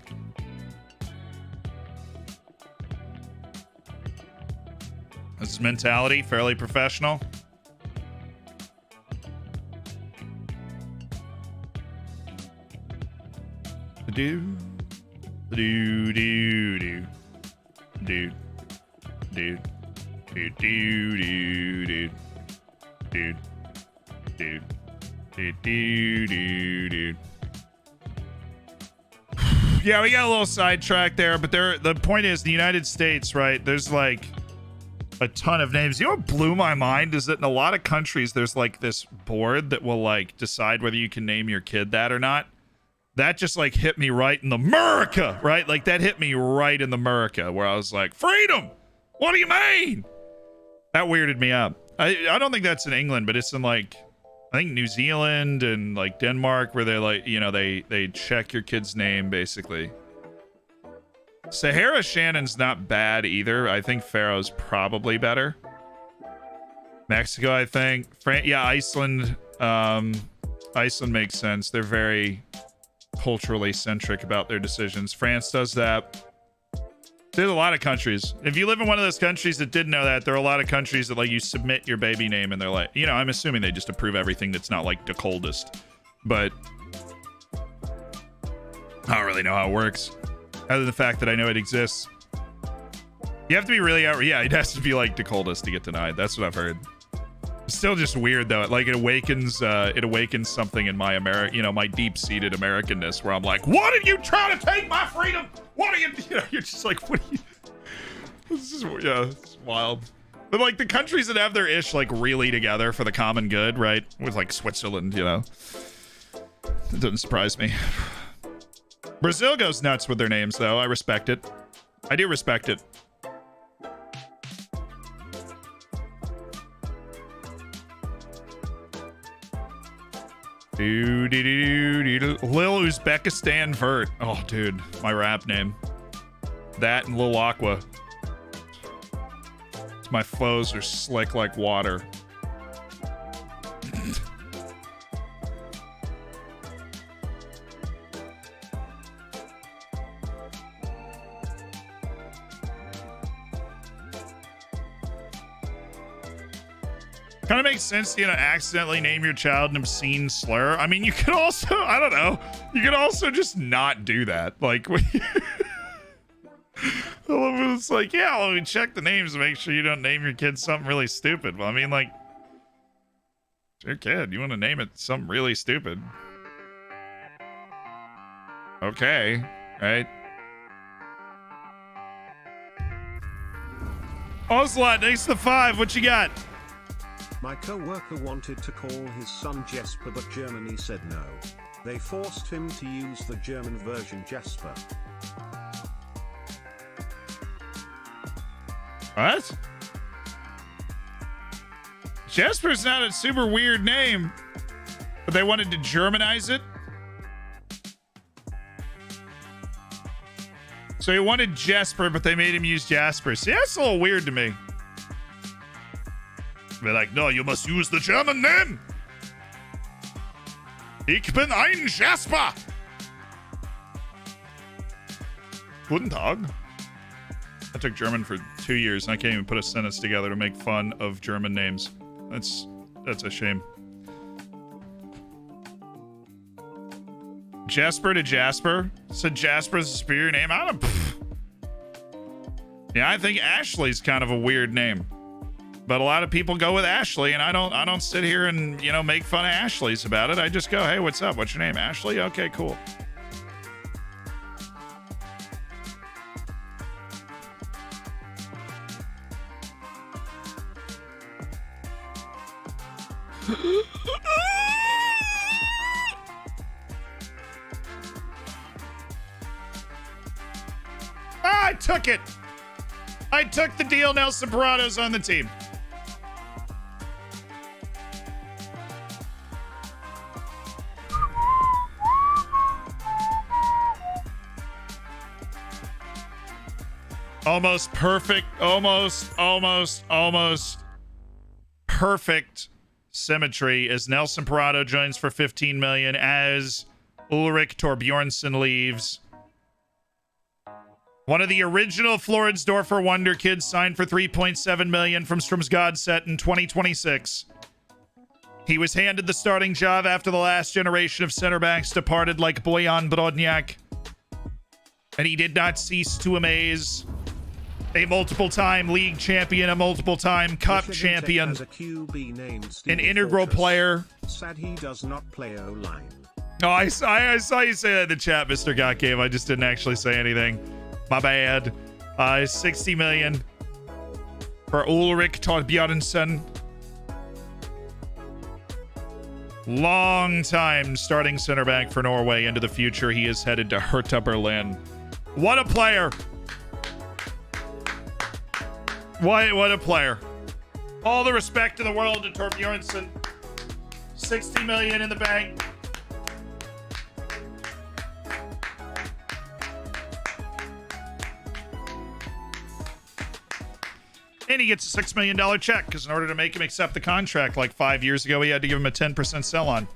This is mentality, fairly professional. Do do do do do do do do do dude dude dude. Yeah, we got a little sidetracked there, but the point is the United States, right? There's like a ton of names. You know what blew my mind is that in a lot of countries there's like this board that will like decide whether you can name your kid that or not. That just like hit me right in the America, right? Like that hit me right in the America where I was like, freedom! What do you mean? That weirded me out. I don't think that's in England, but it's in like, I think New Zealand and like Denmark where they're like, you know, they check your kid's name basically. Sahara Shannon's not bad either. I think Pharaoh's probably better. Mexico, I think. Yeah, Iceland. Iceland makes sense. They're very culturally centric about their decisions. France does that. There's a lot of countries. If you live in one of those countries that didn't know that, there are a lot of countries that like you submit your baby name and they're like, you know, I'm assuming they just approve everything that's not like the coldest. But I don't really know how it works. Other than the fact that I know it exists. You have to be really out. Yeah, it has to be like the coldest to get denied. That's what I've heard. It's still just weird though. Like it awakens something in my my deep-seated Americanness where I'm like, what are you trying to take my freedom? What are you know, you're just like, what are you? This is, yeah, it's wild. But like the countries that have their ish like really together for the common good, right? With like Switzerland, you know. It doesn't surprise me. Brazil goes nuts with their names though. I respect it. I do respect it. Lil Uzbekistan Vert. Oh, dude, my rap name. That and Lil Aqua. My flows are slick like water. Kind of makes sense to, accidentally name your child an obscene slur. I mean, you could also, I don't know, you could also just not do that. Like, it's like, yeah, let me check the names to make sure you don't name your kid something really stupid. Well, I mean, like, it's your kid. You want to name it something really stupid. Okay, right? Ocelot, thanks to the 5. What you got? My co-worker wanted to call his son Jesper, but Germany said no. They forced him to use the German version Jesper. What? Jesper's not a super weird name, but they wanted to Germanize it. So he wanted Jesper, but they made him use Jasper. See, that's a little weird to me. They're like, no, you must use the German name. Ich bin ein Jasper. Guten Tag. I took German for 2 years and I can't even put a sentence together to make fun of German names. That's a shame. Jasper to Jasper? So Jasper's a superior name? I don't. Yeah, I think Ashley's kind of a weird name. But a lot of people go with Ashley, and I don't sit here and, make fun of Ashley's about it. I just go, hey, what's up? What's your name? Ashley? Okay, cool. I took it. I took the deal. Nelson Parado's on the team. Almost perfect, almost perfect symmetry as Nelson Parado joins for 15 million as Ulrich Torbjornsson leaves. One of the original Floridsdorfer Wonder Kids signed for 3.7 million from Strømsgodset in 2026. He was handed the starting job after the last generation of center backs departed like Bojan Brodnjak. And he did not cease to amaze. A multiple-time league champion, a multiple-time cup champion, an integral player. Sad he does not play O-line. Oh, I saw you say that in the chat, Mr. Got Game. I just didn't actually say anything. My bad. 60 million for Ulrich Torbjornsson. Long time starting center back for Norway. Into the future, he is headed to Hertha Berlin. What a player! What a player. All the respect in the world to Torbjornsson. 60 million in the bank. And he gets a $6 million check because in order to make him accept the contract like 5 years ago, he had to give him a 10% sell-on.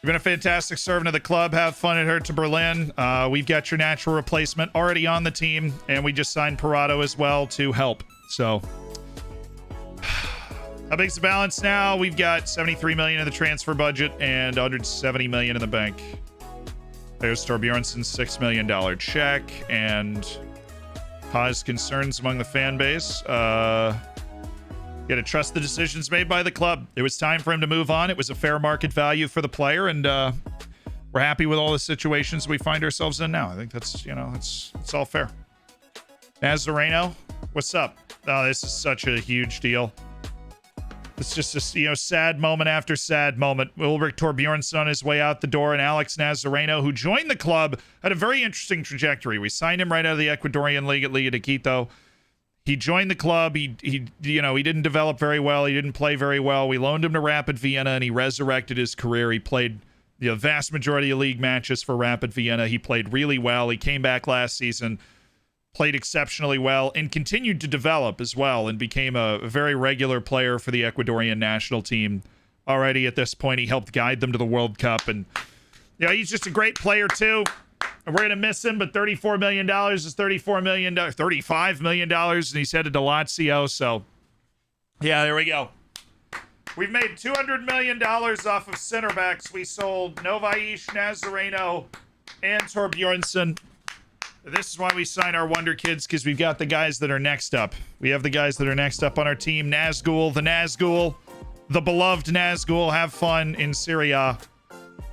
You've been a fantastic servant of the club. Have fun at Hertha Berlin. We've got your natural replacement already on the team, and we just signed Parado as well to help. So, how big's the balance now? We've got 73 million in the transfer budget and 170 million in the bank. There's Torbjornsson's $6 million check, and caused concerns among the fan base. You got to trust the decisions made by the club. It was time for him to move on. It was a fair market value for the player, and we're happy with all the situations we find ourselves in now. I think that's, it's all fair. Nazareno, what's up? Oh, this is such a huge deal. It's just a sad moment after sad moment. Ulrich Torbjornsson on his way out the door, and Alex Nazareno, who joined the club, had a very interesting trajectory. We signed him right out of the Ecuadorian league at Liga de Quito. He joined the club. He didn't develop very well. He didn't play very well. We loaned him to Rapid Vienna, and he resurrected his career. He played the vast majority of league matches for Rapid Vienna. He played really well. He came back last season, played exceptionally well, and continued to develop as well, and became a very regular player for the Ecuadorian national team. Already at this point, he helped guide them to the World Cup, and he's just a great player too. And we're going to miss him, but $34 million is $35 million, and he's headed to Lazio. So, yeah, there we go. We've made $200 million off of center backs. We sold Novaish, Nazareno, and Torbjornsson. This is why we sign our Wonder Kids, because we've got the guys that are next up. We have the guys that are next up on our team. Nazgul, the beloved Nazgul. Have fun in Syria.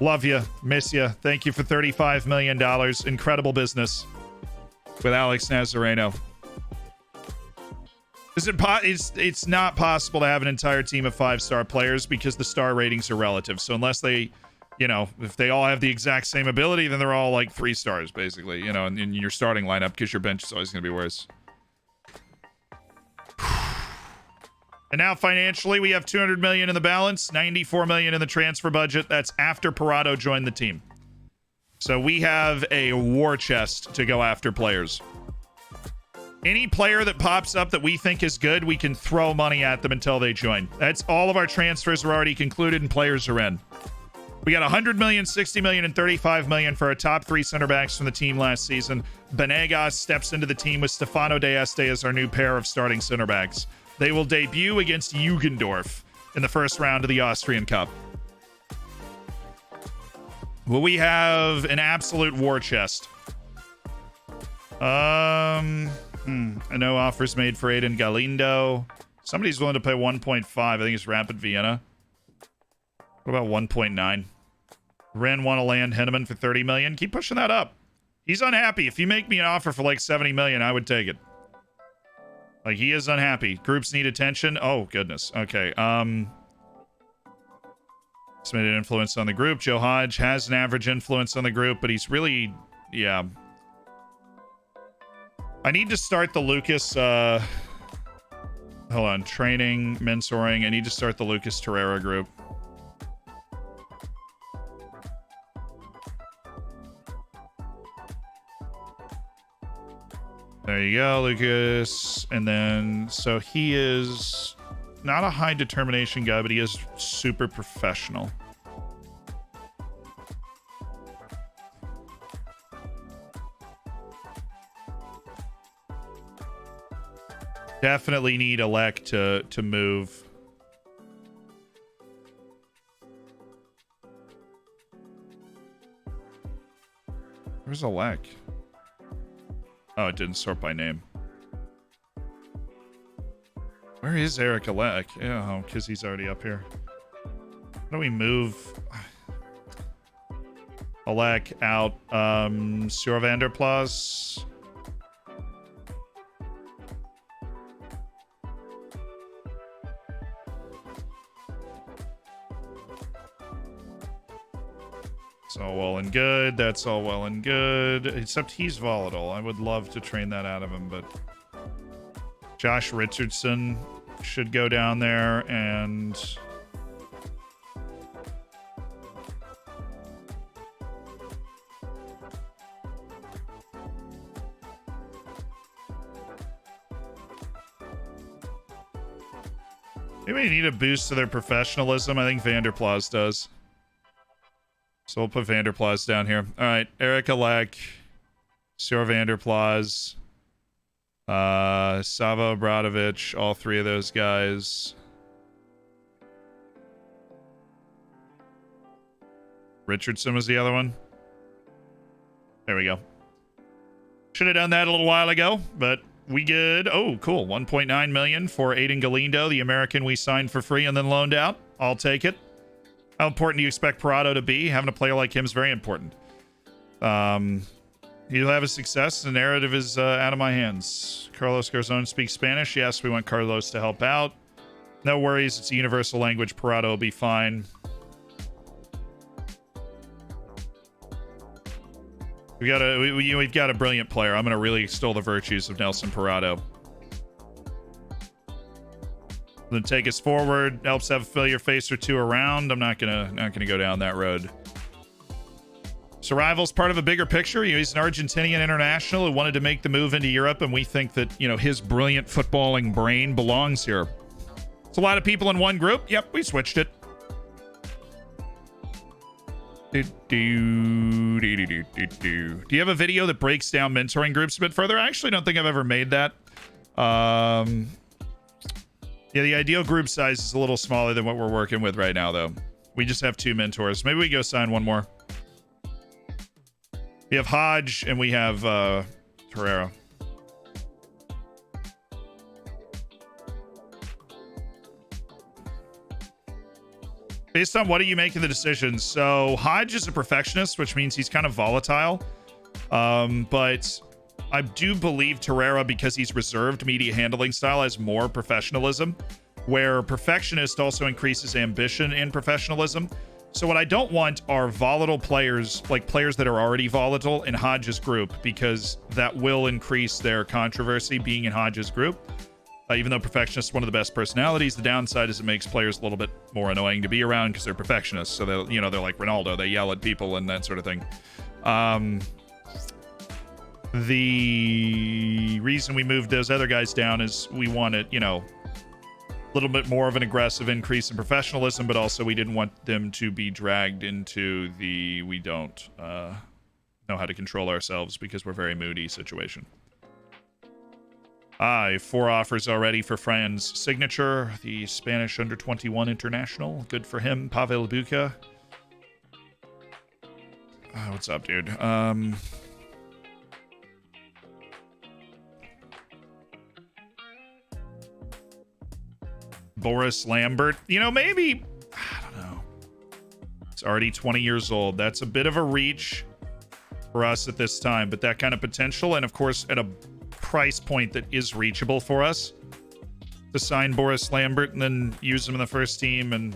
Love you. Miss you. Thank you for $35 million. Incredible business with Alex Nazareno. It's not possible to have an entire team of 5-star players because the star ratings are relative. So unless they, if they all have the exact same ability, then they're all like 3 stars, basically, in your starting lineup, because your bench is always going to be worse. And now financially, we have 200 million in the balance, 94 million in the transfer budget. That's after Parado joined the team. So we have a war chest to go after players. Any player that pops up that we think is good, we can throw money at them until they join. That's all of our transfers are already concluded and players are in. We got 100 million, 60 million, and 35 million for our top 3 center backs from the team last season. Benegas steps into the team with Stefano D'Este as our new pair of starting center backs. They will debut against Jugendorf in the first round of the Austrian Cup. Will we have an absolute war chest? I know offers made for Aiden Galindo. Somebody's willing to pay 1.5. I think it's Rapid Vienna. What about 1.9? Ren want to land Henneman for 30 million. Keep pushing that up. He's unhappy. If you make me an offer for like 70 million, I would take it. Like, he is unhappy. Groups need attention. Oh, goodness. Okay. Estimated influence on the group. Joe Hodge has an average influence on the group, but he's really, yeah. I need to start the Lucas, hold on. Training, mentoring. I need to start the Lucas Torreira group. There you go, Lucas. And then, so he is not a high determination guy, but he is super professional. Definitely need Elec to move. Where's Elec? Oh, it didn't sort by name. Where is Eric Elec? Oh, because he's already up here. How do we move Elec out? Sur Vanderplas. It's all well and good. That's all well and good. Except he's volatile. I would love to train that out of him, but Josh Richardson should go down there, and maybe they need a boost to their professionalism. I think Vanderplas does. So we'll put Vanderplas down here. All right, Eric Elec, Sor Vanderplas, Sava Obradovic, all three of those guys. Richardson was the other one. There we go. Should have done that a little while ago, but we good. Oh, cool. 1.9 million for Aiden Galindo, the American we signed for free and then loaned out. I'll take it. How important do you expect Parado to be? Having a player like him is very important. He'll have a success. The narrative is out of my hands. Carlos Garzon speaks Spanish. Yes, we want Carlos to help out. No worries. It's a universal language. Parado will be fine. We've got a brilliant player. I'm going to really extol the virtues of Nelson Parado. Then take us forward. Helps have a familiar face or two around. I'm not gonna go down that road. So Rival's part of a bigger picture. He's an Argentinian international who wanted to make the move into Europe, and we think that, you know, his brilliant footballing brain belongs here. It's a lot of people in one group. Yep, we switched it. Do you have a video that breaks down mentoring groups a bit further? I actually don't think I've ever made that. Yeah, the ideal group size is a little smaller than what we're working with right now, though. We just have 2 mentors. Maybe we go sign one more. We have Hodge and we have Herrera. Based on what are you making the decisions? So Hodge is a perfectionist, which means he's kind of volatile. But I do believe Terrera, because he's reserved media handling style, has more professionalism, where perfectionist also increases ambition and professionalism. So what I don't want are volatile players, like players that are already volatile in Hodge's group, because that will increase their controversy being in Hodge's group. Even though perfectionist is one of the best personalities, the downside is it makes players a little bit more annoying to be around because they're perfectionists. So they're, you know, they're like Ronaldo. They yell at people and that sort of thing. The reason we moved those other guys down is we wanted, you know, a little bit more of an aggressive increase in professionalism, but also we didn't want them to be dragged into the we don't know how to control ourselves because we're very moody situation. I have 4 offers already for Fran's signature, the Spanish under-21 international. Good for him. Pavel Buka. What's up, dude? Boris Lambert. You know, maybe, I don't know. It's already 20 years old. That's a bit of a reach for us at this time, but that kind of potential, and of course, at a price point that is reachable for us to sign Boris Lambert and then use him in the first team.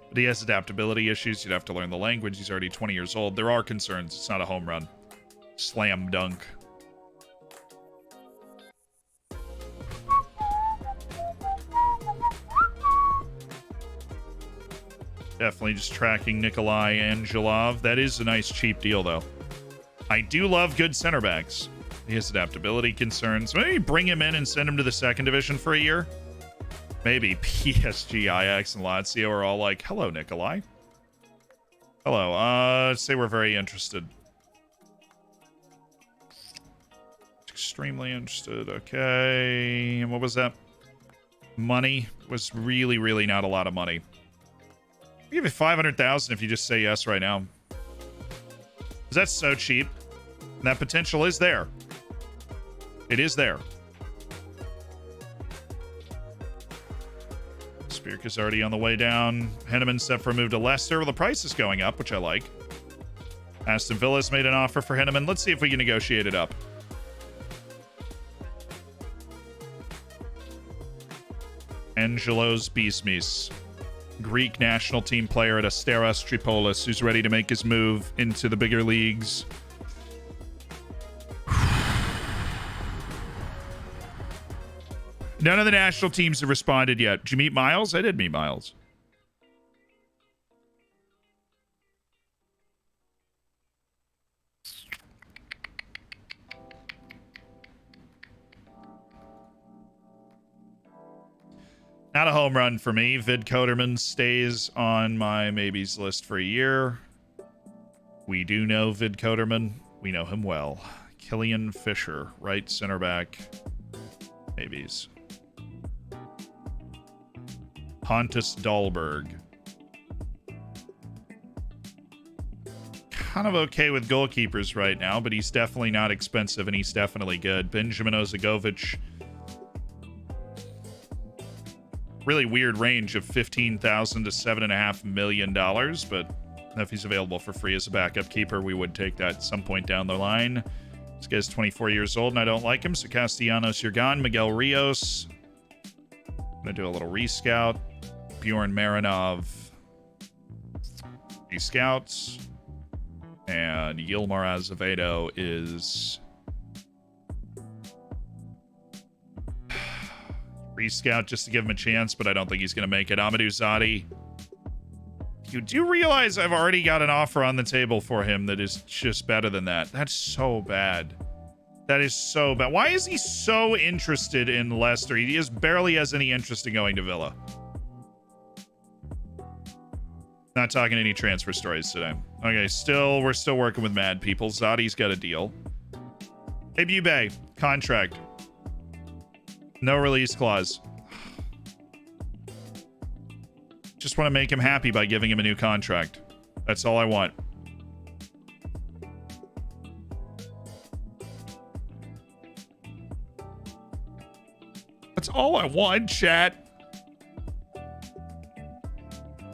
But he has adaptability issues. You'd have to learn the language. He's already 20 years old. There are concerns. It's not a home run. Slam dunk. Definitely just tracking Nikolai Angelov. That is a nice cheap deal, though. I do love good center backs. He has adaptability concerns. Maybe bring him in and send him to the 2nd division for a year. Maybe PSG, Ajax, and Lazio are all like, hello, Nikolai. Hello. Let's say we're very interested. Extremely interested. Okay. And what was that? Money was really, really not a lot of money. I'll give you 500,000 if you just say yes right now. Because that's so cheap. And that potential is there. It is there. Spierk is already on the way down. Henneman set for a move to Leicester. Well, the price is going up, which I like. Aston Villa's made an offer for Henneman. Let's see if we can negotiate it up. Angelos Bismis, Greek national team player at Asteras Tripolis, who's ready to make his move into the bigger leagues. None of the national teams have responded yet. Did you meet Miles? I did meet Miles. Not a home run for me. Vid Coderman stays on my maybes list for a year. We do know Vid Coderman. We know him well. Killian Fisher, right center back. Maybes. Pontus Dahlberg. Kind of okay with goalkeepers right now, but he's definitely not expensive and he's definitely good. Benjamin Ozagovic. Really weird range of $15,000 to $7.5 million, but if he's available for free as a backup keeper, we would take that at some point down the line. This guy's 24 years old and I don't like him, so Castellanos, you're gone. Miguel Rios. I'm gonna do a little rescout. Bjorn Marinov. Rescouts. And Yilmar Azevedo is rescout just to give him a chance, but I don't think he's going to make it. Amadou Zadi. You do realize I've already got an offer on the table for him that is just better than that. That's so bad. That is so bad. Why is he so interested in Leicester? He just barely has any interest in going to Villa. Not talking any transfer stories today. Okay, we're still working with mad people. Zadi's got a deal. Hey, Bube, contract. No release clause. Just want to make him happy by giving him a new contract. That's all I want. That's all I want, chat.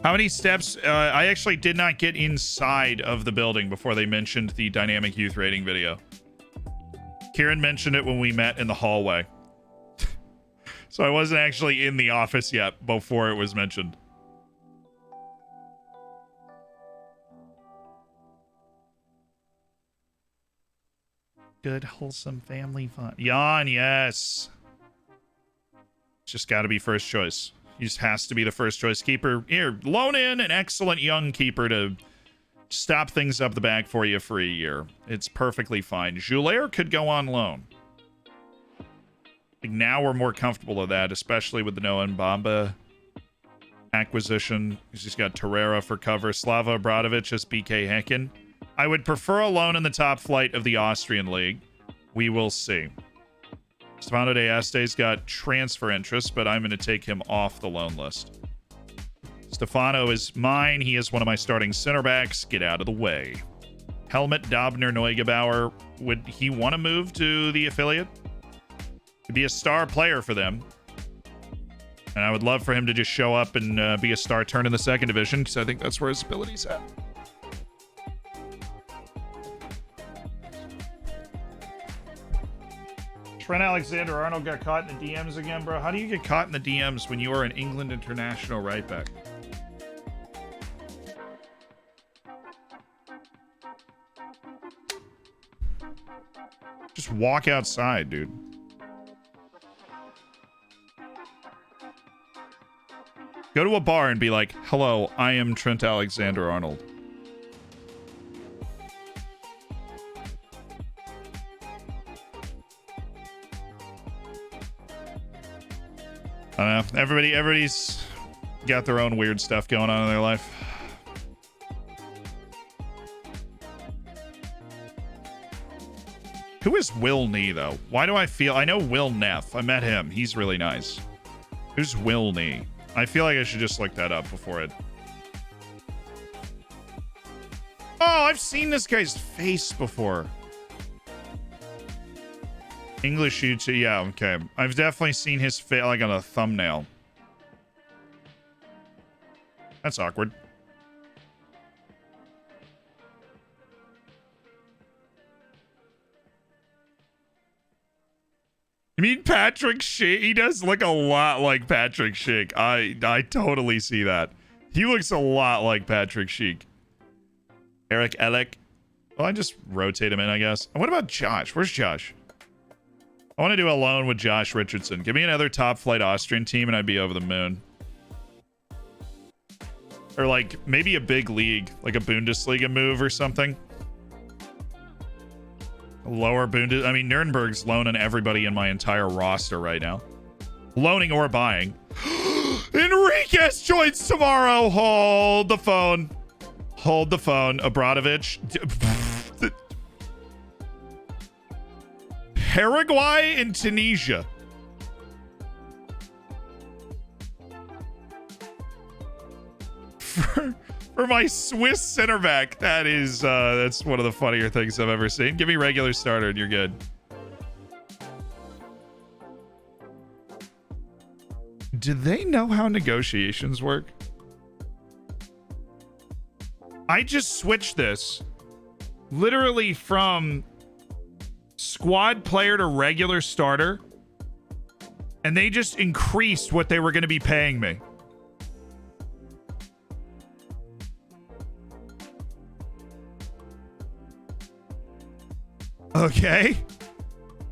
How many steps? I actually did not get inside of the building before they mentioned the dynamic youth rating video. Kieran mentioned it when we met in the hallway. So I wasn't actually in the office yet before it was mentioned. Good, wholesome family fun. Jan, yes. Just got to be first choice. He just has to be the first choice keeper. Here, loan in an excellent young keeper to stop things up the back for you for a year. It's perfectly fine. Joulaire could go on loan. Now we're more comfortable with that, especially with the Noah Mbamba acquisition. He's got Torreira for cover. Slava Obradovic as BK Hecken. I would prefer a loan in the top flight of the Austrian league. We will see. Stefano de Este's got transfer interest, but I'm going to take him off the loan list. Stefano is mine. He is one of my starting center backs. Get out of the way. Helmut Dobner Neugebauer. Would he want to move to the affiliate? He'd be a star player for them. And I would love for him to just show up and be a star turn in the second division, because I think that's where his ability's at. Trent Alexander-Arnold got caught in the DMs again, bro. How do you get caught in the DMs when you are an England international right back? Just walk outside, dude. Go to a bar and be like, hello, I am Trent Alexander-Arnold. I don't know. Everybody's got their own weird stuff going on in their life. Who is Will Nee, though? Why do I feel... I know Will Neff. I met him. He's really nice. Who's Will Nee? I feel like I should just look that up before it... Oh, I've seen this guy's face before. English YouTube. Yeah, okay. I've definitely seen his face, like, on a thumbnail. That's awkward. You mean Patrick Schick? He does look a lot like Patrick Schick. I totally see that. He looks a lot like Patrick Schick. Eric Ellick. Well, I just rotate him in, I guess. And what about Josh? Where's Josh? I want to do a loan with Josh Richardson. Give me another top flight Austrian team and I'd be over the moon. Or like maybe a big league, like a Bundesliga move or something. Lower Bundes. I mean, Nuremberg's loaning everybody in my entire roster right now. Loaning or buying. Enriquez joins tomorrow. Hold the phone. Hold the phone. Abramovich. Paraguay and Tunisia. For my Swiss center back, that's one of the funnier things I've ever seen. Give me regular starter and you're good. Do they know how negotiations work? I just switched this literally from squad player to regular starter, and they just increased what they were going to be paying me. Okay.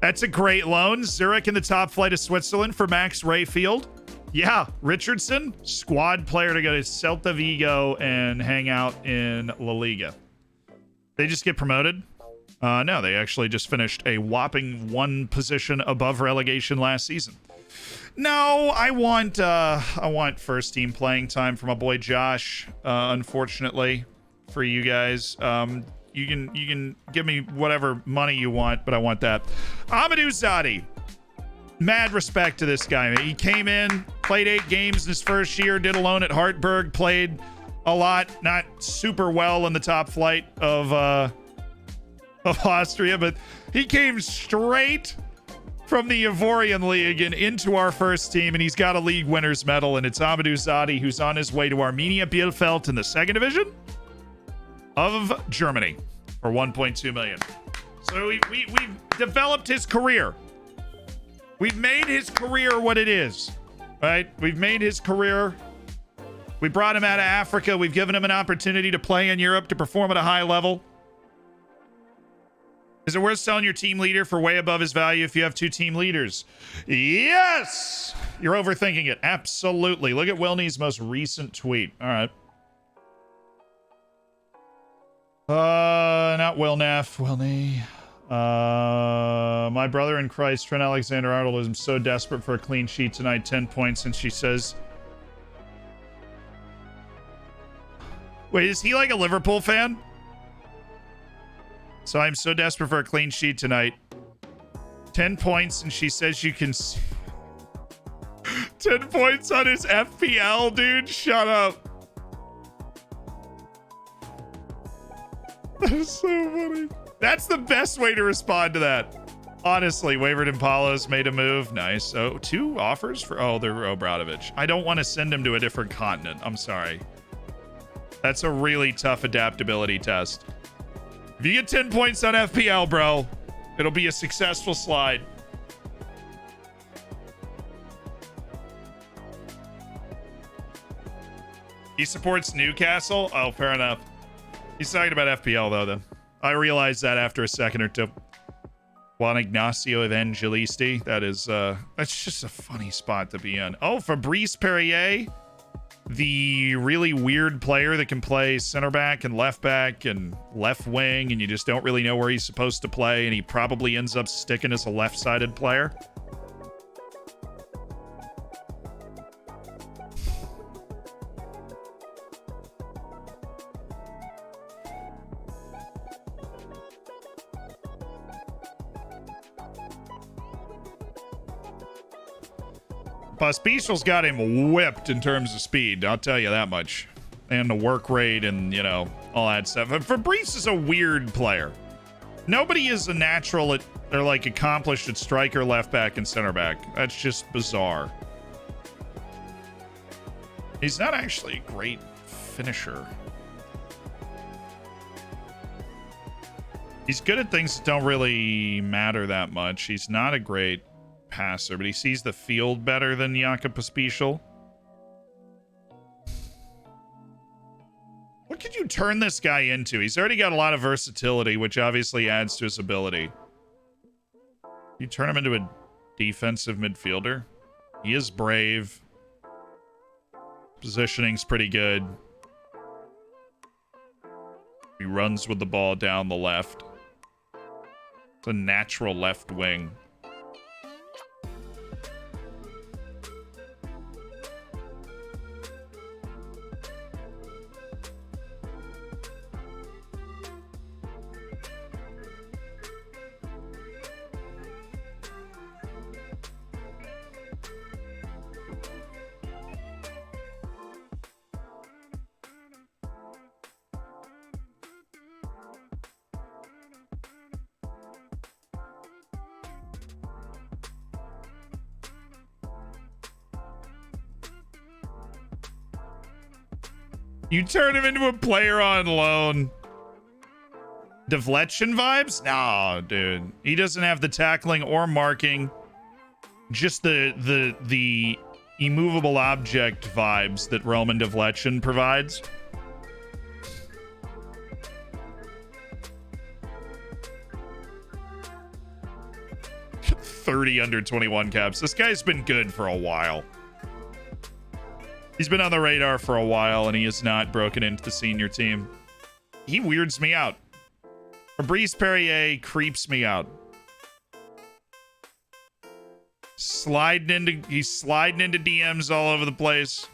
That's a great loan. Zurich in the top flight of Switzerland for Max Rayfield. Yeah, Richardson, squad player to go to Celta Vigo and hang out in La Liga. They just get promoted? No, they actually just finished a whopping one position above relegation last season. No, I want first team playing time for my boy Josh. Unfortunately for you guys, you can give me whatever money you want, but I want that. Amadou Zadi. Mad respect to this guy. He came in, played 8 games in his first year, did a loan at Hartberg, played a lot, not super well in the top flight of Austria, but he came straight from the Ivorian League and into our first team, and he's got a league winner's medal, and it's Amadou Zadi, who's on his way to Arminia Bielefeld in the second division of Germany for 1.2 million. So we've developed his career. We've made his career what it is, right? We've made his career. We brought him out of Africa. We've given him an opportunity to play in Europe, to perform at a high level. Is it worth selling your team leader for way above his value if you have 2 team leaders? Yes! You're overthinking it. Absolutely. Look at Wilney's most recent tweet. All right. Not Will Neff. Wilney. My brother in Christ, Trent Alexander-Arnold, is so desperate for a clean sheet tonight. 10 points, and she says... Wait, is he like a Liverpool fan? So I'm so desperate for a clean sheet tonight. 10 points, and she says you can... 10 points on his FPL, dude. Shut up. That is so funny. That's the best way to respond to that. Honestly, Wavered Impalas made a move. Nice. So 2 offers for... Oh, they're Obradovic. I don't want to send him to a different continent. I'm sorry. That's a really tough adaptability test. If you get 10 points on FPL, bro, it'll be a successful slide. He supports Newcastle? Oh, fair enough. He's talking about FPL, though, then. I realized that after a second or two. Juan Ignacio Evangelisti. That's just a funny spot to be in. Oh, Fabrice Perrier. The really weird player that can play center back and left wing, and you just don't really know where he's supposed to play, and he probably ends up sticking as a left-sided player. Pospisil's got him whipped in terms of speed, I'll tell you that much. And the work rate and, you know, all that stuff. But Fabrice is a weird player. Nobody is a natural at, or like accomplished at striker, left back, and center back. That's just bizarre. He's not actually a great finisher. He's good at things that don't really matter that much. He's not a great passer, but he sees the field better than Jakob Pospisil. What could you turn this guy into? He's already got a lot of versatility, which obviously adds to his ability. You turn him into a defensive midfielder. He is brave. Positioning's pretty good. He runs with the ball down the left. It's a natural left wing. You turn him into a player on loan. Deflection vibes? No, dude. He doesn't have the tackling or marking. Just the immovable object vibes that Roman Deflection provides. $30 under 21 caps. This guy's been good for a while. He's been on the radar for a while, and he has not broken into the senior team. He weirds me out. Fabrice Perrier creeps me out. He's sliding into DMs all over the place.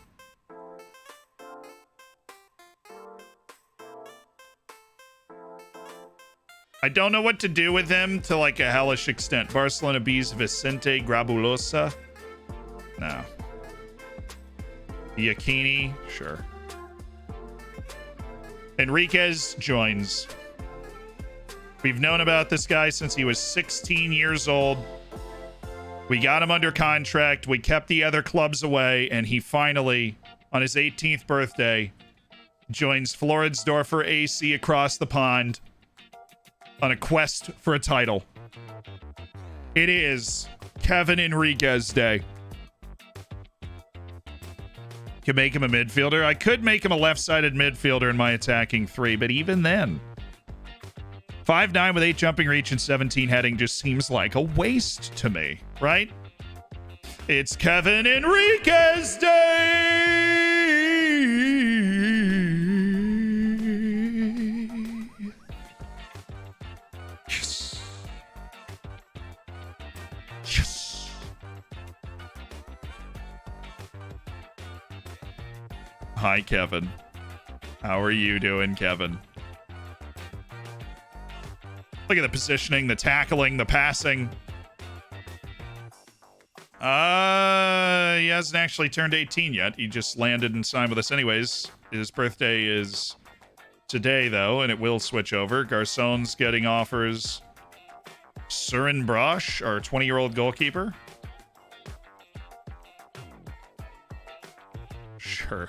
I don't know what to do with him to like a hellish extent. Barcelona B's Vicente Grabulosa. No. Iacchini, sure. Enriquez joins. We've known about this guy since he was 16 years old. We got him under contract. We kept the other clubs away, and he finally, on his 18th birthday, joins Floridsdorfer AC across the pond on a quest for a title. It is Kevin Enriquez Day. Could make him a midfielder. I could make him a left-sided midfielder in my attacking three, but even then, 5'9" with 8 jumping reach and 17 heading just seems like a waste to me, right? It's Kevin Enriquez Day! Yes. Yes. Hi, Kevin. How are you doing, Kevin? Look at the positioning, the tackling, the passing. He hasn't actually turned 18 yet. He just landed and signed with us anyways. His birthday is today, though, and it will switch over. Garçon's getting offers. Søren Brosh, our 20-year-old goalkeeper. Sure.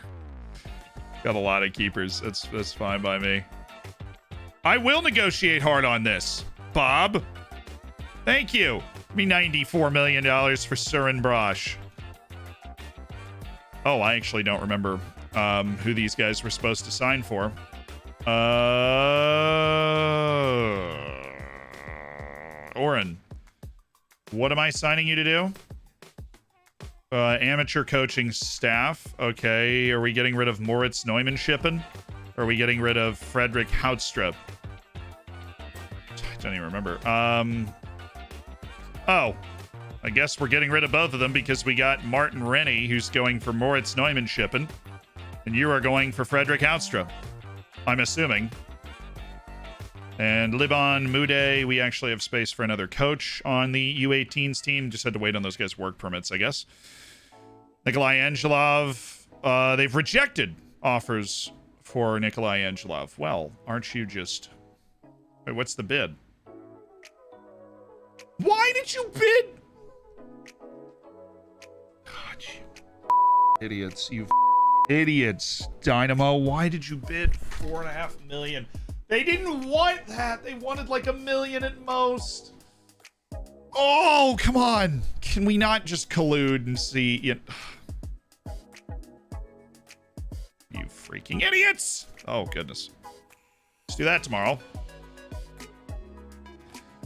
Got a lot of keepers. That's fine by me. I will negotiate hard on this, Bob. Thank you. Give me $94 million for Søren Brosh. Oh, I actually don't remember who these guys were supposed to sign for. Oren. What am I signing you to do? Amateur coaching staff. Okay. Are we getting rid of Moritz Neumannschippen? Or are we getting rid of Frederick Houtstrup? I don't even remember. Oh. I guess we're getting rid of both of them because we got Martin Rennie, who's going for Moritz Neumannschippen. And you are going for Frederick Houtstrup. I'm assuming. And Liban Moudet, we actually have space for another coach on the U18s team. Just had to wait on those guys' work permits, I guess. Nikolai Angelov, they've rejected offers for Nikolai Angelov. Well, aren't you just... Wait, what's the bid? Why did you bid? God, you idiots. You idiots. Dynamo, why did you bid 4.5 million? They didn't want that. They wanted like $1 million at most. Oh, come on. Can we not just collude and see? You freaking idiots. Oh, goodness. Let's do that tomorrow.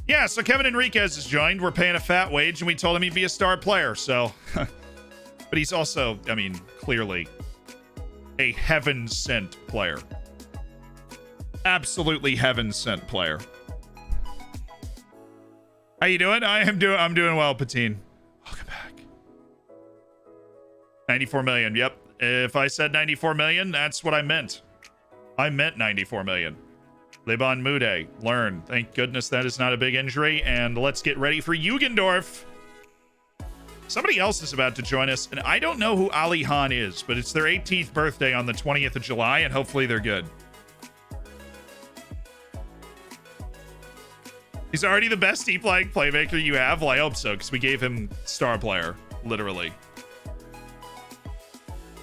Yeah, so Kevin Enriquez has joined. We're paying a fat wage, and we told him he'd be a star player, so... But he's also, I mean, clearly a heaven-sent player. Absolutely heaven-sent player. How you doing? I'm doing well, Patine. Welcome back. 94 million. Yep. If I said 94 million, that's what I meant. I meant 94 million. Liban Mude, learn. Thank goodness that is not a big injury. And let's get ready for Jugendorf. Somebody else is about to join us, and I don't know who Ali Han is, but it's their 18th birthday on the 20th of July, and hopefully they're good. He's already the best deep line playmaker you have? Well, I hope so, because we gave him star player, literally.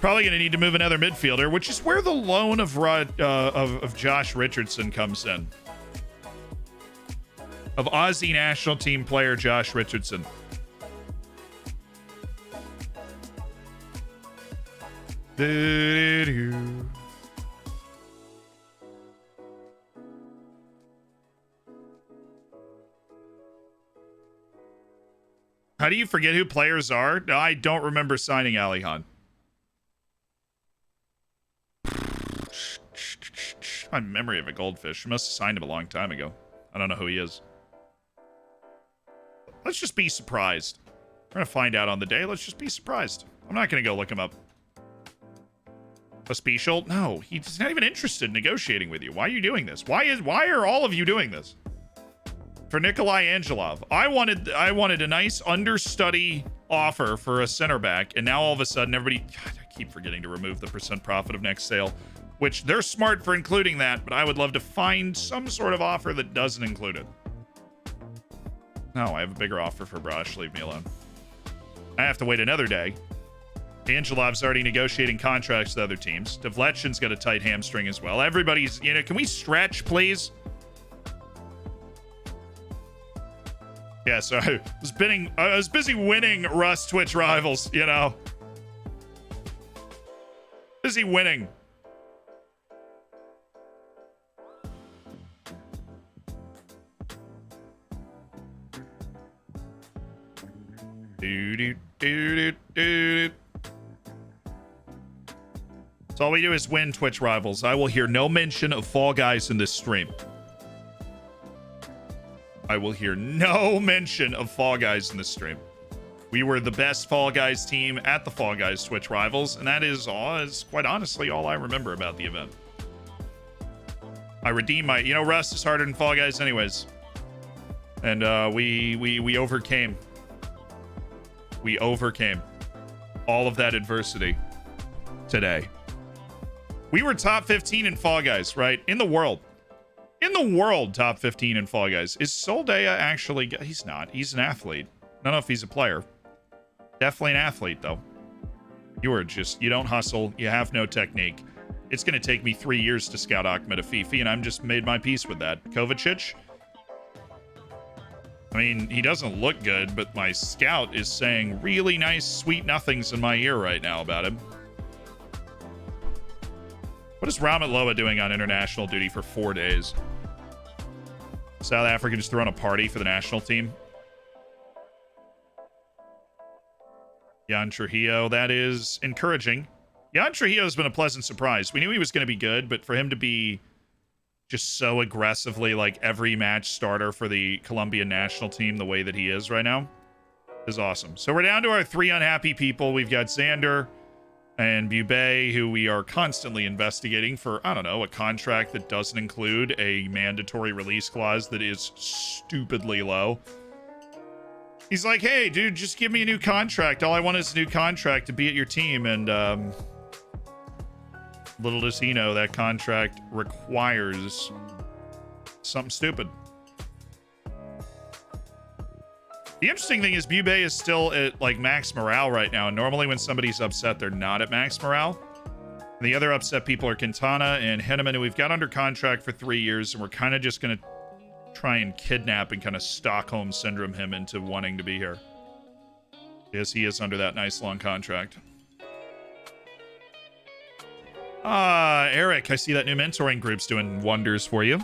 Probably going to need to move another midfielder, which is where the loan of Josh Richardson comes in. Of Aussie national team player Josh Richardson. How do you forget who players are? No, I don't remember signing Ali Han. My memory of a goldfish. I must have signed him a long time ago. I don't know who he is. Let's just be surprised. We're going to find out on the day. Let's just be surprised. I'm not going to go look him up. A special? No, he's not even interested in negotiating with you. Why are you doing this? Why are all of you doing this? For Nikolai Angelov. I wanted a nice understudy offer for a center back, and now all of a sudden everybody... God, I keep forgetting to remove the percent profit of next sale, which they're smart for including that, but I would love to find some sort of offer that doesn't include it. No, I have a bigger offer for Brush. Leave me alone. I have to wait another day. Angelov's already negotiating contracts with other teams. Devletchin's got a tight hamstring as well. Everybody's, can we stretch, please? Yeah, so I was busy winning Rust Twitch Rivals, Busy winning. So all we do is win Twitch Rivals. I will hear no mention of Fall Guys in this stream. I will hear no mention of Fall Guys in this stream. We were the best Fall Guys team at the Fall Guys Twitch Rivals, and that is quite honestly all I remember about the event. I redeemed my... Rust is harder than Fall Guys anyways. And we overcame. We overcame all of that adversity today. We were top 15 in Fall Guys, right? In the world. In the world, top 15 in Fall Guys. Is Soldea actually... He's not. He's an athlete. I don't know if he's a player. Definitely an athlete, though. You don't hustle. You have no technique. It's going to take me 3 years to scout Ahmed Afifi, and I'm just made my peace with that. Kovacic? I mean, he doesn't look good, but my scout is saying really nice, sweet nothings in my ear right now about him. What is Ramat Loa doing on international duty for 4 days? South Africa just throwing a party for the national team. Jan Trujillo, that is encouraging. Jan Trujillo has been a pleasant surprise. We knew he was going to be good, but for him to be just so aggressively like every match starter for the Colombian national team the way that he is right now is awesome. So we're down to our 3 unhappy people. We've got Xander and Bubé, who we are constantly investigating for, I don't know, a contract that doesn't include a mandatory release clause that is stupidly low. He's like, hey, dude, just give me a new contract. All I want is a new contract to be at your team. And little does he know that contract requires something stupid. The interesting thing is Bube is still at like max morale right now. And normally when somebody's upset, they're not at max morale. And the other upset people are Quintana and Henneman, who we've got under contract for 3 years. And we're kind of just going to try and kidnap and kind of Stockholm syndrome him into wanting to be here. Yes, he is under that nice long contract. Eric, I see that new mentoring group's doing wonders for you.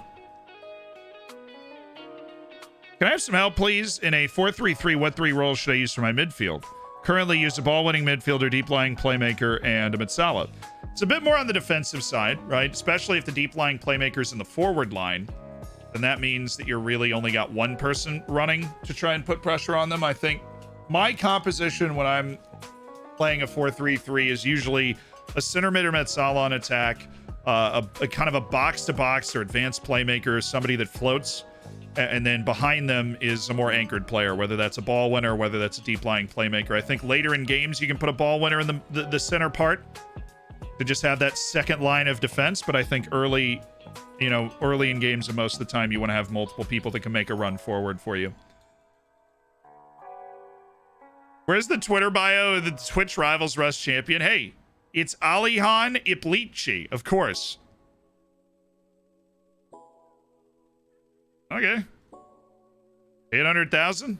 Can I have some help, please? In a 4-3-3, what 3 roles should I use for my midfield? Currently use a ball-winning midfielder, deep-lying playmaker, and a Mitsala. It's a bit more on the defensive side, right? Especially if the deep-lying playmaker's in the forward line. Then that means that you're really only got one person running to try and put pressure on them. I think my composition when I'm playing a 4-3-3 is usually a center mid or Metsala on attack, a kind of a box-to-box or advanced playmaker, somebody that floats, and then behind them is a more anchored player, whether that's a ball winner, whether that's a deep-lying playmaker. I think later in games you can put a ball winner in the center part to just have that second line of defense, but I think early in games and most of the time you want to have multiple people that can make a run forward for you. Where's the Twitter bio of the Twitch Rivals Rust champion? Hey, it's Alihan Iplici, of course. Okay. 800,000?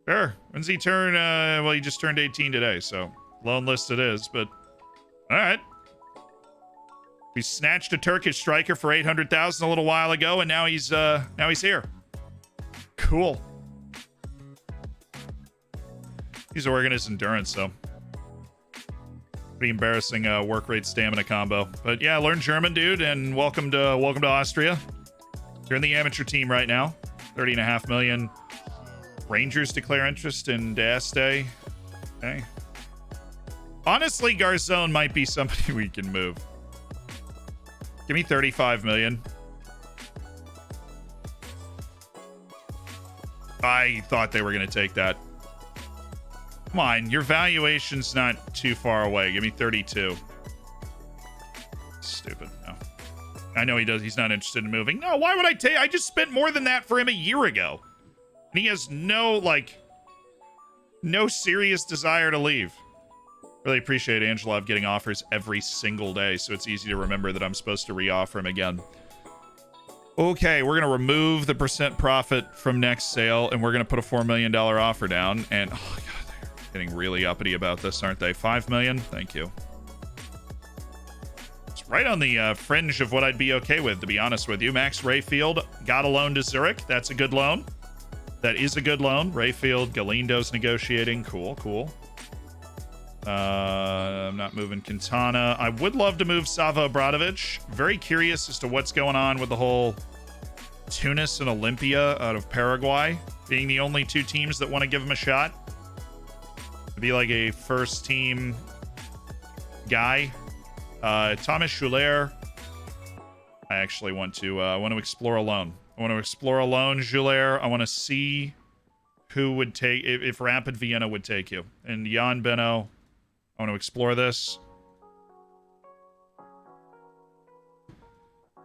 Sure. When's he turn? Well, he just turned 18 today, so loan list it is, but all right. We snatched a Turkish striker for 800,000 a little while ago, and now he's here. Cool. He's working his endurance, though. Pretty embarrassing work rate stamina combo. But yeah, learn German, dude, and welcome to Austria. You're in the amateur team right now. 30.5 million. Rangers declare interest in Daste. Okay. Honestly, Garzone might be somebody we can move. Give me 35 million. I thought they were going to take that. Come on, your valuation's not too far away. Give me 32. Stupid. No. I know he does. He's not interested in moving. No, why would I take? I just spent more than that for him a year ago. And he has no serious desire to leave. Really appreciate Angelov getting offers every single day, so it's easy to remember that I'm supposed to re-offer him again. Okay, we're going to remove the percent profit from next sale, and we're going to put a $4 million offer down. And, oh, God, they're getting really uppity about this, aren't they? $5 million? Thank you. It's right on the fringe of what I'd be okay with, to be honest with you. Max Rayfield got a loan to Zurich. That's a good loan. That is a good loan. Rayfield, Galindo's negotiating. Cool, cool. I'm not moving Quintana. I would love to move Sava Obradovic. Very curious as to what's going on with the whole Tunis and Olympia out of Paraguay being the only two teams that want to give him a shot. To be like a first team guy. Thomas Schuller. I actually want to explore alone. I want to explore alone, Schuller. I want to see who would take if Rapid Vienna would take you. And Jan Benno. I want to explore this.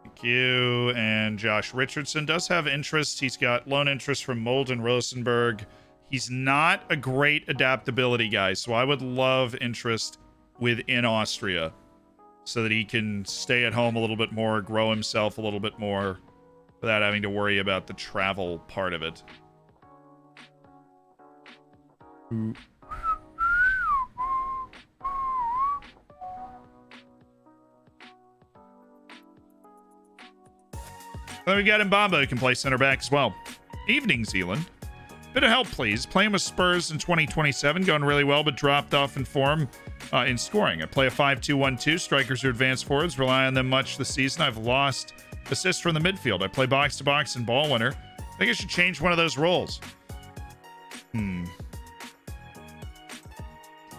Thank you. And Josh Richardson does have interest. He's got loan interest from Molden Rosenberg. He's not a great adaptability guy, so I would love interest within Austria so that he can stay at home a little bit more, grow himself a little bit more without having to worry about the travel part of it. Then we got Mbamba, who can play center back as well. Evening, Zealand. Bit of help, please. Playing with Spurs in 2027, going really well, but dropped off in form in scoring. I play a 5-2-1-2. Strikers are advanced forwards. Rely on them much this season. I've lost assists from the midfield. I play box-to-box and ball winner. I think I should change one of those roles.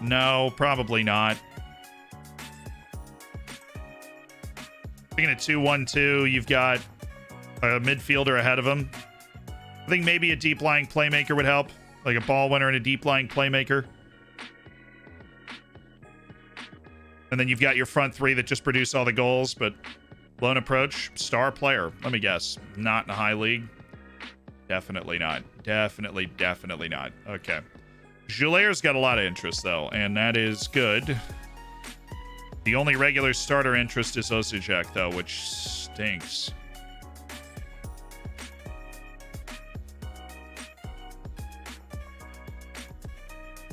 No, probably not. Thinking a 2-1-2, you've got a midfielder ahead of him. I think maybe a deep lying playmaker would help, like a ball winner and a deep lying playmaker. And then you've got your front three that just produce all the goals, but lone approach, star player. Let me guess. Not in a high league. Definitely not. Definitely not. Okay. Joulier's got a lot of interest, though, and that is good. The only regular starter interest is Osijek, though, which stinks.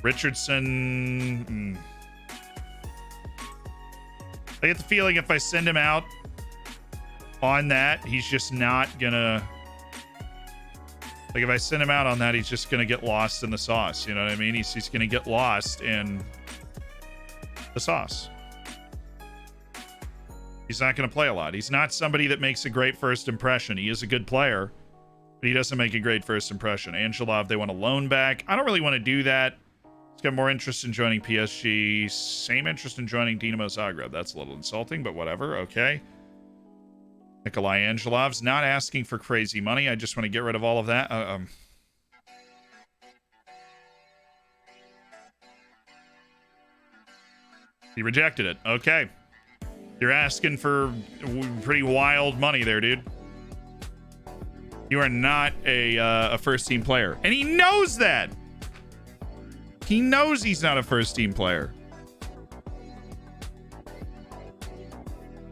Richardson. I get the feeling if I send him out on that, he's just not gonna... Like, if I send him out on that, he's just gonna get lost in the sauce. You know what I mean? He's gonna get lost in the sauce. He's not gonna play a lot. He's not somebody that makes a great first impression. He is a good player, but he doesn't make a great first impression. Angelov, they want a loan back. I don't really want to do that. He's got more interest in joining PSG. Same interest in joining Dinamo Zagreb. That's a little insulting, but whatever. Okay. Nikolai Angelov's not asking for crazy money. I just want to get rid of all of that. He rejected it. Okay. You're asking for pretty wild money there, dude. You are not a first-team player. And he knows that. He knows he's not a first-team player.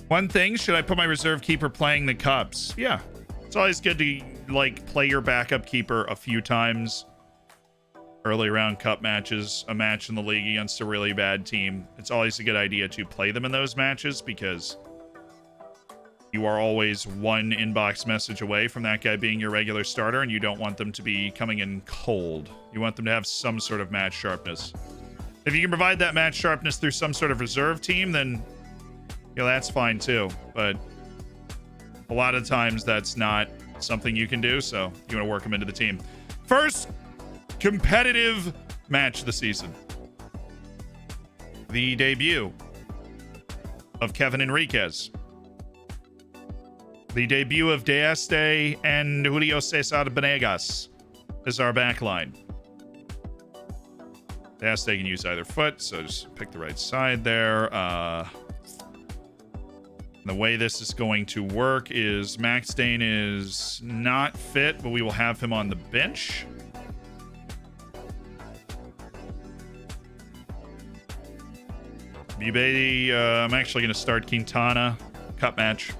One thing, should I put my reserve keeper playing the Cups? Yeah. It's always good to, like, play your backup keeper a few times. Early round cup matches, a match in the league against a really bad team. It's always a good idea to play them in those matches because you are always one inbox message away from that guy being your regular starter, and you don't want them to be coming in cold. You want them to have some sort of match sharpness. If you can provide that match sharpness through some sort of reserve team, then that's fine too. But a lot of times that's not something you can do, so you want to work them into the team. First competitive match of the season. The debut of Kevin Enriquez. The debut of De Este and Julio Cesar Benegas as our backline. De Este can use either foot, so just pick the right side there. The way this is going to work is Max Dane is not fit, but we will have him on the bench. Bubedi, I'm actually going to start Quintana. Cup match.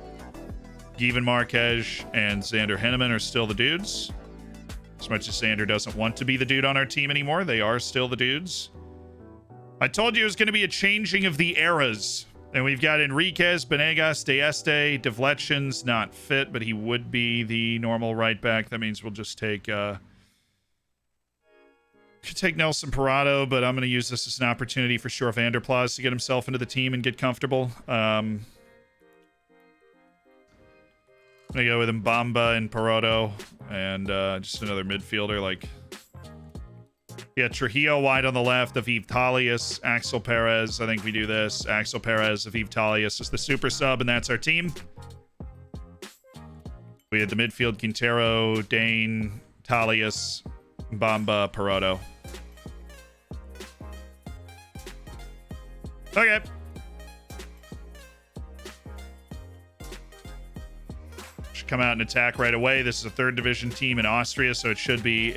Given Marquez and Xander Henneman are still the dudes. As much as Xander doesn't want to be the dude on our team anymore, they are still the dudes. I told you it was going to be a changing of the eras. And we've got Enriquez, Benegas, De Este, Devletchin's not fit, but he would be the normal right back. That means we'll just take... could take Nelson Parado, but I'm going to use this as an opportunity for Shore Vanderplas to get himself into the team and get comfortable. I'm going to go with Mbamba and Parado and just another midfielder like... Yeah, Trujillo wide on the left, Aviv Talius, Axel Perez. I think we do this. Axel Perez, Aviv Talius is the super sub, and that's our team. We had the midfield, Quintero, Dane, Talius, Bamba, Parado. Okay. Come out and attack right away. This is a third division team in Austria, so it should be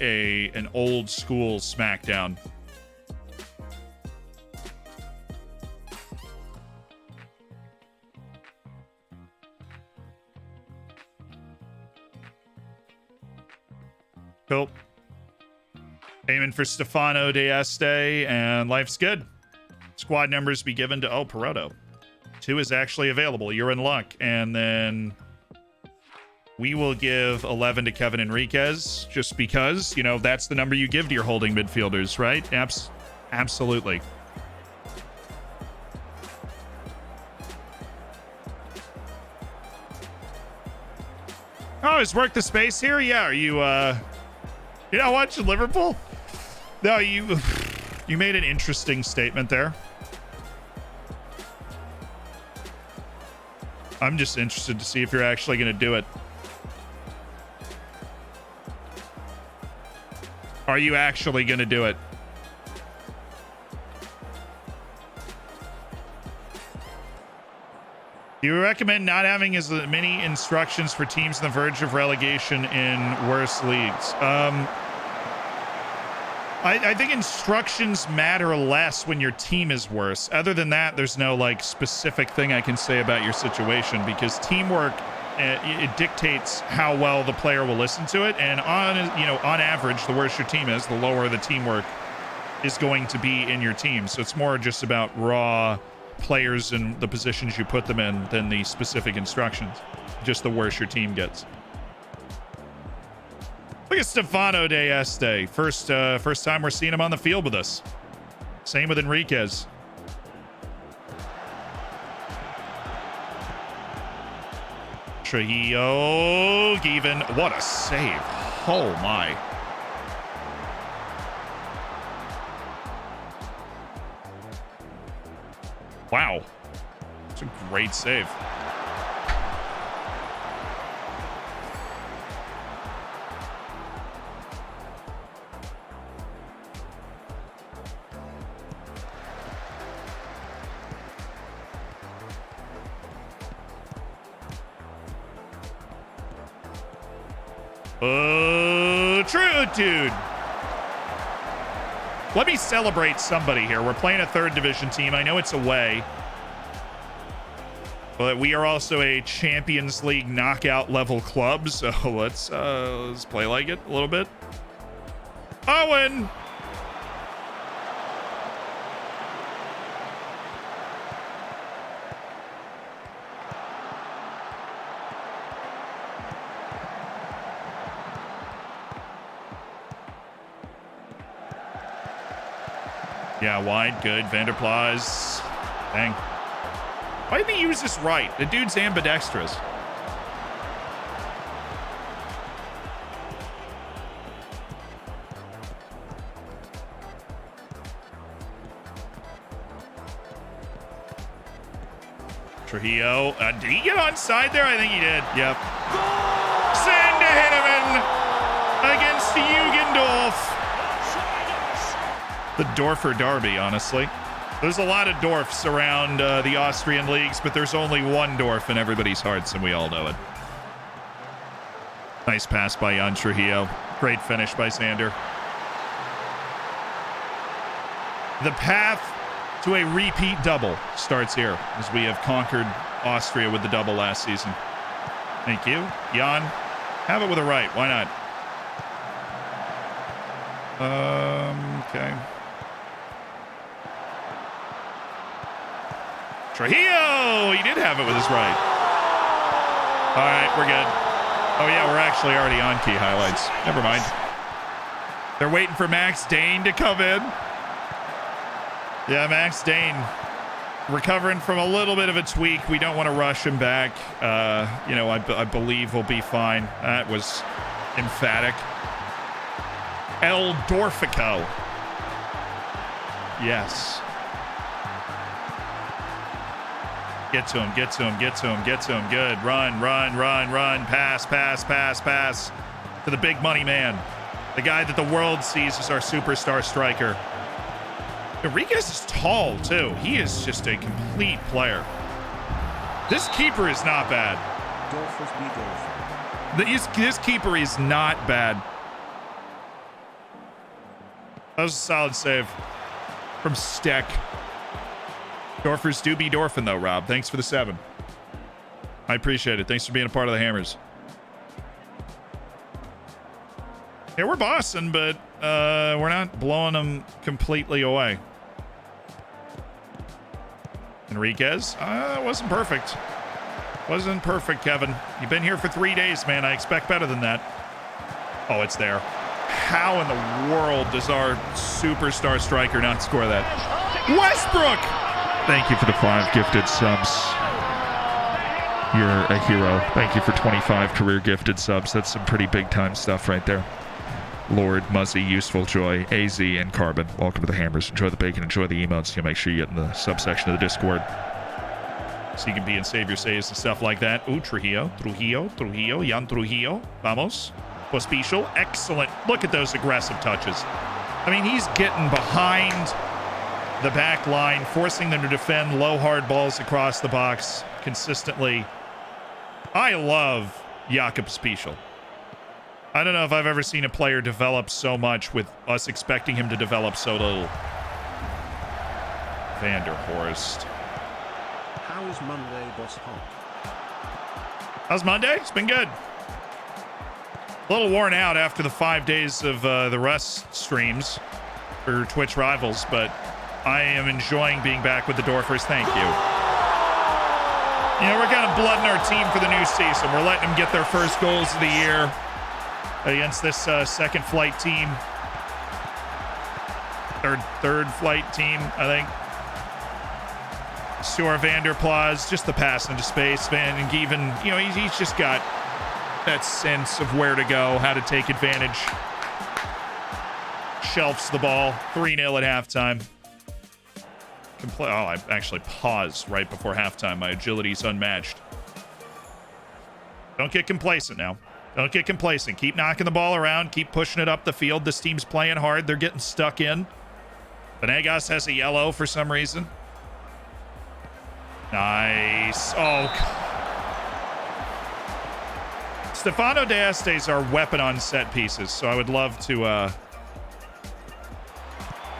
an old school smackdown. Cool. Aiming for Stefano De Este, and life's good. Squad numbers be given to Parado. 2 is actually available. You're in luck. And then we will give 11 to Kevin Enriquez just because, that's the number you give to your holding midfielders, right? Absolutely. Oh, is work the space here? Yeah, are you not watching Liverpool? No, you made an interesting statement there. I'm just interested to see if you're actually going to do it. Are you actually going to do it? Do you recommend not having as many instructions for teams on the verge of relegation in worse leagues? I think instructions matter less when your team is worse. Other than that, there's no like specific thing I can say about your situation, because teamwork, it dictates how well the player will listen to it. And on average, the worse your team is, the lower the teamwork is going to be in your team. So it's more just about raw players and the positions you put them in than the specific instructions. Just the worse your team gets. Look at Stefano de Este. First time we're seeing him on the field with us. Same with Enriquez. Trujillo, even. What a save. Oh my. Wow. It's a great save. Oh, true, dude. Let me celebrate somebody here. We're playing a third division team. I know it's away, but we are also a Champions League knockout level club. So let's play like it a little bit. Owen. Yeah, wide, good. Vanderplas. Dang. Why didn't he use this right? The dude's ambidextrous. Trujillo. Did he get onside there? I think he did. Yep. Send to Hinneman against Jugendorf. The Dorfer Derby, honestly. There's a lot of Dorfs around the Austrian leagues, but there's only one Dorf in everybody's hearts, and we all know it. Nice pass by Jan Trujillo. Great finish by Sander. The path to a repeat double starts here, as we have conquered Austria with the double last season. Thank you. Jan, have it with a right. Why not? Okay. Trujillo! He did have it with his right. All right, we're good. Oh, yeah, we're actually already on key highlights. Never mind. They're waiting for Max Dane to come in. Yeah, Max Dane recovering from a little bit of a tweak. We don't want to rush him back. I believe we'll be fine. That was emphatic. El Dorfico. Yes. Get to him, get to him, get to him, get to him. Good. Run. Pass. To the big money man. The guy that the world sees as our superstar striker. Enriquez is tall, too. He is just a complete player. This keeper is not bad. This keeper is not bad. That was a solid save from Steck. Dorfers do be Dorfin, though, Rob. Thanks for the 7. I appreciate it. Thanks for being a part of the Hammers. Yeah, we're bossing, but we're not blowing them completely away. Enriquez. Wasn't perfect. Wasn't perfect, Kevin. You've been here for 3 days, man. I expect better than that. Oh, it's there. How in the world does our superstar striker not score that? Westbrook! Thank you for the 5 gifted subs. You're a hero. Thank you for 25 career gifted subs. That's some pretty big time stuff right there. Lord, Muzzy, Useful Joy, AZ, and Carbon. Welcome to the Hammers. Enjoy the bacon, enjoy the emotes. You'll make sure you get in the subsection of the Discord, so you can be in Save Your Saves and stuff like that. Ooh, Trujillo. Jan Trujillo. Vamos. Pospisil, excellent. Look at those aggressive touches. I mean, he's getting behind the back line, forcing them to defend low, hard balls across the box consistently. I love Jakob Pospisil. I don't know if I've ever seen a player develop so much with us expecting him to develop so little. Vanderhorst. How is Monday, boss hot? How's Monday? It's been good. A little worn out after the 5 days of the Rust streams for Twitch Rivals, but I am enjoying being back with the Dorfers. Thank you. You know, we're kind of blooding our team for the new season. We're letting them get their first goals of the year against this second flight team. Third flight team, I think. Stuart Vanderplas, just the pass into space. Van Gieven, you know, he's just got that sense of where to go, how to take advantage. Shelfs the ball, 3-0 at halftime. I actually paused right before halftime. My agility's unmatched. Don't get complacent now. Don't get complacent. Keep knocking the ball around. Keep pushing it up the field. This team's playing hard. They're getting stuck in. Venegas has a yellow for some reason. Nice. Oh. Stefano D'Este is our weapon on set pieces, so I would love to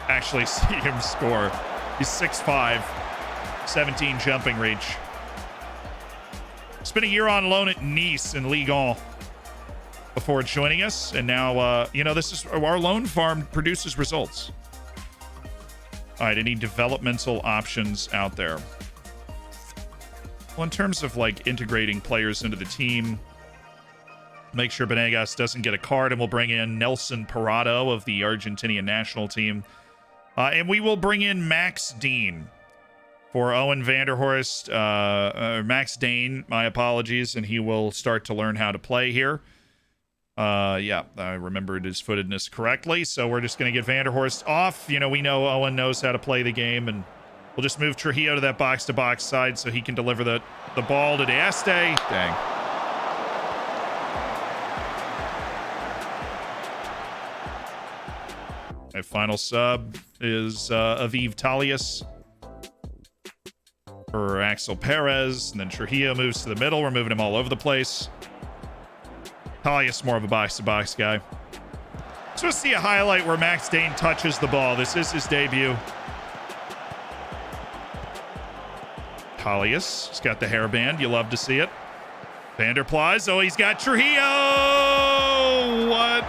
actually see him score. He's 6'5", 17 jumping reach. Spent a year on loan at Nice in Ligue 1 before joining us, and now, you know, this is our loan farm produces results. All right, any developmental options out there? Well, in terms of like integrating players into the team, make sure Benegas doesn't get a card, and we'll bring in Nelson Parado of the Argentinian national team. And we will bring in Max Dean for Owen Vanderhorst. Max Dane, my apologies, and he will start to learn how to play here. Yeah, I remembered his footedness correctly, so we're just going to get Vanderhorst off. You know, we know Owen knows how to play the game, and we'll just move Trujillo to that box-to-box side so he can deliver the ball to D'Este. Dang. My final sub is Aviv Talius for Axel Perez, and then Trujillo moves to the middle. We're moving him all over the place. Talius more of a box-to-box guy. Just want to see a highlight where Max Dane touches the ball. This is his debut. Talius, he's got the hairband. You love to see it. Vanderplas. Oh, he's got Trujillo. What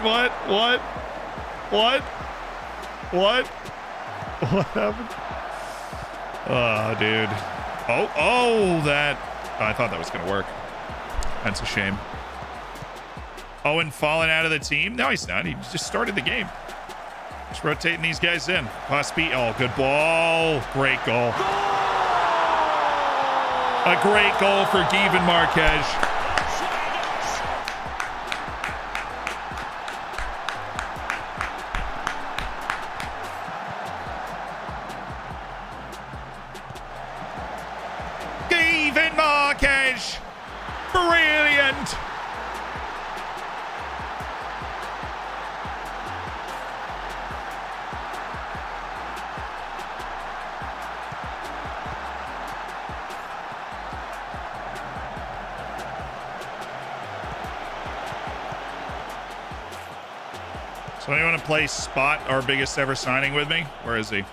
happened? Oh, dude. That. I thought that was going to work. That's a shame. Owen falling out of the team? No, he's not. He just started the game. Just rotating these guys in. Pospi. Oh, good ball. Great goal. A great goal for Gieven Marquez. Gieven Marquez. Brilliant. So anyone want to play Spot, our biggest ever signing, with me? Where is he?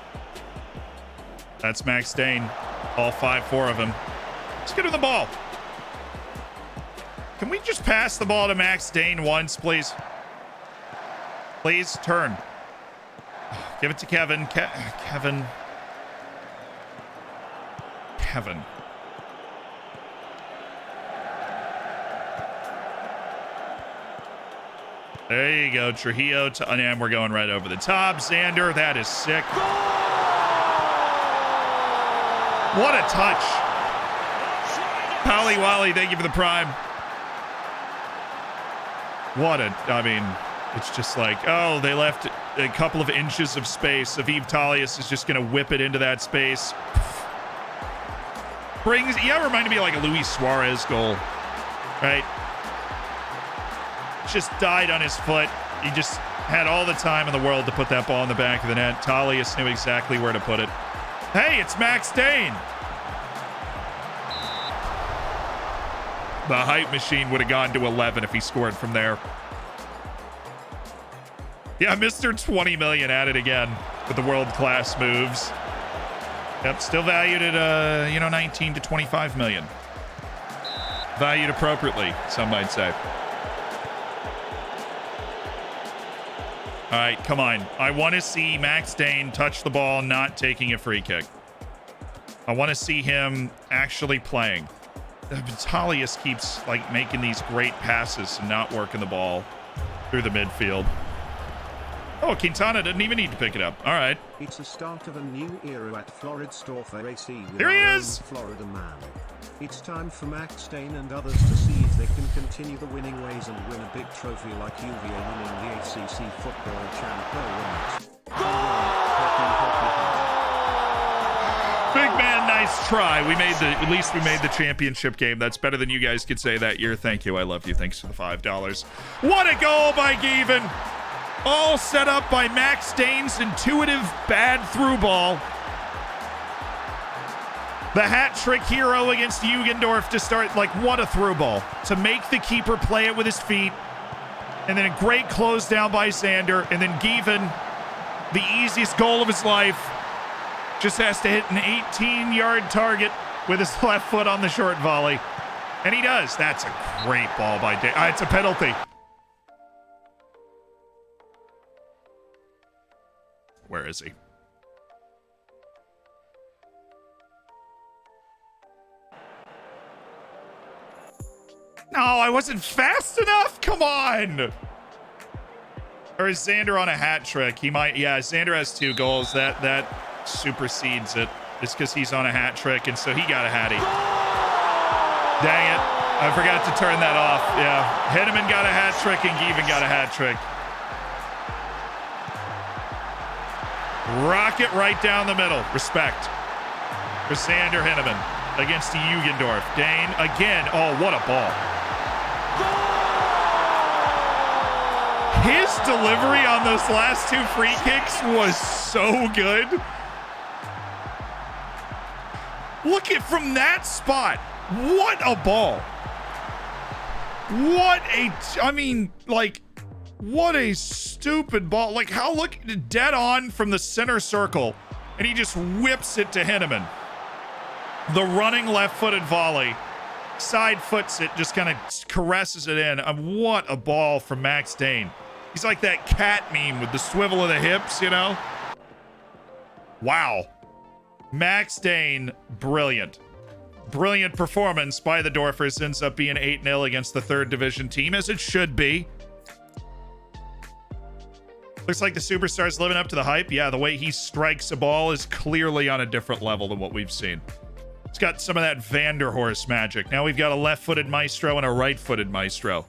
That's Max Dane. All 5-4 of him. Let's get him the ball. Can we just pass the ball to Max Dane once, please? Please, turn. Give it to Kevin. Kevin. There you go, Trujillo. And we're going right over the top. Xander, that is sick. What a touch. Pally Wally, thank you for the prime. I mean, it's just like, oh, they left a couple of inches of space. Aviv Talius is just going to whip it into that space. Reminded me of like a Luis Suarez goal, right? just died on his foot. He just had all the time in the world to put that ball in the back of the net. Talius knew exactly where to put it. Hey, it's Max Dane. The hype machine would have gone to 11 if he scored from there. Yeah, Mr. 20 million at it again with the world-class moves. Yep, still valued at, 19 to 25 million. Valued appropriately, some might say. All right, come on. I want to see Max Dane touch the ball, not taking a free kick. I want to see him actually playing. Talius keeps making these great passes and not working the ball through the midfield. Oh, Quintana didn't even need to pick it up. All right. It's the start of a new era at Floridsdorfer AC with Here he our is! own Florida man. It's time for Max Dane and others to see if they can continue the winning ways and win a big trophy like UVA winning the ACC football champions. Big man, nice try. At least we made the championship game. That's better than you guys could say that year. Thank you. I love you. Thanks for the $5. What a goal by Given. All set up by Max Dane's intuitive bad through ball. The hat trick hero against Jugendorf to start, what a through ball. To make the keeper play it with his feet. And then a great close down by Xander. And then Given, the easiest goal of his life, just has to hit an 18-yard target with his left foot on the short volley. And he does. That's a great ball by Dane. It's a penalty. Where is he? No, I wasn't fast enough. Come on. Or is Xander on a hat trick? He might. Yeah, Xander has 2 goals. That supersedes it. It's because he's on a hat trick, and so he got a hattie. Dang it. I forgot to turn that off. Yeah. Henneman got a hat trick, and Given got a hat trick. Rocket right down the middle. Respect for Xander Henneman against Jugendorf. Dane again. Oh, what a ball. His delivery on those last 2 free kicks was so good. Look at from that spot. What a ball. What a stupid ball. Look dead on from the center circle, and he just whips it to Henneman. The running left-footed volley, side foots it, just kind of caresses it in. What a ball from Max Dane. He's like that cat meme with the swivel of the hips, Wow. Max Dane, brilliant. Brilliant performance by the Dorfers. Ends up being 8-0 against the 3rd division team, as it should be. Looks like the superstar's living up to the hype. Yeah, the way he strikes a ball is clearly on a different level than what we've seen. It's got some of that Vanderhorst magic. Now we've got a left-footed maestro and a right-footed maestro.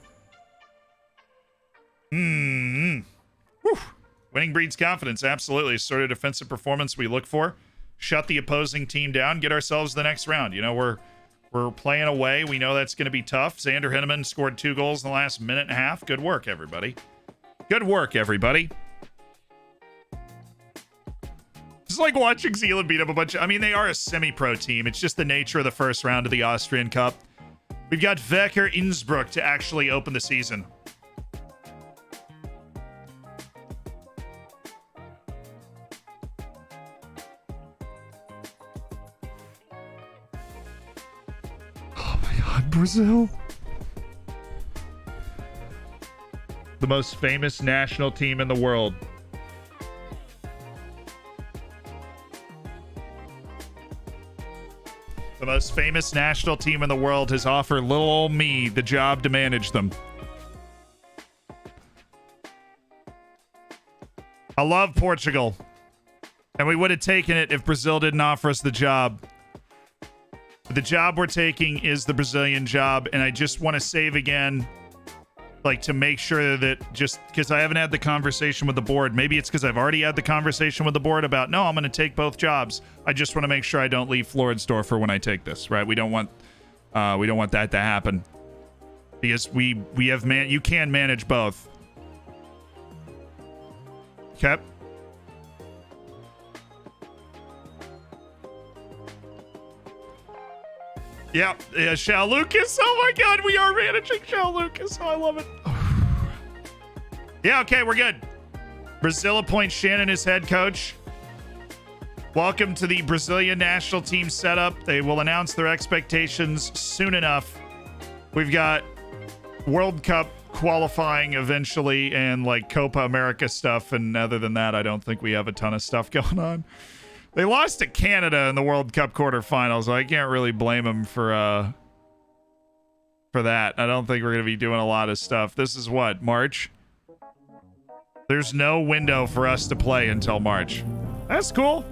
Whew. Winning breeds confidence. Absolutely. Sort of defensive performance we look for. Shut the opposing team down. Get ourselves the next round. We're playing away. We know that's going to be tough. Xander Henneman scored 2 goals in the last minute and a half. Good work, everybody. Good work, everybody. It's like watching Zealand beat up a bunch of... they are a semi-pro team. It's just the nature of the first round of the Austrian Cup. We've got Wecker Innsbruck to actually open the season. Oh my God, Brazil. The most famous national team in the world. The most famous national team in the world has offered little old me the job to manage them. I love Portugal. And we would have taken it if Brazil didn't offer us the job. But the job we're taking is the Brazilian job. And I just want to save again, to make sure that, just because I haven't had the conversation with the board. Maybe it's because I've already had the conversation with the board about, no, I'm going to take both jobs. I just want to make sure I don't leave Floridsdorfer when I take this, right? We don't want that to happen. because we have you can manage both. Okay. Yeah, Shao Lucas. Oh my God, we are managing Shao Lucas. Oh, I love it. Yeah, okay, we're good. Brazil appoints Shannon as head coach. Welcome to the Brazilian national team setup. They will announce their expectations soon enough. We've got World Cup qualifying eventually and like Copa America stuff. And other than that, I don't think we have a ton of stuff going on. They lost to Canada in the World Cup quarterfinals. So I can't really blame them for that. I don't think we're going to be doing a lot of stuff. This is what, March? There's no window for us to play until March. That's cool.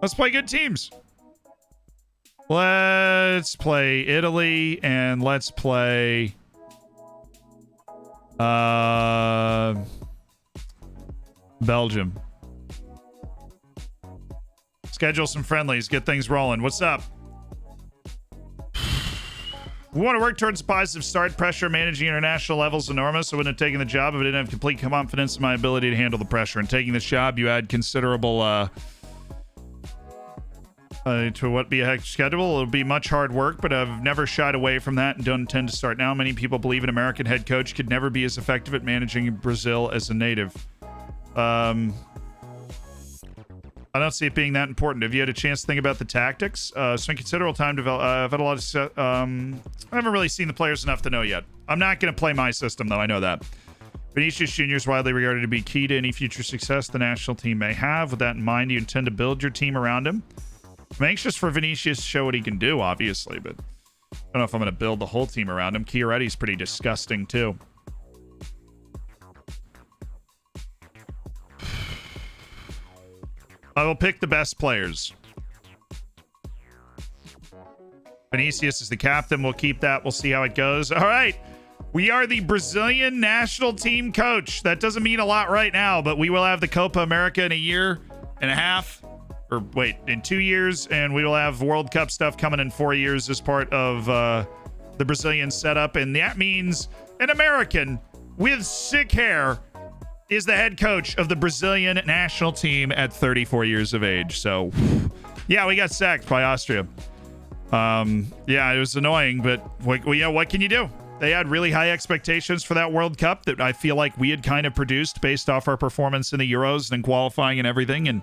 Let's play good teams. Let's play Italy and let's play Belgium. Schedule some friendlies, get things rolling. What's up? We want to work towards a positive start. Pressure managing international levels enormous. I wouldn't have taken the job if I didn't have complete confidence in my ability to handle the pressure. And taking this job, you add considerable to what be a hectic schedule. It'll be much hard work, but I've never shied away from that and don't intend to start now. Many people believe an American head coach could never be as effective at managing Brazil as a native. I don't see it being that important. Have you had a chance to think about the tactics? Spent considerable time I've had a lot of I haven't really seen the players enough to know yet. I'm not going to play my system, though. I know that. Vinicius Jr. is widely regarded to be key to any future success the national team may have. With that in mind, do you intend to build your team around him? I'm anxious for Vinicius to show what he can do, obviously, but I don't know if I'm going to build the whole team around him. Chiaretti's pretty disgusting, too. I will pick the best players. Vinicius is the captain. We'll keep that. We'll see how it goes. All right. We are the Brazilian national team coach. That doesn't mean a lot right now, but we will have the Copa America in a year and a half. Or wait, in 2 years. And we will have World Cup stuff coming in 4 years as part of the Brazilian setup. And that means an American with sick hair is the head coach of the Brazilian national team at 34 years of age. So, yeah, we got sacked by Austria. Yeah, it was annoying, but what can you do? They had really high expectations for that World Cup that I feel like we had kind of produced based off our performance in the Euros and qualifying and everything, and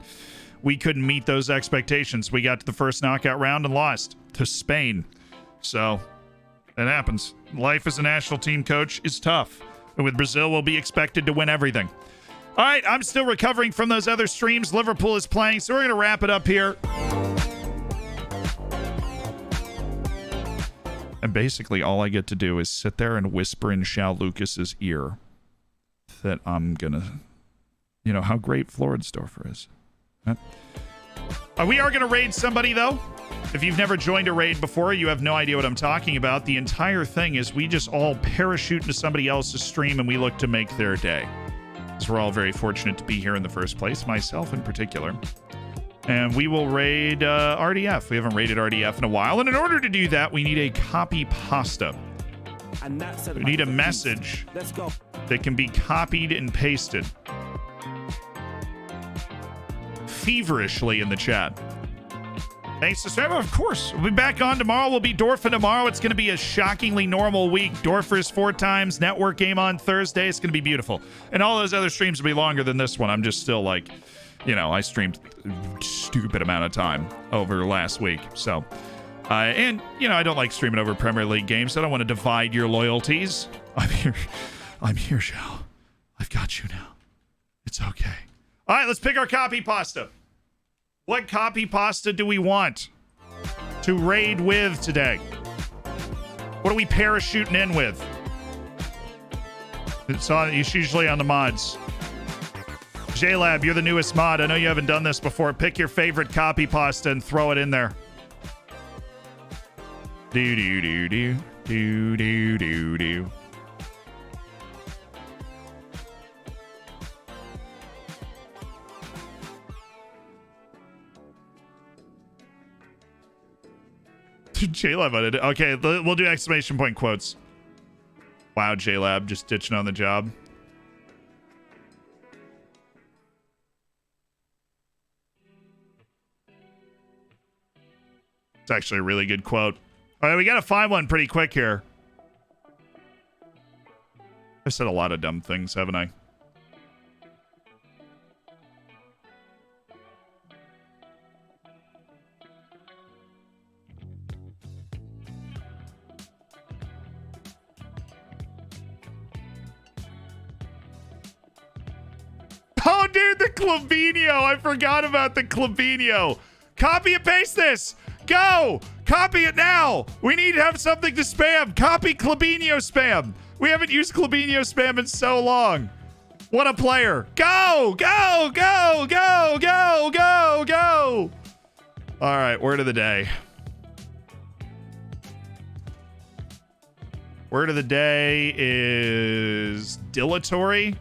we couldn't meet those expectations. We got to the first knockout round and lost to Spain. So, it happens. Life as a national team coach is tough. With Brazil, we'll be expected to win everything. All right, I'm still recovering from those other streams. Liverpool is playing, so we're going to wrap it up here. And basically, all I get to do is sit there and whisper in Shao Lucas's ear that I'm going to, you know, how great Floridsdorfer is. Huh? We are going to raid somebody, though. If you've never joined a raid before, you have no idea what I'm talking about. The entire thing is we just all parachute into somebody else's stream and we look to make their day. Because we're all very fortunate to be here in the first place, myself in particular. And we will raid RDF. We haven't raided RDF in a while. And in order to do that, we need a copy pasta. We need a message that can be copied and pasted feverishly in the chat. Thanks to Sam. Of course. We'll be back on tomorrow. We'll be Dorfin tomorrow. It's going to be a shockingly normal week. Dorfers 4 times. Network game on Thursday. It's going to be beautiful. And all those other streams will be longer than this one. I'm just still like, you know, I streamed a stupid amount of time over last week. So, and, you know, I don't like streaming over Premier League games. I don't want to divide your loyalties. I'm here, Shao. I've got you now. It's okay. All right, let's pick our copy pasta. What copy pasta do we want to raid with today? What are we parachuting in with? It's usually on the mods. JLab, you're the newest mod. I know you haven't done this before. Pick your favorite copy pasta and throw it in there. Do do do do do do do do. JLab on it. Okay, we'll do exclamation point quotes. Wow, JLab just ditching on the job. It's actually a really good quote. All right, we got to find one pretty quick here. I've said a lot of dumb things, haven't I? Oh, dude, the Clavinio. I forgot about the Clavinio. Copy and paste this. Go. Copy it now. We need to have something to spam. Copy Clavinio spam. We haven't used Clavinio spam in so long. What a player. Go. Go. Go. Go. Go. Go. Go. All right. Word of the day. Word of the day is dilatory.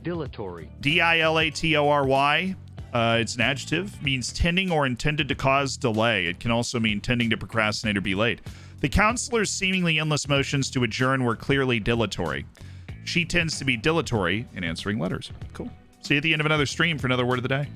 Dilatory. Dilatory. It's an adjective, means tending or intended to cause delay. It can also mean tending to procrastinate or be late. The counselor's seemingly endless motions to adjourn were clearly dilatory. She tends to be dilatory in answering letters. Cool. See you at the end of another stream for another word of the day.